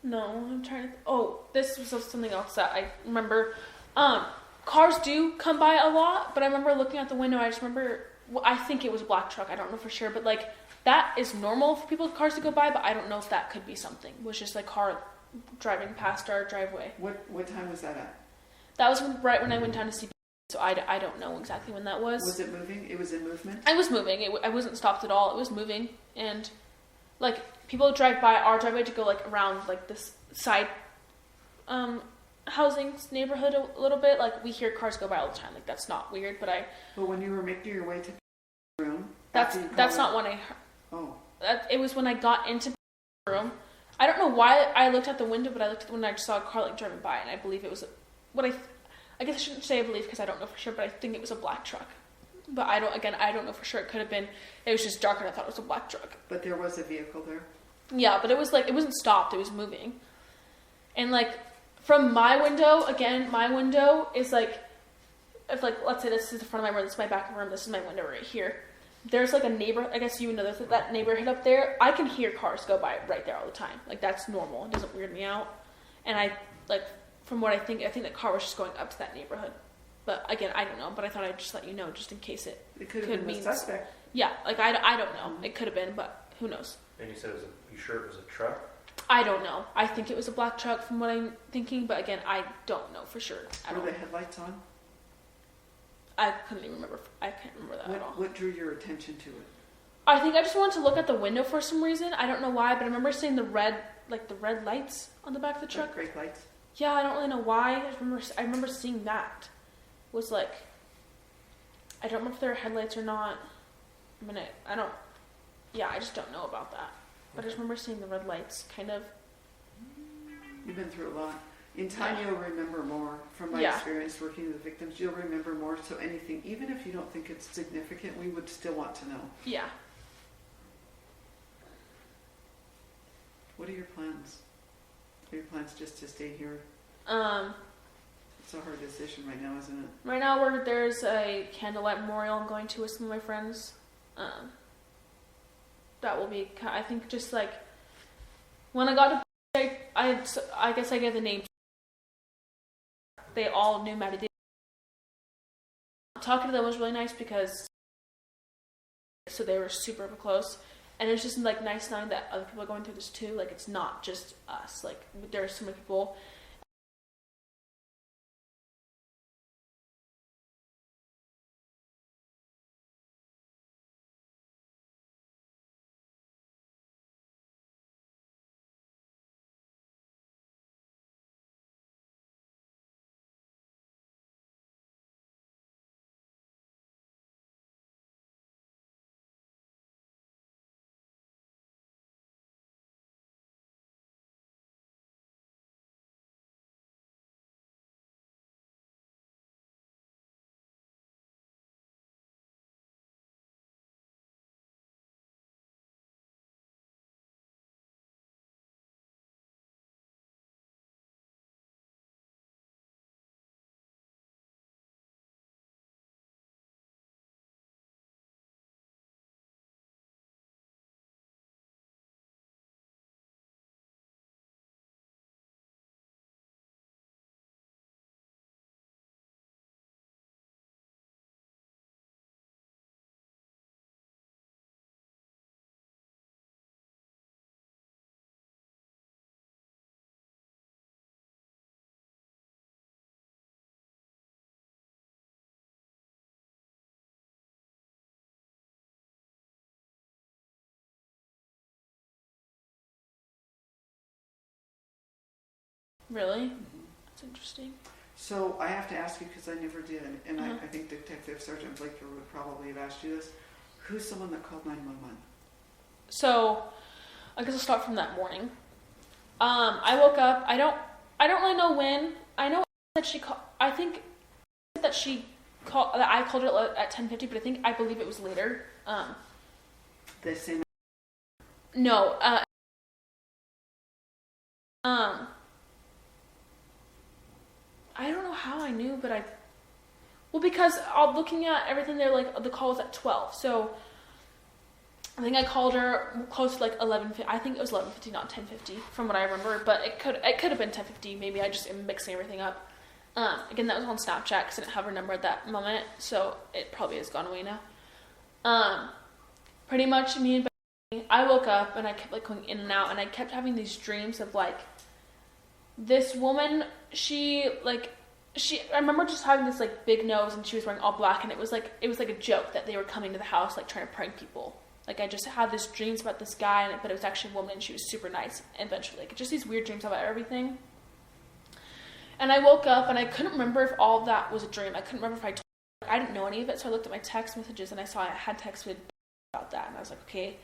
Speaker 2: No, I'm trying to... this was something else that I remember. Cars do come by a lot, but I remember looking out the window, I just remember... Well, I think it was a black truck. I don't know for sure, but like that is normal for people's cars to go by. But I don't know if that could be something. It was just a car driving past our driveway.
Speaker 1: What time was that at?
Speaker 2: That was right when I went down to see. So I don't know exactly when that was.
Speaker 1: Was it moving? It was in movement.
Speaker 2: I was moving. I wasn't stopped at all. It was moving, and like people drive by our driveway to go like around like this side housing neighborhood a little bit. Like we hear cars go by all the time. Like that's not weird, but
Speaker 1: when you were making your way to the room,
Speaker 2: that's not when I heard.
Speaker 1: Oh.
Speaker 2: It was when I got into the room. I don't know why I looked out the window, but I looked at the window and I just saw a car like driving by, and I believe it was what I guess I shouldn't say I believe because I don't know for sure, but I think it was a black truck. But I don't know for sure. It could have been. It was just dark and I thought it was a black truck.
Speaker 1: But there was a vehicle there.
Speaker 2: Yeah, but it was like it wasn't stopped. It was moving, and like. From my window, again, my window is like, if like, let's say this is the front of my room, this is my back room, this is my window right here. There's like a neighbor, I guess you would know that neighborhood up there. I can hear cars go by right there all the time. Like that's normal. It doesn't weird me out. And I, like, from what I think the car was just going up to that neighborhood. But again, I don't know. But I thought I'd just let you know just in case it
Speaker 1: could have been the suspect.
Speaker 2: Yeah, like I don't know. It could have been, but who knows.
Speaker 3: And you said you sure it was a truck?
Speaker 2: I don't know. I think it was a black truck from what I'm thinking, but again, I don't know for sure.
Speaker 1: Were the headlights on?
Speaker 2: I couldn't even remember. I can't remember that at all.
Speaker 1: What drew your attention to it?
Speaker 2: I think I just wanted to look at the window for some reason. I don't know why, but I remember seeing the red lights on the back of the truck.
Speaker 1: Like brake lights?
Speaker 2: Yeah, I don't really know why. I remember seeing that. It was like, I don't remember if they were headlights or not. I just don't know about that. But I just remember seeing the red lights, kind of.
Speaker 1: You've been through a lot. In time, You'll remember more. From my experience working with victims, you'll remember more. So anything, even if you don't think it's significant, we would still want to know.
Speaker 2: Yeah.
Speaker 1: What are your plans? Are your plans just to stay here? It's a hard decision right now, isn't it?
Speaker 2: Right now, there's a candlelight memorial I'm going to with some of my friends. That will be, I think, just like when I got to, I guess I gave the name. They all knew Maddie. Talking to them was really nice because so they were super close, and it's just like nice knowing that other people are going through this too. Like it's not just us. Like there are so many people. Really? That's interesting.
Speaker 1: So I have to ask you because I never did, and I think Detective Sergeant Blaker would probably have asked you this. Who's someone that called 911?
Speaker 2: So, I guess I'll start from that morning. I woke up. I don't really know when. I know that she called. I think that she called. That I called her at 10:50, but I believe it was later.
Speaker 1: The same.
Speaker 2: No. I don't know how I knew, but because looking at everything there, like the call was at 12, so I think I called her close to like 11:50. I think it was 11:50, not 10:50, from what I remember. But it could have been 10:50. Maybe I just am mixing everything up. Again, that was on Snapchat because I didn't have her number at that moment, so it probably has gone away now. Pretty much me and I woke up and I kept like going in and out, and I kept having these dreams of like this woman. I remember just having this like big nose, and she was wearing all black, and it was like a joke that they were coming to the house like trying to prank people. Like, I just had these dreams about this guy, but it was actually a woman, and she was super nice, eventually. Like, just these weird dreams about everything. And I woke up, and I couldn't remember if all of that was a dream. I couldn't remember if I didn't know any of it, so I looked at my text messages, and I saw I had texted about that, and I was like, okay,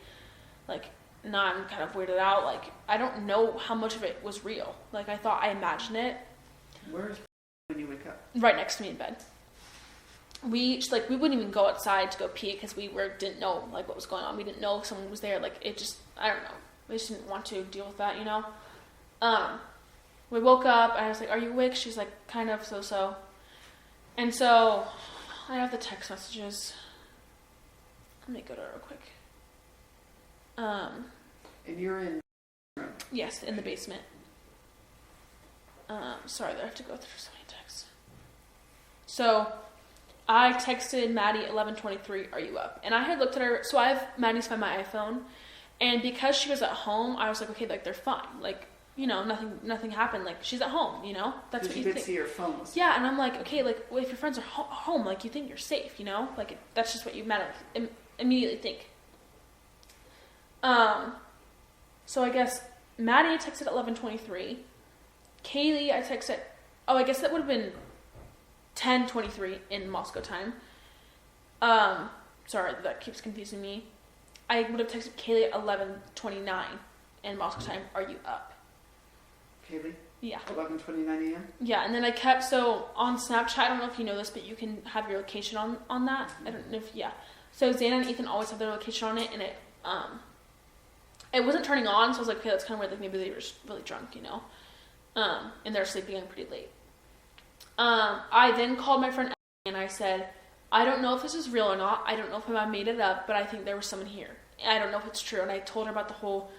Speaker 2: like, now I'm kind of weirded out. Like, I don't know how much of it was real. Like, I thought I imagined it.
Speaker 1: Where's when you wake up?
Speaker 2: Right next to me in bed. We wouldn't even go outside to go pee because we didn't know like what was going on. We didn't know if someone was there. Like, it just, I don't know. We just didn't want to deal with that, you know. We woke up and I was like, "Are you awake?" She's like, "Kind of, so." And so I have the text messages. Let me go to it real quick.
Speaker 1: And you're in.
Speaker 2: Yes, in the basement. Sorry, I have to go through so many texts. So I texted Maddie at 11:23, "Are you up?" And I had looked at her, so I have Maddie's Find My iPhone, and because she was at home, I was like, okay, like, they're fine. Like, you know, nothing happened. Like, she's at home, you know? That's what you
Speaker 1: could
Speaker 2: think.
Speaker 1: see your phones.
Speaker 2: Yeah, and I'm like, okay, like, well, if your friends are home, like, you think you're safe, you know? Like, that's just what you immediately think. So I guess Maddie texted at 11:23. Kaylee, I texted, I guess that would have been 10:23 in Moscow time. Sorry, that keeps confusing me. I would have texted Kaylee at 11:29 in Moscow time, "Are you up?"
Speaker 1: Kaylee?
Speaker 2: Yeah.
Speaker 1: 11:29 a.m.?
Speaker 2: Yeah, and then I kept, so on Snapchat, I don't know if you know this, but you can have your location on that. I don't know if, yeah. So Xana and Ethan always have their location on it, and it wasn't turning on, so I was like, okay, that's kind of weird, like maybe they were just really drunk, you know? And they're sleeping in pretty late. I then called my friend and I said, "I don't know if this is real or not. I don't know if I made it up, but I think there was someone here. I don't know if it's true." And I told her about the whole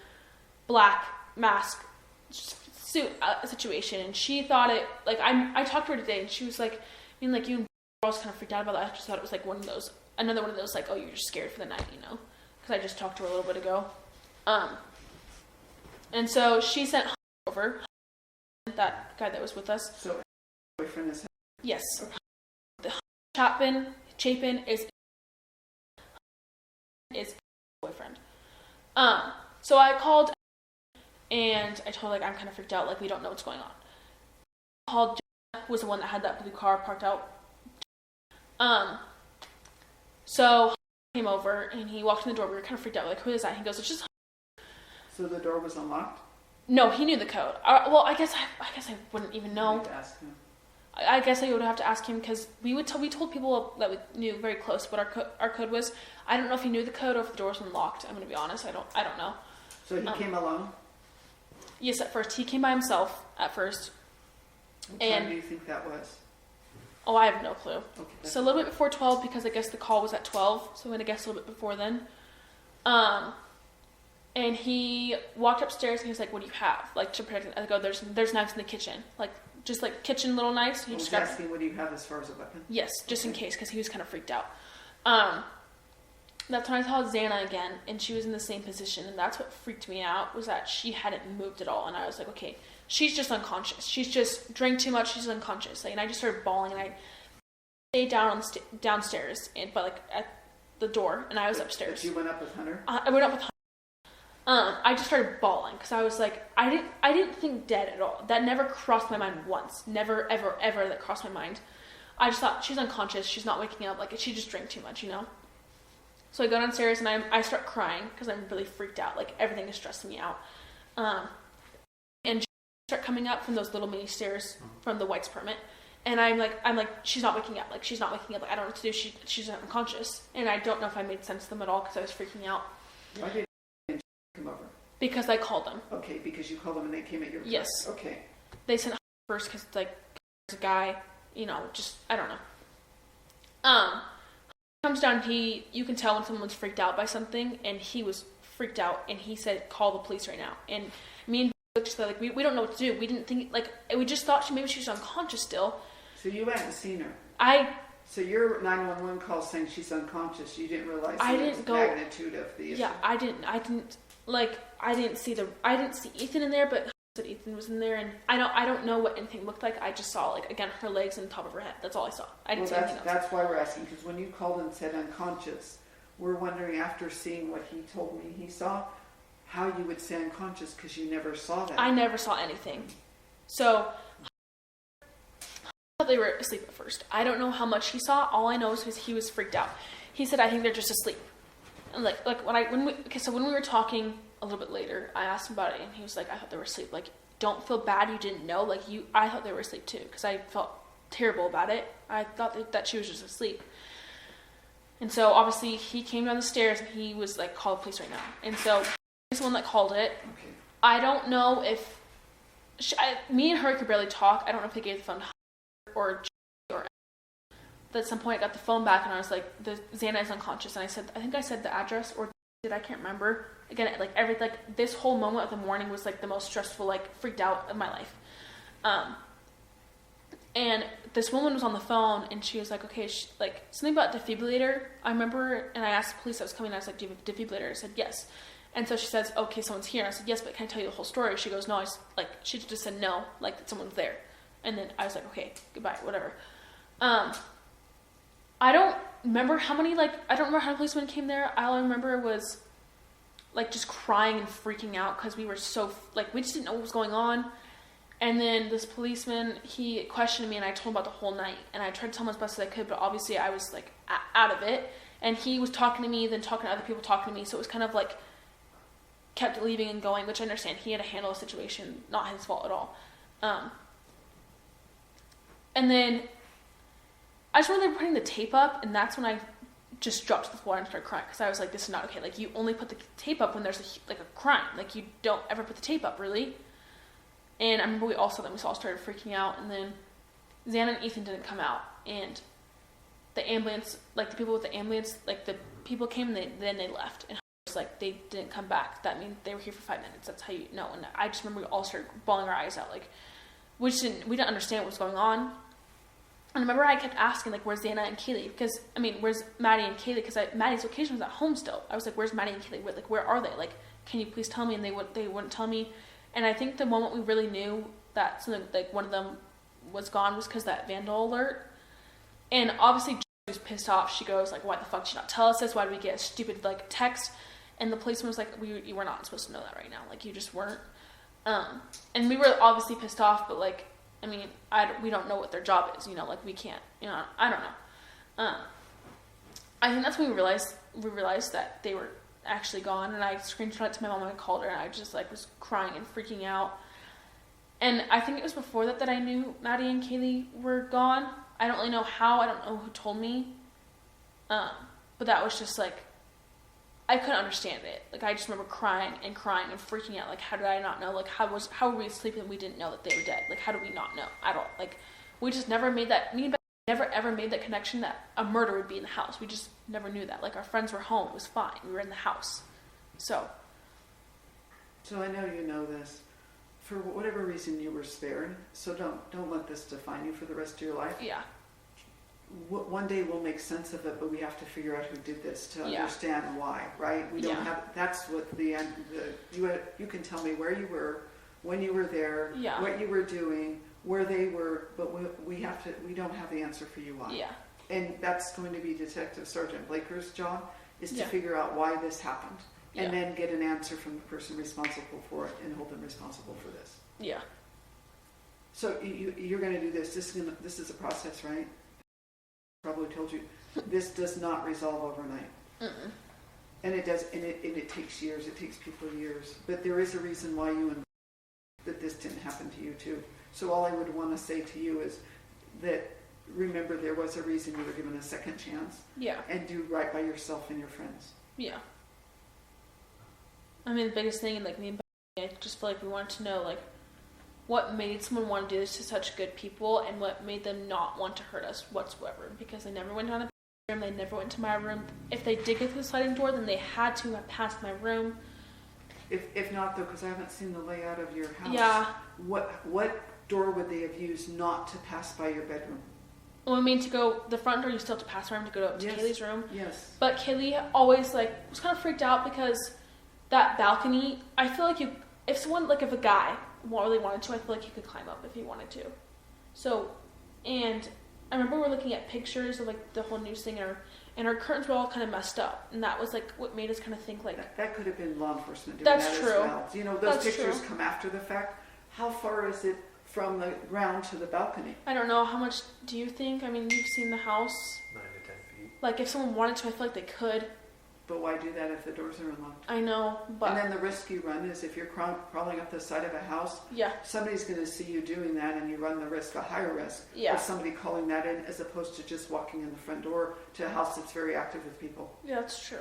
Speaker 2: black mask suit situation, and she thought it, like, I talked to her today, and she was like, I mean, like, you and I was kind of freaked out about that. I just thought it was like another one of those, like, oh, you're just scared for the night, you know? Because I just talked to her a little bit ago. And so she sent over that guy that was with us.
Speaker 1: So, boyfriend is.
Speaker 2: Yes. Okay. The Chapin is boyfriend. So I called and I told her, like, I'm kind of freaked out, like, we don't know what's going on. Called was the one that had that blue car parked out. So he came over and he walked in the door. We were kind of freaked out, like, who is that? He goes, "It's just."
Speaker 1: So the door was unlocked?
Speaker 2: No, he knew the code. Well, I guess I wouldn't even know.
Speaker 1: Ask him.
Speaker 2: I guess I would have to ask him, because we told people that we knew very close what our code was. I don't know if he knew the code or if the door was unlocked. I'm gonna be honest. I don't know.
Speaker 1: So he came alone?
Speaker 2: Yes, at first he came by himself at first.
Speaker 1: What time do you think that was?
Speaker 2: Oh, I have no clue.
Speaker 1: Okay,
Speaker 2: so a little bit before 12, because I guess the call was at 12. So I'm gonna guess a little bit before then. And he walked upstairs and he was like, "What do you have?" Like, to protect. I go, "There's knives in the kitchen, like, just like kitchen little knives." He
Speaker 1: was asking, "What do you have as far as a weapon?" Yes,
Speaker 2: just in case, because he was kind of freaked out. That's when I saw Xana again, and she was in the same position, and that's what freaked me out, was that she hadn't moved at all, and I was like, okay, she's just unconscious. She's just drank too much. She's unconscious. Like, and I just started bawling, and I stayed downstairs, but like at the door, and I was upstairs.
Speaker 1: But you went up with Hunter?
Speaker 2: I went up with Hunter. I just started bawling because I was like, I didn't think dead at all. That never crossed my mind once. Never, ever, ever that crossed my mind. I just thought, she's unconscious. She's not waking up. Like, she just drank too much, So I go downstairs and I start crying because I'm really freaked out. Like, everything is stressing me out. And start coming up from those little mini stairs from the White's permit. And I'm like, she's not waking up. Like, she's not waking up. Like, I don't know what to do. She's unconscious. And I don't know if I made sense to them at all because I was freaking out.
Speaker 1: Why did they come over?
Speaker 2: Because I called them.
Speaker 1: Okay, because you called them and they came at your place.
Speaker 2: Yes.
Speaker 1: Okay.
Speaker 2: They sent first because, like, there's a guy, just, I don't know. Comes down, you can tell when someone's freaked out by something, and he was freaked out, and he said, call the police right now. And me and just like, we don't know what to do. We didn't think, like, we just thought maybe she was unconscious still.
Speaker 1: So you hadn't seen her? So your 911 call saying she's unconscious, you didn't realize the magnitude of the issue?
Speaker 2: Yeah, I didn't see Ethan in there, but that Ethan was in there, and I don't know what anything looked like. I just saw, like, again, her legs and the top of her head. That's all I saw. I didn't see anything else. That's
Speaker 1: why we're asking, because when you called and said unconscious, we're wondering, after seeing what he told me he saw, how you would say unconscious, because you never saw that.
Speaker 2: I never saw anything. So I thought they were asleep at first. I don't know how much he saw. All I know is he was freaked out. He said, I think they're just asleep. And when we were talking a little bit later, I asked him about it, and he was like, I thought they were asleep. Like, don't feel bad you didn't know. Like, I thought they were asleep too, because I felt terrible about it. I thought that she was just asleep. And so obviously he came down the stairs and he was like, call the police right now. And so he's the one that called it.
Speaker 1: Okay.
Speaker 2: I don't know if me and her could barely talk. I don't know if they gave the phone to her or but at some point I got the phone back and I was like, Xana is unconscious. And I think I said the address, or I can't remember. Again, this whole moment of the morning was like the most stressful, like, freaked out of my life. And this woman was on the phone and she was like, okay, something about defibrillator. I remember, and I asked the police that was coming, and I was like, do you have a defibrillator? I said, yes. And so she says, okay, someone's here. And I said, yes, but can I tell you the whole story? She goes, no, she just said no, like, that someone's there. And then I was like, okay, goodbye, whatever. I don't remember how many policemen came there. All I remember was, like, just crying and freaking out because we were so, like, we just didn't know what was going on. And then this policeman, he questioned me, and I told him about the whole night. And I tried to tell him as best as I could, but obviously I was, like, out of it. And he was talking to me, then talking to other people talking to me. So it was kind of, like, kept leaving and going, which I understand. He had to handle a situation, not his fault at all. And then I just remember putting the tape up, and that's when I just dropped to the floor and started crying, because I was like, this is not okay. Like, you only put the tape up when there's a crime. Like, you don't ever put the tape up, really. And I remember we all started freaking out, and then Xana and Ethan didn't come out, and the ambulance, like, the people with the ambulance, like, the people came and then they left, and it was like, they didn't come back. That means they were here for 5 minutes. That's how you know. And I just remember we all started bawling our eyes out, like, we didn't understand what was going on. And I remember I kept asking, like, where's Xana and Kaylee? Because, where's Maddie and Kaylee? Because Maddie's location was at home still. I was like, where's Maddie and Kaylee? Where are they? Like, can you please tell me? And they wouldn't tell me. And I think the moment we really knew that something, like, one of them was gone was because that vandal alert. And obviously, she was pissed off. She goes, like, why the fuck did you not tell us this? Why did we get a stupid, like, text? And the policeman was like, you were not supposed to know that right now. Like, you just weren't. And we were obviously pissed off, but, like, we don't know what their job is, like, we can't, I don't know. I think that's when we realized that they were actually gone, and I screenshot it to my mom and I called her, and I just, like, was crying and freaking out. And I think it was before that I knew Maddie and Kaylee were gone. I don't really know how, I don't know who told me, but that was just, like, I couldn't understand it. Like, I just remember crying and freaking out. Like, how did I not know? Like, how were we asleep and we didn't know that they were dead? Like, how did we not know at all? Like, we just never made that, me and Beth never ever made that connection that a murder would be in the house. We just never knew that. Like, our friends were home. It was fine. We were in the house. So
Speaker 1: I know you know this. For whatever reason, you were spared. So don't let this define you for the rest of your life.
Speaker 2: Yeah.
Speaker 1: One day we'll make sense of it, but we have to figure out who did this to understand why, right? We don't have, that's what you can tell me where you were, when you were there, what you were doing, where they were, but we don't have the answer for you why.
Speaker 2: Yeah.
Speaker 1: And that's going to be Detective Sergeant Blaker's job, is to figure out why this happened. and then get an answer from the person responsible for it and hold them responsible for this.
Speaker 2: Yeah.
Speaker 1: So you're going to do this. This is a process, right? Probably told you this does not resolve overnight. Mm-mm. And it does, and it takes years. It takes people years. But there is a reason why that this didn't happen to you too. So all I would want to say to you is that remember there was a reason you were given a second chance.
Speaker 2: Yeah.
Speaker 1: And do right by yourself and your friends.
Speaker 2: Yeah. I mean, the biggest thing, like me and Becky, I just feel like we wanted to know, like, what made someone want to do this to such good people, and what made them not want to hurt us whatsoever. Because they never went down the room, they never went to my room. If they did get through the sliding door, then they had to have passed my room.
Speaker 1: If not, though, because I haven't seen the layout of your house.
Speaker 2: Yeah.
Speaker 1: What door would they have used not to pass by your bedroom?
Speaker 2: Well, I mean, to go the front door, you still have to pass around to go up to Kaylee's room.
Speaker 1: Yes.
Speaker 2: But Kaylee always was kind of freaked out because that balcony. I feel like if a guy really wanted to, I feel like he could climb up if he wanted to. So, and I remember we were looking at pictures of the whole news thing, and our curtains were all kind of messed up, and that was what made us kind of think
Speaker 1: that could have been law enforcement doing
Speaker 2: that's
Speaker 1: that
Speaker 2: true.
Speaker 1: as well. Those pictures come after the fact. How far is it from the ground to the balcony?
Speaker 2: I don't know. How much do you think? I mean, you've seen the house.
Speaker 3: 9 to 10 feet.
Speaker 2: Like, if someone wanted to, I feel like they could.
Speaker 1: But why do that if the doors are unlocked?
Speaker 2: I know, but...
Speaker 1: And then the risk you run is if you're crawling up the side of a house, somebody's going to see you doing that, and you run the risk, a higher risk, of somebody calling that in, as opposed to just walking in the front door to a house that's very active with people.
Speaker 2: Yeah, that's true.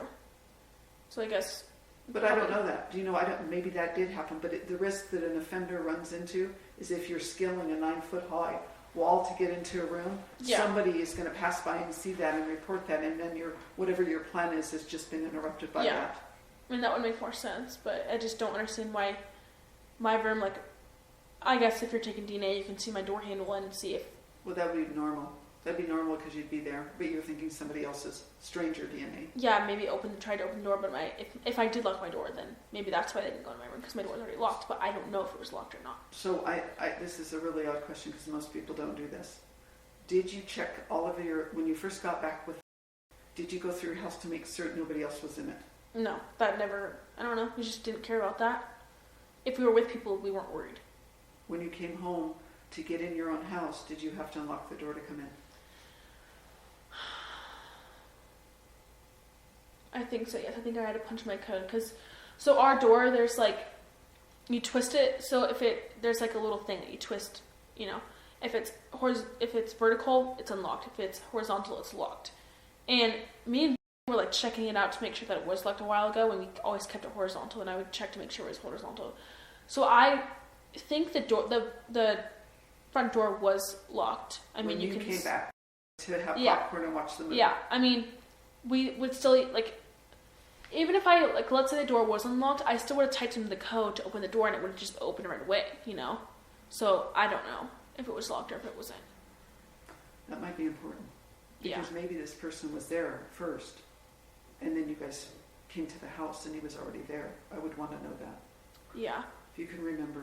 Speaker 2: So I guess...
Speaker 1: But I don't know that. Do you know, maybe that did happen, but the risk that an offender runs into is if you're scaling a 9-foot high wall to get into a room, somebody is going to pass by and see that and report that, and then whatever your plan is has just been interrupted by that.
Speaker 2: I mean, that would make more sense, but I just don't understand why my room, I guess if you're taking DNA, you can see my door handle and see if...
Speaker 1: Well, that would be normal. That'd be normal because you'd be there, but you're thinking somebody else's stranger DNA. Yeah,
Speaker 2: maybe tried to open the door, but if I did lock my door, then maybe that's why they didn't go in my room, because my door was already locked, but I don't know if it was locked or not.
Speaker 1: So this is a really odd question because most people don't do this. Did you check all of when you first got back did you go through your house to make certain nobody else was in it?
Speaker 2: No, that never, I don't know, we just didn't care about that. If we were with people, we weren't worried.
Speaker 1: When you came home to get in your own house, did you have to unlock the door to come in?
Speaker 2: I think so, yes. I think I had to punch my code so our door, there's you twist it, so there's a little thing that you twist, if it's vertical, it's unlocked. If it's horizontal, it's locked. And me and were checking it out to make sure that it was locked a while ago, and we always kept it horizontal, and I would check to make sure it was horizontal. So I think the front door was locked. I mean,
Speaker 1: when you came back to have popcorn and watch the movie.
Speaker 2: Yeah, I mean, we would still even if I let's say the door was unlocked, I still would have typed in the code to open the door, and it would have just opened right away, So I don't know if it was locked or if it wasn't.
Speaker 1: That might be important because maybe this person was there first, and then you guys came to the house and he was already there. I would want to know that.
Speaker 2: Yeah.
Speaker 1: If you can remember.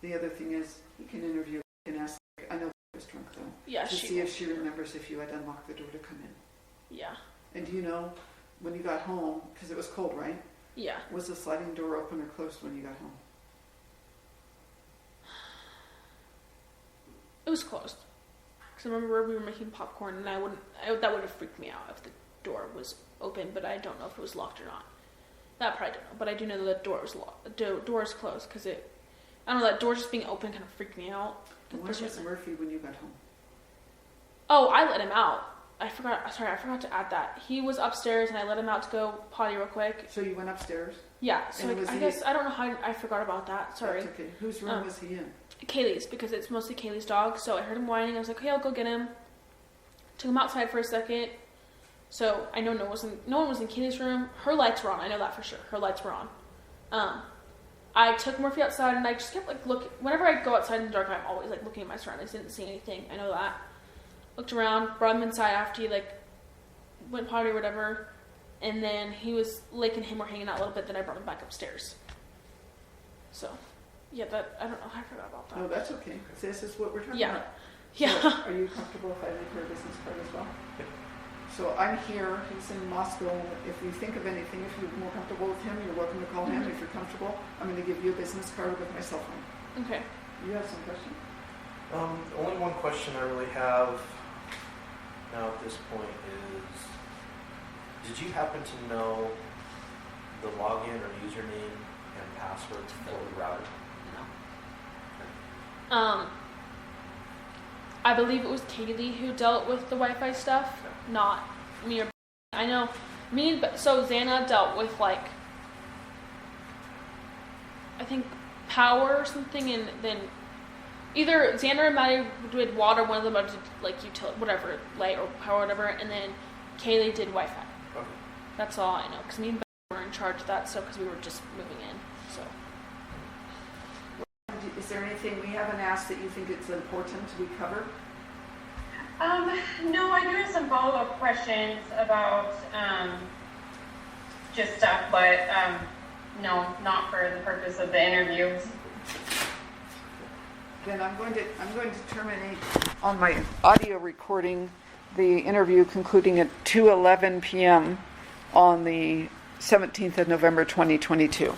Speaker 1: The other thing is you can interview and ask. I know she was drunk though.
Speaker 2: Yeah.
Speaker 1: To see if she remembers if you had unlocked the door to come in.
Speaker 2: Yeah.
Speaker 1: And do you know when you got home, because it was cold, right?
Speaker 2: Yeah.
Speaker 1: Was the sliding door open or closed when you got home?
Speaker 2: It was closed. Because I remember we were making popcorn, and that would have freaked me out if the door was open, but I don't know if it was locked or not. That probably don't know, but I do know that the door was locked. The door is closed because I don't know, that door just being open kind of freaked me out.
Speaker 1: Where was Murphy when you got home?
Speaker 2: Oh, I let him out. I forgot to add that. He was upstairs and I let him out to go potty real quick.
Speaker 1: So you went upstairs?
Speaker 2: Yeah, so I guess, I don't know how I forgot about that. Sorry.
Speaker 1: That's okay. Whose room was he in?
Speaker 2: Kaylee's, because it's mostly Kaylee's dog. So I heard him whining. I was like, okay, I'll go get him. Took him outside for a second. So I know no one was in Kaylee's room. Her lights were on. I know that for sure. Her lights were on. I took Murphy outside and I just kept looking. Whenever I go outside in the dark, I'm always looking at my surroundings. Didn't see anything. I know that. Looked around, brought him inside after he went potty or whatever, and then he was and him were hanging out a little bit. Then I brought him back upstairs. So, yeah, I don't know how I forgot about that.
Speaker 1: Oh, that's okay. This is what we're talking about.
Speaker 2: Yeah.
Speaker 1: So, are you comfortable if I make her a business card as well? So I'm here, he's in Moscow. If you think of anything, if you're more comfortable with him, you're welcome to call him. If you're comfortable, I'm going to give you a business card with my cell phone.
Speaker 2: Okay.
Speaker 1: You have some question?
Speaker 3: Only one question I really have now at this point is, did you happen to know the login or username and password for the router?
Speaker 2: No. I believe it was Kaylee who dealt with the Wi-Fi stuff, not me or. I know so Xana dealt with like, I think power or something, and then either Xander and Maddie did water, one of them did like utility, whatever, light or power, whatever, and then Kaylee did Wi-Fi.
Speaker 3: Okay.
Speaker 2: That's all I know, because me and Ben were in charge of that, so because we were just moving in, so.
Speaker 1: Is there anything we haven't asked that you think it's important to be covered?
Speaker 4: No, I do have some follow-up questions about just stuff, but no, not for the purpose of the interview.
Speaker 1: Then I'm going to terminate on my audio recording the interview concluding at 2:11 p.m. on the 17th of November 2022.